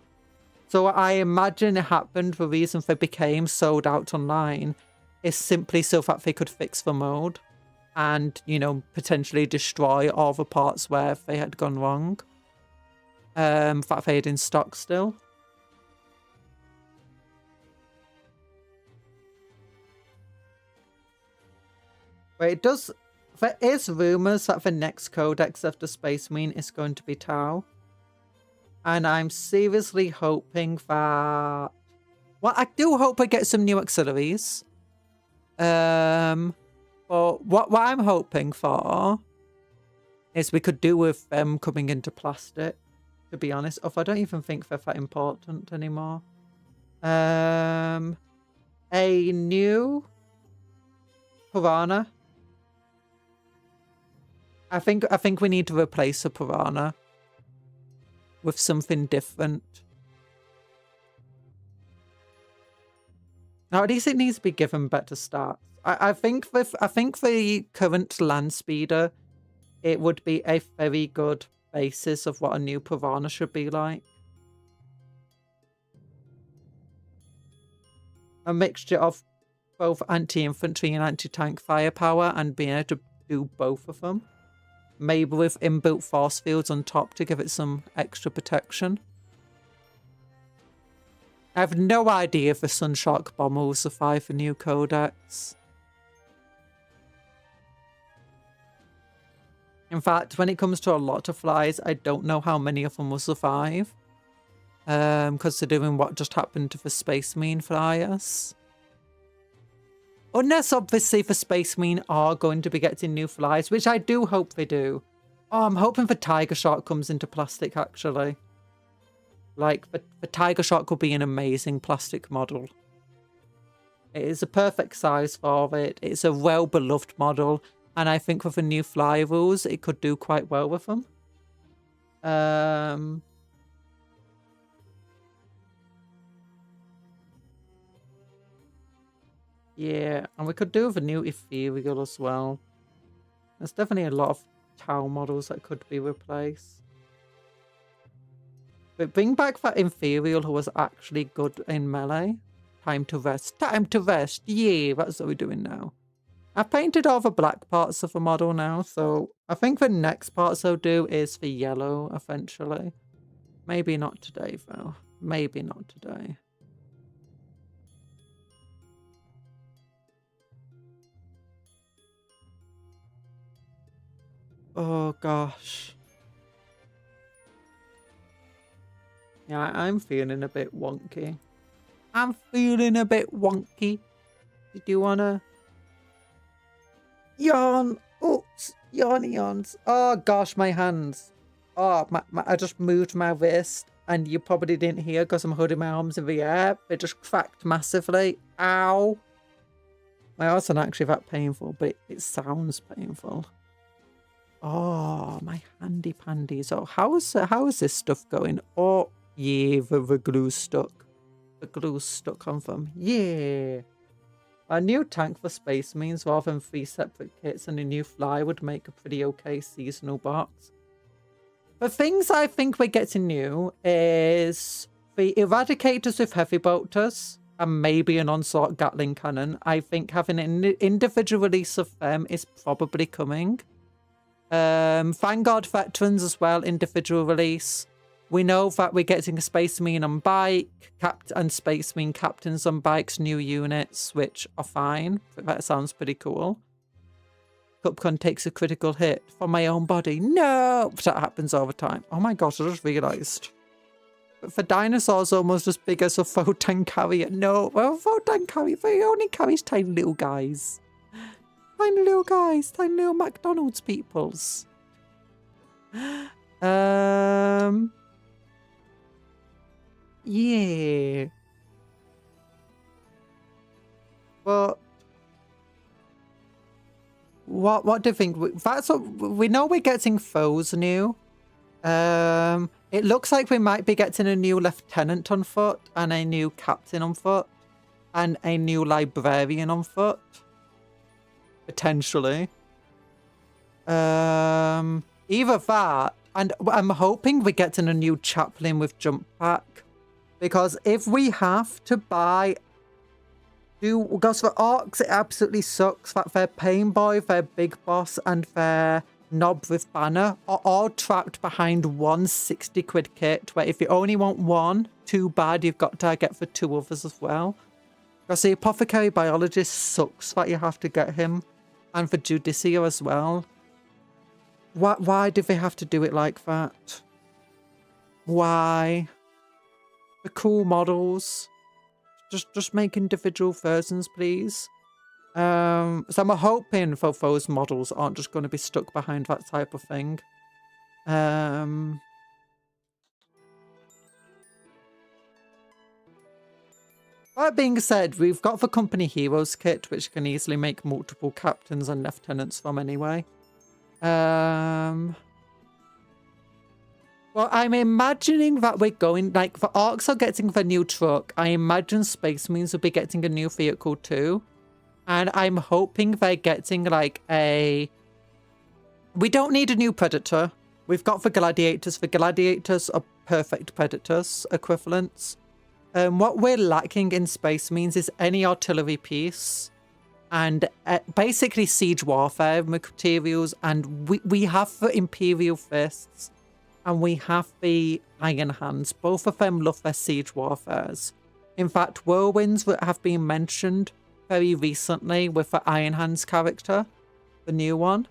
So I imagine it happened, the reason they became sold out online is simply so that they could fix the mode and, you know, potentially destroy all the parts where they had gone wrong. That they had in stock still. But it does... There is rumours that the next codex of the Space Marine is going to be Tau. And I'm seriously hoping that... Well, I do hope I get some new auxiliaries. But what I'm hoping for is we could do with them coming into plastic. to be honest. I don't even think they're that important anymore. A new piranha. I think we need to replace a piranha with something different. Now, at least it needs to be given better stats. I think the current land speeder, it would be a very good basis of what a new piranha should be like. A mixture of both anti-infantry and anti-tank firepower and being able to do both of them. Maybe with inbuilt force fields on top to give it some extra protection. I have no idea if the Sunshark Bomber will survive the new codex. In fact, when it comes to a lot of flies, I don't know how many of them will survive. Considering what just happened to the Space Marine flyers. Unless, obviously, the Space Marine are going to be getting new flies, which I do hope they do. Oh, I'm hoping the Tiger Shark comes into plastic, actually. Like, the Tiger Shark will be an amazing plastic model. It is a perfect size for it. It's a well-beloved model. And I think with the new fly rules, it could do quite well with them. Yeah, and we could do with a new Ethereal as well. There's definitely a lot of Tau models that could be replaced. But bring back that Ethereal who was actually good in melee. Time to rest. Time to rest. Yeah, that's what we're doing now. I've painted all the black parts of the model now, so I think the next parts I'll do is the yellow, eventually. Maybe not today, though. Maybe not today. Oh, gosh. Yeah, I'm feeling a bit wonky. I'm feeling a bit wonky. Did you wanna... Yawn! Oops! Yawns. Oh, gosh, my hands. Oh, I just moved my wrist, and you probably didn't hear because I'm holding my arms in the air. It just cracked massively. Ow! My arms aren't actually that painful, but it sounds painful. Oh, my handy pandies. Oh, how is this stuff going? Oh, yeah, the glue's stuck. The glue's stuck on them. Yeah. A new tank for Space Marines rather than 3 separate kits and a new fly would make a pretty okay seasonal box. The things I think we're getting new is the Eradicators with Heavy Bolters and maybe an Onslaught Gatling Cannon. I think having an individual release of them is probably coming. Vanguard Veterans as well, individual release. We know that we're getting a Space Marine on bike, and Space Marine Captains on bikes, new units, which are fine. That sounds pretty cool. Cupcon takes a critical hit from my own body. No! That happens all the time. Oh my gosh, I just realised. But for dinosaurs almost as big as a Votann carrier. No, well, Votann carrier, they only carries tiny little guys. Tiny little guys, tiny little McDonald's peoples. Yeah. But what do you think? That's what we know. We're getting foes new. It looks like we might be getting a new lieutenant on foot and a new captain on foot and a new librarian on foot. Potentially. Either that, and I'm hoping we're getting a new chaplain with jump pack. Because if we have to buy... Because for orcs, it absolutely sucks that their Pain Boy, their Big Boss, and their Knob with Banner are all trapped behind one 60 quid kit, where if you only want one, too bad, you've got to get for 2 others as well. Because the Apothecary Biologist sucks that you have to get him, and for Judiciar as well. Why do they have to do it like that? Why? The cool models. Just make individual versions, please. So I'm hoping for those models aren't just going to be stuck behind that type of thing. That being said, we've got the company heroes kit, which can easily make multiple captains and lieutenants from anyway. Well, I'm imagining that we're going, like, the Orcs are getting the new truck. I imagine Space Marines will be getting a new vehicle too. And I'm hoping they're getting, like, a... We don't need a new Predator. We've got the Gladiators. The Gladiators are perfect Predators equivalents. What we're lacking in Space Marines is any artillery piece. And basically siege warfare materials. And we have the Imperial Fists. And we have the Iron Hands. Both of them love their siege warfares. In fact, Whirlwinds have been mentioned very recently with the Iron Hands character. The new one.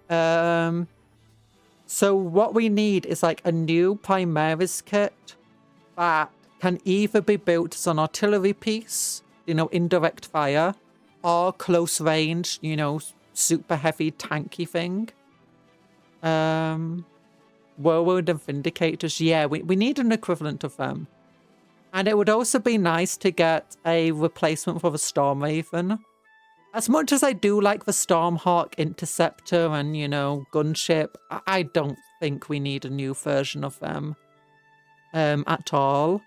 So what we need is like a new Primaris kit that can either be built as an artillery piece, you know, indirect fire, or close range, you know, super heavy tanky thing. Whirlwind and Vindicators, yeah, we need an equivalent of them. And it would also be nice to get a replacement for the Storm Raven. As much as I do like the Stormhawk Interceptor and, you know, Gunship, I don't think we need a new version of them at all.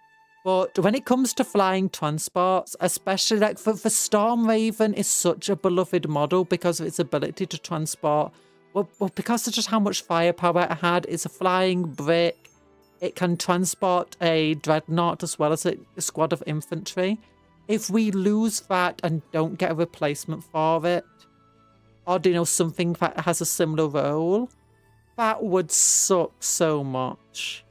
But when it comes to flying transports, especially like for Storm Raven is such a beloved model because of its ability to transport. Well, because of just how much firepower it had, it's a flying brick. It can transport a dreadnought as well as a squad of infantry. If we lose that and don't get a replacement for it, or, you know, something that has a similar role, that would suck so much.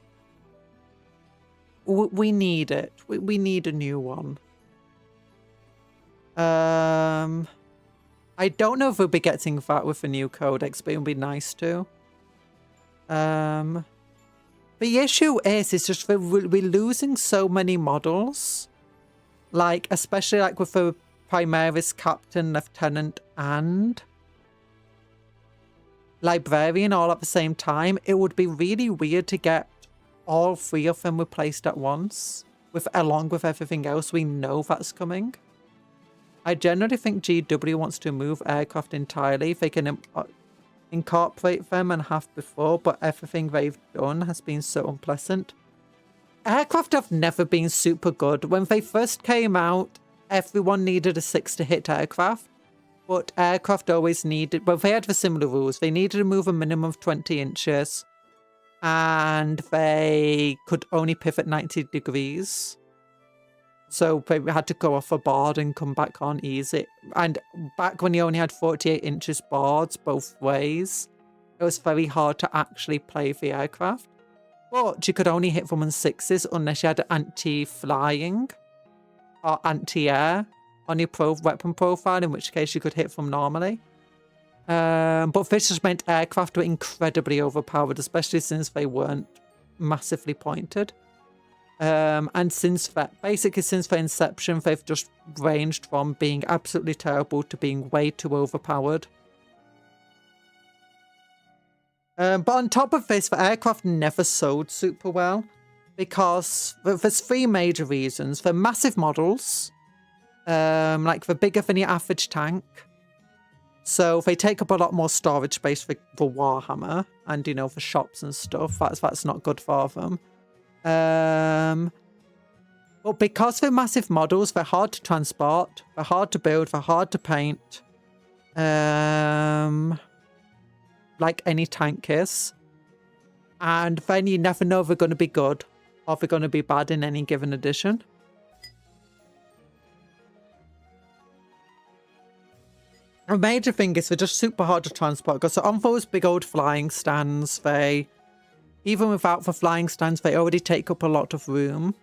We need it. We need a new one. I don't know if we'll be getting that with the new codex, but it would be nice to. The issue is just we're losing so many models. Like, especially like with the Primaris Captain, Lieutenant, and Librarian all at the same time. It would be really weird to get all three of them replaced at once, along with everything else we know that's coming. I generally think GW wants to move aircraft entirely. They can incorporate them and have before, but everything they've done has been so unpleasant. Aircraft have never been super good. When they first came out, everyone needed a 6 to hit aircraft, but aircraft always needed, well, they had the similar rules. They needed to move a minimum of 20 inches, and they could only pivot 90 degrees. So they had to go off a board and come back on easy. And back when you only had 48 inches boards both ways, it was very hard to actually play the aircraft. But you could only hit them on 6s unless you had anti-flying or anti-air on your weapon profile, in which case you could hit them normally. But this just meant aircraft were incredibly overpowered, especially since they weren't massively pointed. And since that, basically since their inception, they've just ranged from being absolutely terrible to being way too overpowered. But on top of this, the aircraft never sold super well because there's 3 major reasons. They're massive models, like they're bigger than your average tank. So they take up a lot more storage space for Warhammer and, you know, for shops and stuff. That's not good for them. But because they're massive models, they're hard to transport, they're hard to build, they're hard to paint. Like any tank is. And then you never know if they're going to be good or if they're going to be bad in any given edition. A major thing is they're just super hard to transport because on those big old flying stands, even without the flying stands, they already take up a lot of room.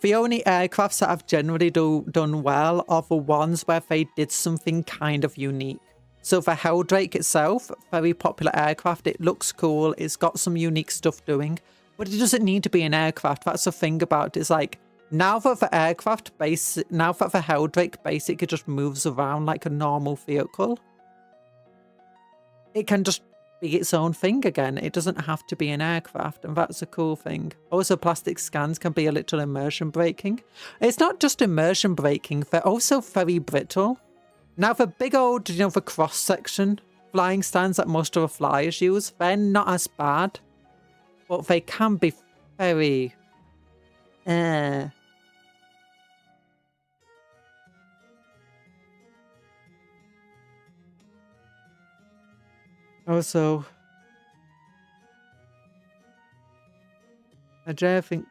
The only aircrafts that have generally done well are the ones where they did something kind of unique. So the Helldrake itself, very popular aircraft, it looks cool, it's got some unique stuff doing, but it doesn't need to be an aircraft. That's the thing about it. It's like, now that the Helldrake basically just moves around like a normal vehicle, it can just be its own thing again. It doesn't have to be an aircraft, and that's a cool thing. Also, plastic scans can be a little immersion breaking. It's not just immersion breaking, they're also very brittle. Now, the big old, you know, the cross-section flying stands that most of the flyers use, they're not as bad, but they can be very... Also, I don't think...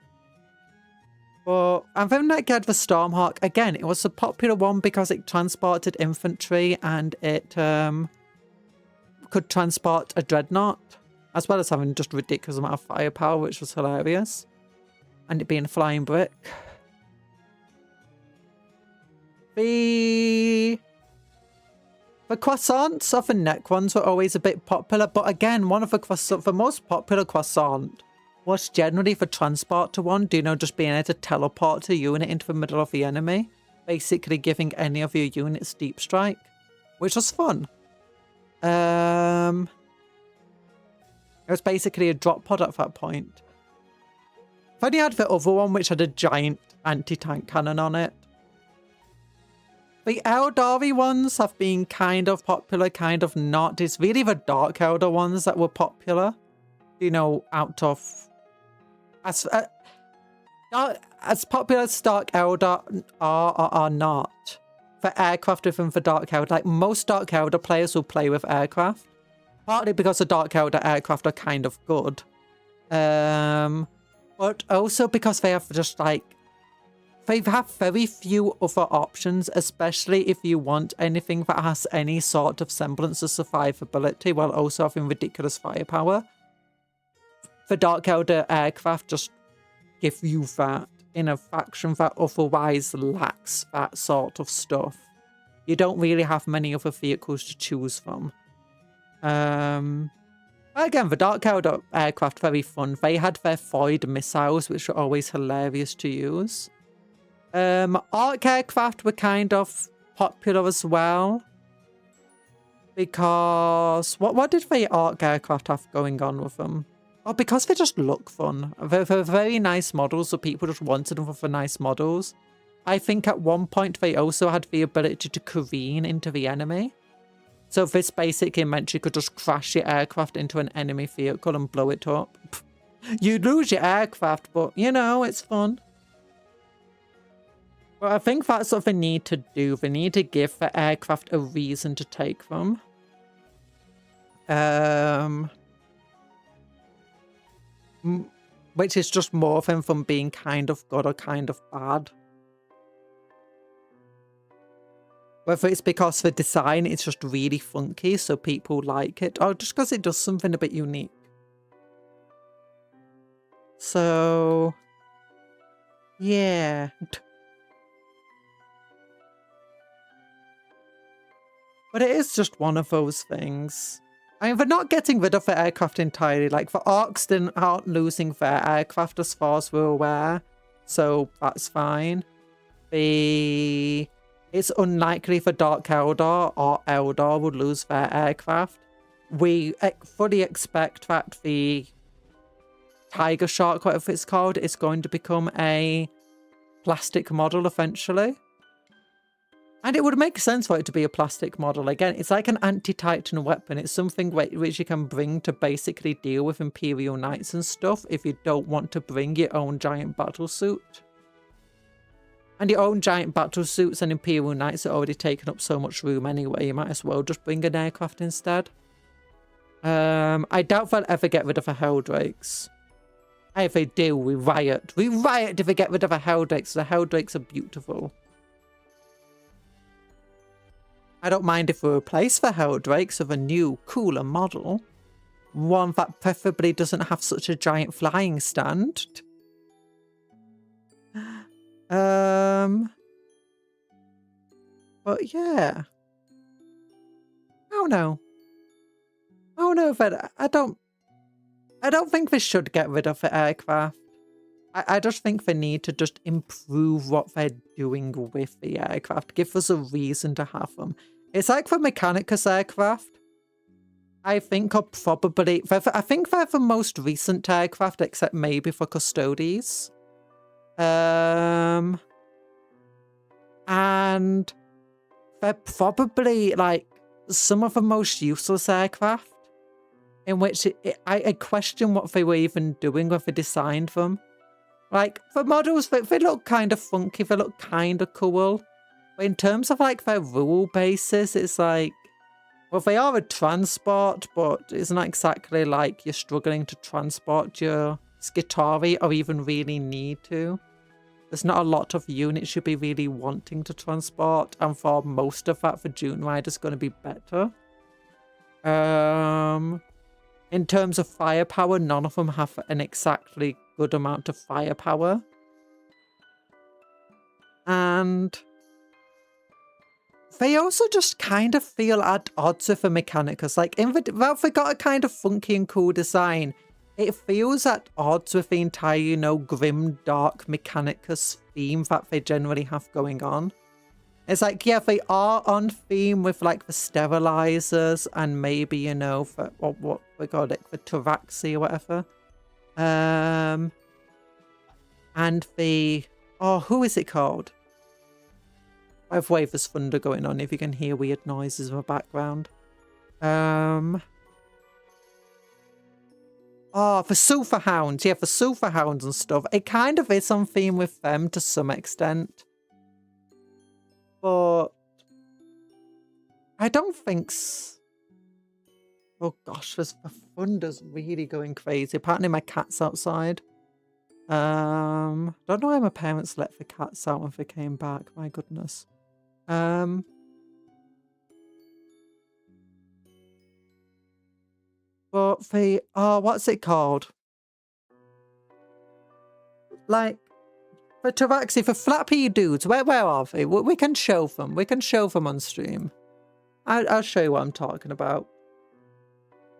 But I'm very like the Stormhawk. Again, it was a popular one because it transported infantry and it could transport a dreadnought, as well as having just a ridiculous amount of firepower, which was hilarious. And it being a flying brick. The croissants of the neck ones were always a bit popular, but again, one of the most popular croissant was generally the transporter one, you know, just being able to teleport a unit into the middle of the enemy, basically giving any of your units deep strike, which was fun. It was basically a drop pod at that point. Then you had the other one, which had a giant anti-tank cannon on it. The Eldari ones have been kind of popular, kind of not. It's really the Dark Eldar ones that were popular. You know, out of... As popular as Dark Eldar are or are not, the aircraft within the Dark Eldar, like most Dark Eldar players will play with aircraft. Partly because the Dark Eldar aircraft are kind of good. But also because they have just like... They have very few other options, especially if you want anything that has any sort of semblance of survivability while also having ridiculous firepower. The Dark Eldar aircraft just give you that in a faction that otherwise lacks that sort of stuff. You don't really have many other vehicles to choose from. Again, the Dark Eldar aircraft, very fun. They had their Void missiles, which were always hilarious to use. Arc aircraft were kind of popular as well. Because... What did the Arc aircraft have going on with them? Oh, because they just look fun. They're very nice models, so people just wanted them for nice models. I think at one point they also had the ability to careen into the enemy. So this basically meant you could just crash your aircraft into an enemy vehicle and blow it up. You'd lose your aircraft, but, you know, it's fun. But I think that's what they need to do. They need to give the aircraft a reason to take them. Which is just morphing from being kind of good or kind of bad. Whether it's because the design is just really funky, so people like it, or just because it does something a bit unique. So, yeah. But it is just one of those things. I mean, they're not getting rid of the aircraft entirely. Like, the Arcs aren't losing their aircraft as far as we're aware. So, that's fine. It's unlikely for Dark Eldar or Eldar would lose their aircraft. We fully expect that the Tiger Shark, whatever it's called, is going to become a plastic model eventually. And it would make sense for it to be a plastic model. Again, it's like an anti-Titan weapon. It's something which you can bring to basically deal with Imperial Knights and stuff if you don't want to bring your own giant battlesuit. And your own giant battlesuits and Imperial Knights are already taking up so much room anyway. You might as well just bring an aircraft instead. I doubt they'll ever get rid of the Helldrakes. If they do, we riot. We riot if they get rid of the Helldrakes. The Helldrakes are beautiful. I don't mind if we replace the Helldrakes with a new, cooler model. One that preferably doesn't have such a giant flying stand. But yeah. I don't know. I don't know if I don't think they should get rid of the aircraft. I just think they need to just improve what they're doing with the aircraft. Give us a reason to have them. It's like the Mechanicus aircraft. I think are probably, I think they're the most recent aircraft, except maybe for Custodes. And they're probably like some of the most useless aircraft, in which I question what they were even doing when they designed them. Like, the models, they look kind of funky, they look kind of cool. But in terms of like their rule bases, it's like, well, they are a transport, but it's not exactly like you're struggling to transport your Skitarii or even really need to. There's not a lot of units you'd be really wanting to transport, and for most of that, the Dune Rider's going to be better. In terms of firepower, none of them have an exactly good amount of firepower. And they also just kind of feel at odds with the Mechanicus. Like, well, they got a kind of funky and cool design. It feels at odds with the entire, you know, grim, dark Mechanicus theme that they generally have going on. It's like, yeah, they are on theme with, like, the sterilizers and maybe, you know, for, what we call it, the Taraxi or whatever. And the, oh, who is it called? I have Waver's Thunder going on if you can hear weird noises in the background. Oh, the Sulphur Hounds. Yeah, the Sulphur Hounds and stuff. It kind of is on theme with them to some extent. But I don't think oh gosh, the thunder's really going crazy. Apparently my cat's outside. Don't know why my parents let the cats out when they came back. My goodness. But the, oh, what's it called? Like, the Taraxi, for flappy dudes, where are they? We can show them. We can show them on stream. I'll show you what I'm talking about.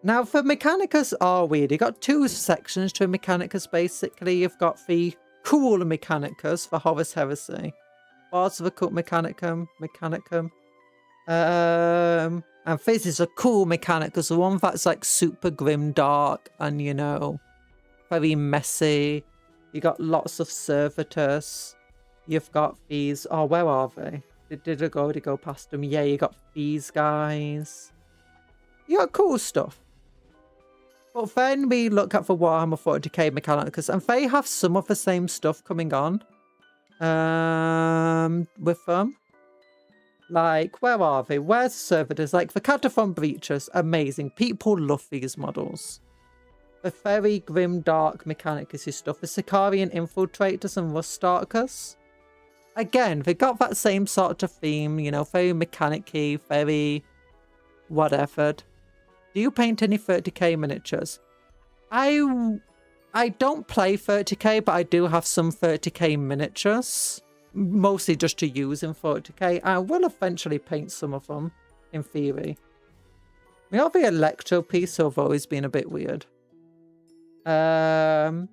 Now, for Mechanicus are weird. You've got two sections to a Mechanicus, basically. You've got the cool Mechanicus for Horus Heresy. Parts of the Cult Mechanicum. And this is a cool Mechanicus, the one that's like super grim dark and, you know, very messy. You got lots of servitors. You've got these, oh, where are they? Did I go past them? Yeah, you got these guys. You got cool stuff. But then we look at the Warhammer 40k Mechanicus, and they have some of the same stuff coming on with them. Like, where are they? Where's the servitors? Like, the Cataphon Breachers, amazing. People love these models. The very grim, dark Mechanicus stuff. The Sicarian Infiltrators and Rustarchus. Again, they got that same sort of theme, you know, very mechanic-y, very whatever. Do you paint any 30k miniatures? I don't play 30k, but I do have some 30k miniatures. Mostly just to use in 40k. I will eventually paint some of them, in theory. We have the Electro piece, so I've always been a bit weird. I've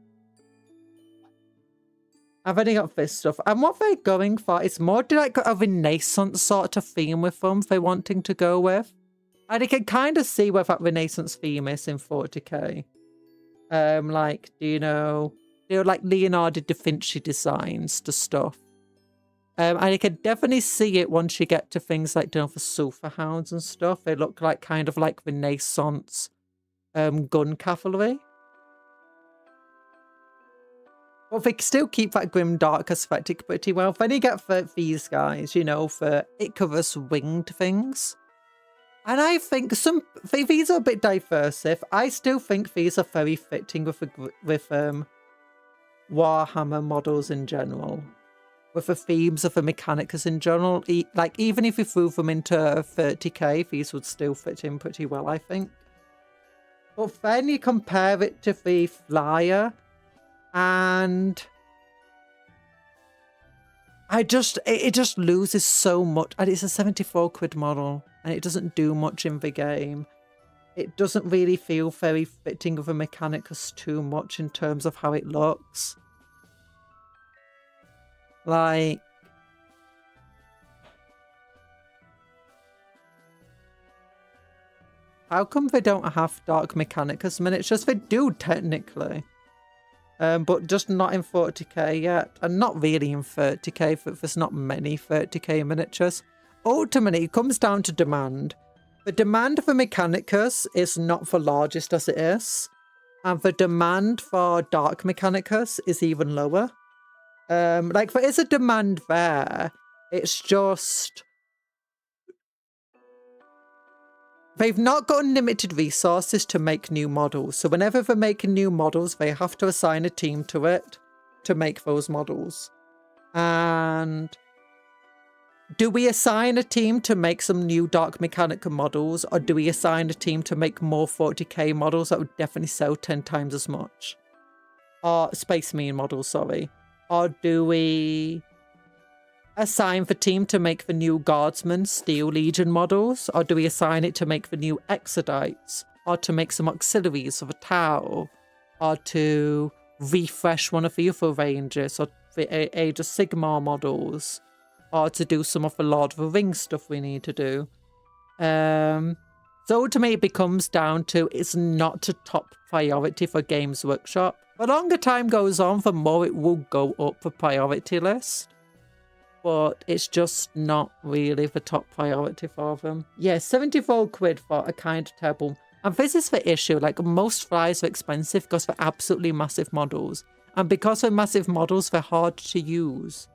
only got this stuff. And what they're going for is more like a Renaissance sort of theme with them they're wanting to go with. And you can kind of see where that Renaissance theme is in 40k. Like, do you know like Leonardo da Vinci designs to stuff. And you can definitely see it once you get to things like, you know, the Sulphur Hounds and stuff. They look like kind of like Renaissance gun cavalry. Well, they still keep that grim, dark aesthetic pretty well. Then you get for these guys, you know, for Icarus winged things. And I think these are a bit diversive. I still think these are very fitting with Warhammer models in general. With the themes of the Mechanicus in general. Like, even if you threw them into 30k, these would still fit in pretty well, I think. But then you compare it to the Flyer, and it just loses so much. And it's a 74 quid model, and it doesn't do much in the game. It doesn't really feel very fitting with the Mechanicus too much in terms of how it looks. Like, How come they don't have Dark Mechanicus miniatures? They do, technically. But just not in 40k yet. And not really in 30k, there's not many 30k miniatures. Ultimately, it comes down to demand. The demand for Mechanicus is not the largest as it is. And the demand for Dark Mechanicus is even lower. Like, there is a demand there. It's just... they've not got unlimited resources to make new models. So whenever they're making new models, they have to assign a team to it to make those models. And do we assign a team to make some new Dark Mechanica models, or do we assign a team to make more 40k models that would definitely sell 10 times as much? Or Space Marine models, sorry. Or do we assign the team to make the new Guardsman Steel Legion models? Or do we assign it to make the new Exodites? Or to make some auxiliaries of a Tau? Or to refresh one of the other Rangers? Or the Age of Sigmar models? Or to do some of the Lord of the Rings stuff we need to do? So ultimately it becomes down to, it's not a top priority for Games Workshop. The longer time goes on, the more it will go up the priority list. But it's just not really the top priority for them. Yeah, 74 quid for a kind of terrible. And this is the issue. Like, most flyers are expensive because they're absolutely massive models. And because they're massive models, they're hard to use.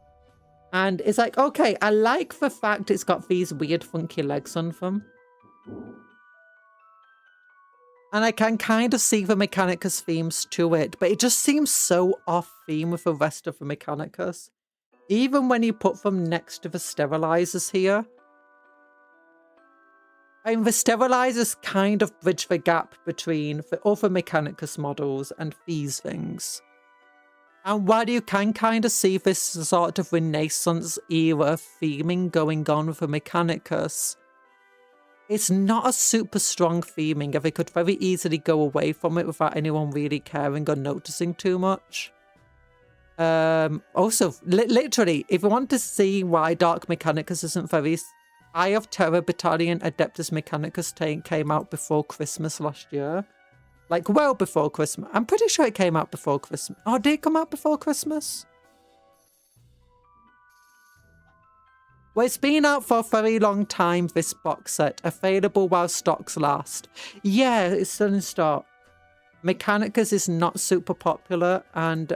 And it's like, okay, I like the fact it's got these weird funky legs on them. And I can kind of see the Mechanicus themes to it. But it just seems so off theme with the rest of the Mechanicus. Even when you put them next to the sterilizers here. I mean, the sterilizers kind of bridge the gap between the other Mechanicus models and these things. And while you can kind of see this sort of Renaissance era theming going on with the Mechanicus, it's not a super strong theming, and they could very easily go away from it without anyone really caring or noticing too much. Also, literally, if you want to see why Dark Mechanicus isn't very... Eye of Terror Battalion Adeptus Mechanicus came out before Christmas last year. Like, well before Christmas. I'm pretty sure it came out before Christmas. Oh, did it come out before Christmas? Well, it's been out for a very long time, this box set. Available while stocks last. Yeah, it's still in stock. Mechanicus is not super popular, and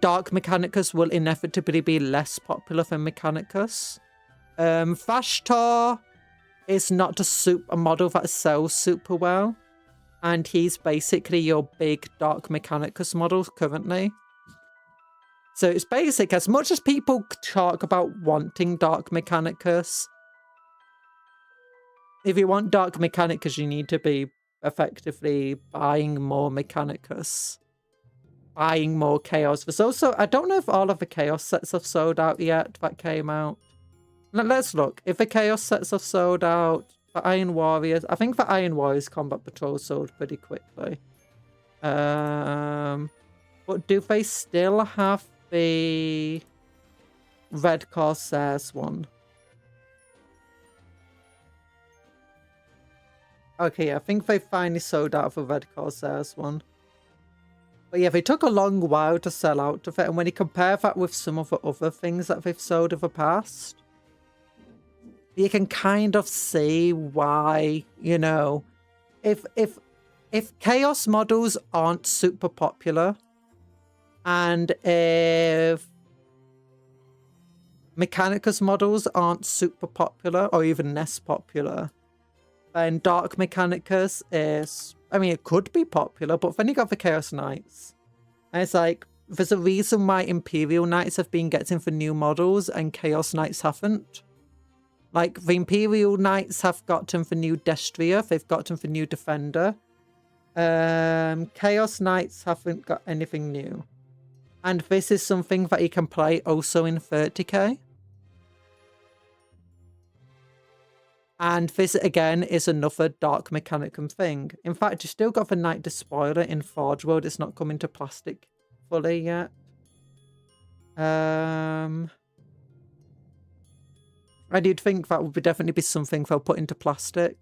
Dark Mechanicus will inevitably be less popular than Mechanicus. Vashtor is not a model that sells super well. And he's basically your big Dark Mechanicus model currently. So it's basic. As much as people talk about wanting Dark Mechanicus, if you want Dark Mechanicus, you need to be effectively buying more Mechanicus. Buying more Chaos. There's also, I don't know if all of the Chaos sets have sold out yet that came out. Let's look. If the Chaos sets have sold out, the Iron Warriors, I think the Iron Warriors Combat Patrol sold pretty quickly. But do they still have the Red Corsairs one? Okay, I think they finally sold out of the Red Corsairs one. But yeah, they took a long while to sell out of it. And when you compare that with some of the other things that they've sold in the past, you can kind of see why, you know, if Chaos models aren't super popular, and if Mechanicus models aren't super popular, or even less popular, then Dark Mechanicus is... I mean, it could be popular, but then you got the Chaos Knights. And it's like, there's a reason why Imperial Knights have been getting for new models and Chaos Knights haven't. Like, the Imperial Knights have gotten for new Destria, they've gotten for new Defender. Chaos Knights haven't got anything new. And this is something that you can play also in 30k. And this, again, is another Dark Mechanicum thing. In fact, you still got the Knight Despoiler in Forge World. It's not coming to plastic fully yet. I did think that would definitely be something they'll put into plastic.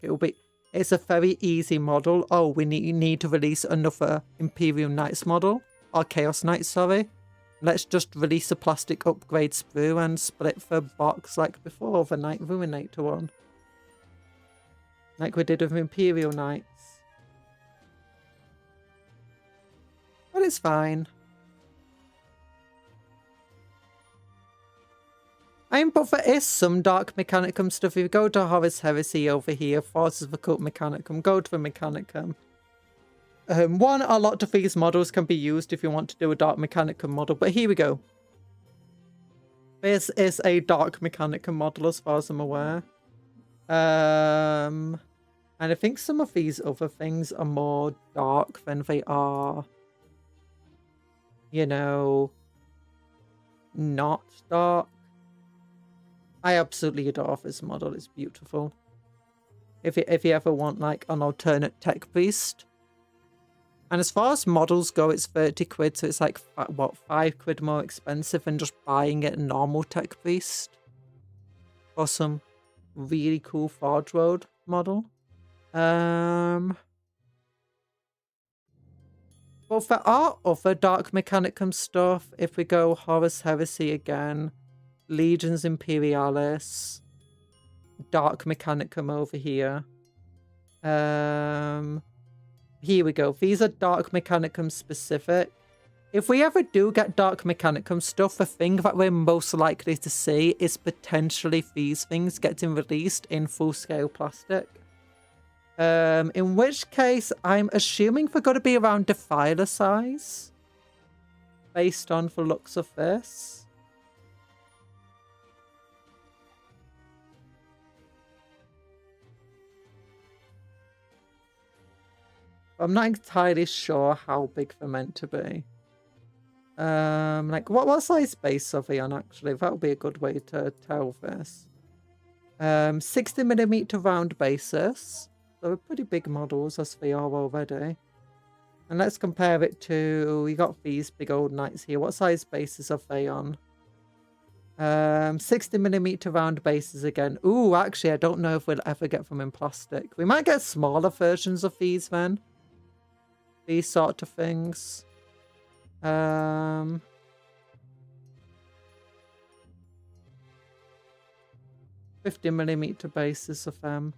It's a very easy model. Oh, we need to release another Imperial Knights model. Or Chaos Knights, sorry. Let's just release a plastic upgrade sprue and split the box like before, the Knight Ruinator one. Like we did with Imperial Knights. But it's fine. But there is some Dark Mechanicum stuff. If you go to Horus Heresy over here, Forces of the Cult Mechanicum, go to the Mechanicum. A lot of these models can be used if you want to do a Dark Mechanicum model, but here we go. This is a Dark Mechanicum model as far as I'm aware. And I think some of these other things are more dark than they are, you know, not dark. I absolutely adore this model. It's beautiful. If you ever want like an alternate tech beast. And as far as models go, it's 30 quid. So it's like, what, 5 quid more expensive than just buying it normal tech beast. Or some really cool Forge Road model. But there are other Dark Mechanicum stuff. If we go Horus Heresy again. Legions Imperialis, Dark Mechanicum over here. Here we go. These are Dark Mechanicum specific. If we ever do get Dark Mechanicum stuff, the thing that we're most likely to see is potentially these things getting released in full-scale plastic. In which case, I'm assuming they're going to be around Defiler size. Based on the looks of this. I'm not entirely sure how big they're meant to be. Like what size base are they on actually? That would be a good way to tell this. 60mm round basis. So they're pretty big models as they are already. And let's compare it to, we got these big old knights here. What size bases are they on? 60mm round bases again. Ooh, actually, I don't know if we'll ever get them in plastic. We might get smaller versions of these then. These sort of things. 50mm bases of them.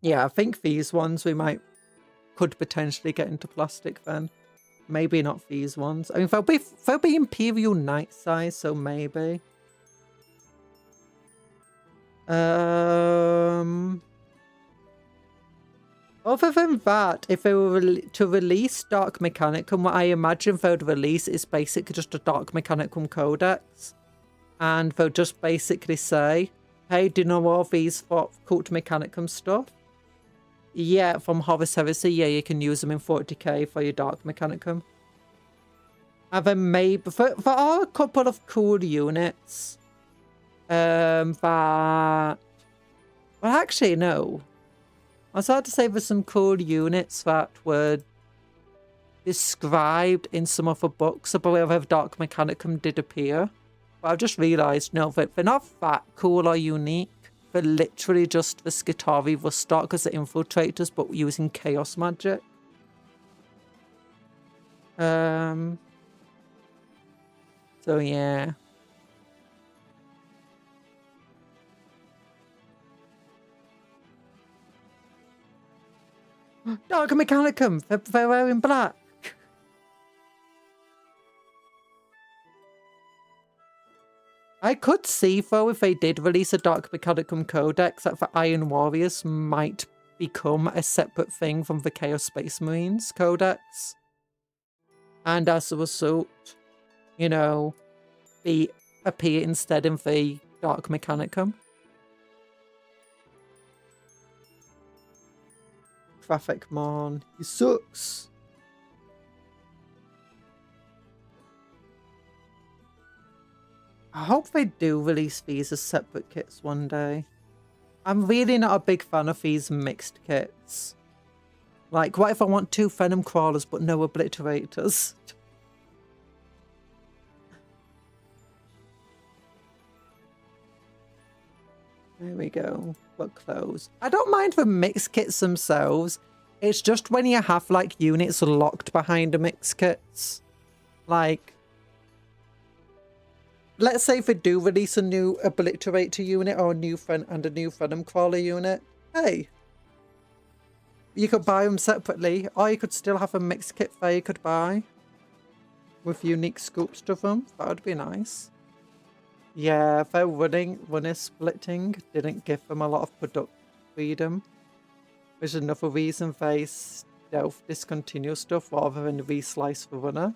Yeah, I think these ones could potentially get into plastic then. Maybe not these ones. I mean, they'll be Imperial Knight size, so maybe. Other than that, if they were to release Dark Mechanicum, what I imagine they would release is basically just a Dark Mechanicum Codex. And they'll just basically say, hey, do you know all these for Cult Mechanicum stuff? Yeah, from Horus Heresy, yeah, you can use them in 40k for your Dark Mechanicum. And then maybe, there are a couple of cool units. Well, actually, no. I was about to say there's some cool units that were described in some of the books about whether Dark Mechanicum did appear. But I've just realised, no, they're not that cool or unique. They're literally just the Skitarii Rustark as the infiltrators, but using chaos magic. So yeah. Dark Mechanicum! They're wearing black! I could see, though, if they did release a Dark Mechanicum Codex, that the Iron Warriors might become a separate thing from the Chaos Space Marines Codex. And as a result, you know, appear instead in the Dark Mechanicum. Traffic Mon, he sucks. I hope they do release these as separate kits one day. I'm really not a big fan of these mixed kits. Like, what if I want 2 Venom Crawlers but no Obliterators? There we go. But close. I don't mind the mix kits themselves. It's just when you have like units locked behind the mix kits. Like, let's say if they do release a new Obliterator unit or a new Venom Crawler unit. Hey, you could buy them separately, or you could still have a mix kit there you could buy with unique scoops to them. That would be nice. Yeah, their runner splitting didn't give them a lot of product freedom, which is another reason they stealth discontinue stuff rather than reslice the runner.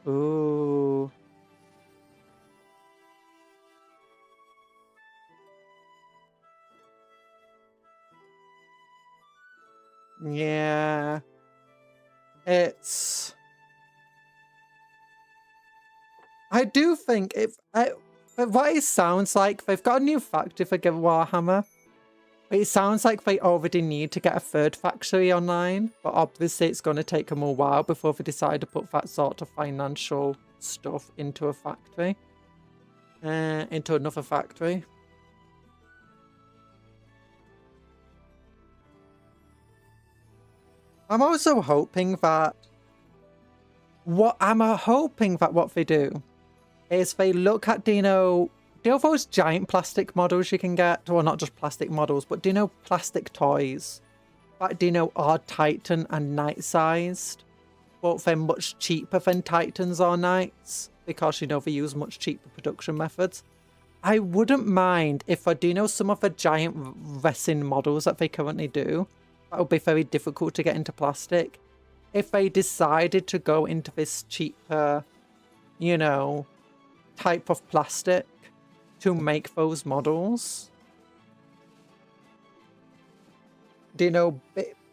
Ooh. Yeah. It's... I do think what it sounds like, they've got a new factory for Warhammer. It sounds like they already need to get a third factory online, but obviously it's going to take them a while before they decide to put that sort of financial stuff into a factory. Into another factory. I'm also hoping that what they do is they look at, do you know those giant plastic models you can get? Well, not just plastic models, but do you know plastic toys? Like, do you know are Titan and Knight sized? But they're much cheaper than Titans or Knights because, you know, they use much cheaper production methods. I wouldn't mind if I do know some of the giant resin models that they currently do. That would be very difficult to get into plastic. If they decided to go into this cheaper, you know, type of plastic to make those models. Do you know,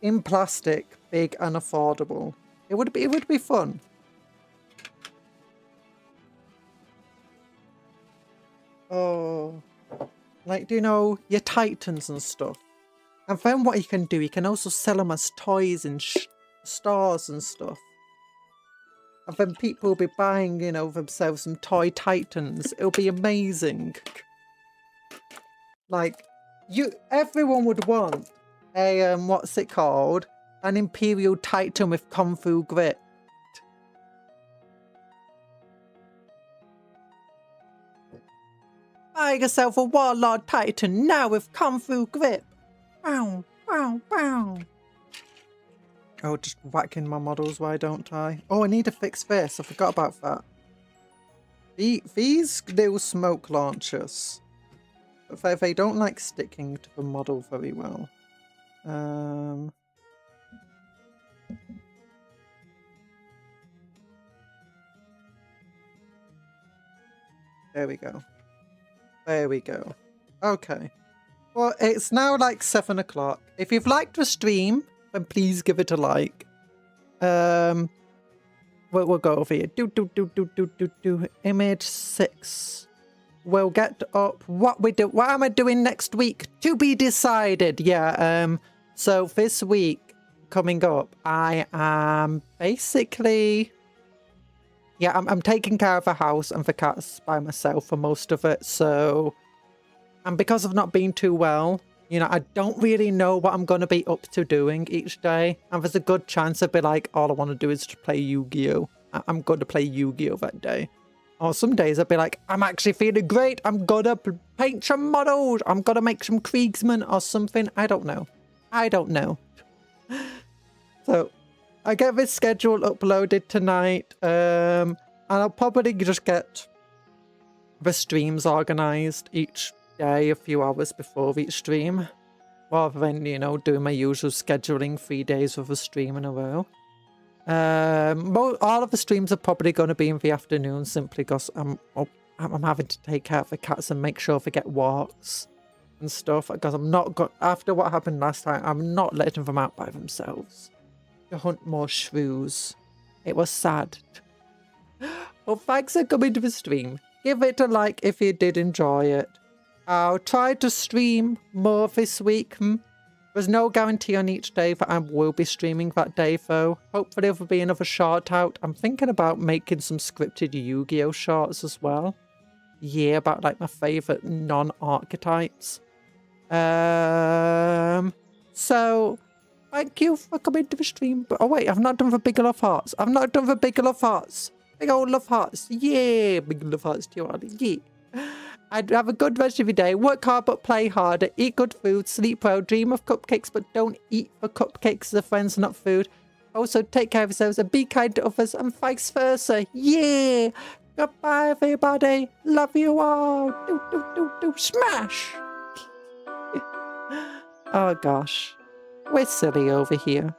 in plastic, big and affordable. It would be fun. Oh, like, do you know, your Titans and stuff? And then what you can do, you can also sell them as toys in stores and stuff. And then people will be buying, you know, themselves some toy Titans. It'll be amazing. Like, everyone would want a, what's it called? An Imperial Titan with Kung Fu grit. Buy yourself a Warlord Titan now with Kung Fu grip. Bow, bow, bow. Oh, just whacking my models, why don't I? Oh, I need to fix this. I forgot about that. These little smoke launchers, they don't like sticking to the model very well. There we go. There we go. Okay. Well, it's now like 7 o'clock. If you've liked the stream, then please give it a like. We'll go over here. Image 6. We'll get up what am I doing next week? To be decided. Yeah, so this week coming up, I am basically... Yeah, I'm taking care of the house and the cats by myself for most of it, so... And because of not being too well, you know, I don't really know what I'm going to be up to doing each day. And there's a good chance I'd be like, all I want to do is to play Yu-Gi-Oh! I'm going to play Yu-Gi-Oh! That day. Or some days I'd be like, I'm actually feeling great. I'm going to paint some models. I'm going to make some Kriegsmen or something. I don't know. I don't know. So, I get this schedule uploaded tonight. And I'll probably just get the streams organised each day a few hours before each stream, rather than, you know, doing my usual scheduling 3 days with a stream in a row. All of the streams are probably going to be in the afternoon, simply because I'm having to take care of the cats and make sure they get walks and stuff, because I'm not after what happened last time, I'm not letting them out by themselves to hunt more shrews. It was sad. Well, thanks for coming to the stream. Give it a like if you did enjoy it. I'll try to stream more this week. There's no guarantee on each day that I will be streaming that day, though. Hopefully there'll be another short out. I'm thinking about making some scripted Yu-Gi-Oh! Shorts as well. year about like my favorite non-archetypes. So thank you for coming to the stream. But oh wait, I've not done the big love hearts. I've not done the big love hearts. Big old love hearts. Yeah, big love hearts to you all. Yeah. I'd have a good rest of your day. Work hard but play harder. Eat good food. Sleep well. Dream of cupcakes but don't eat for cupcakes as friends, not food. Also, take care of yourselves and be kind to others and vice versa. Yeah. Goodbye, everybody. Love you all. Do. Smash. Oh, gosh. We're silly over here.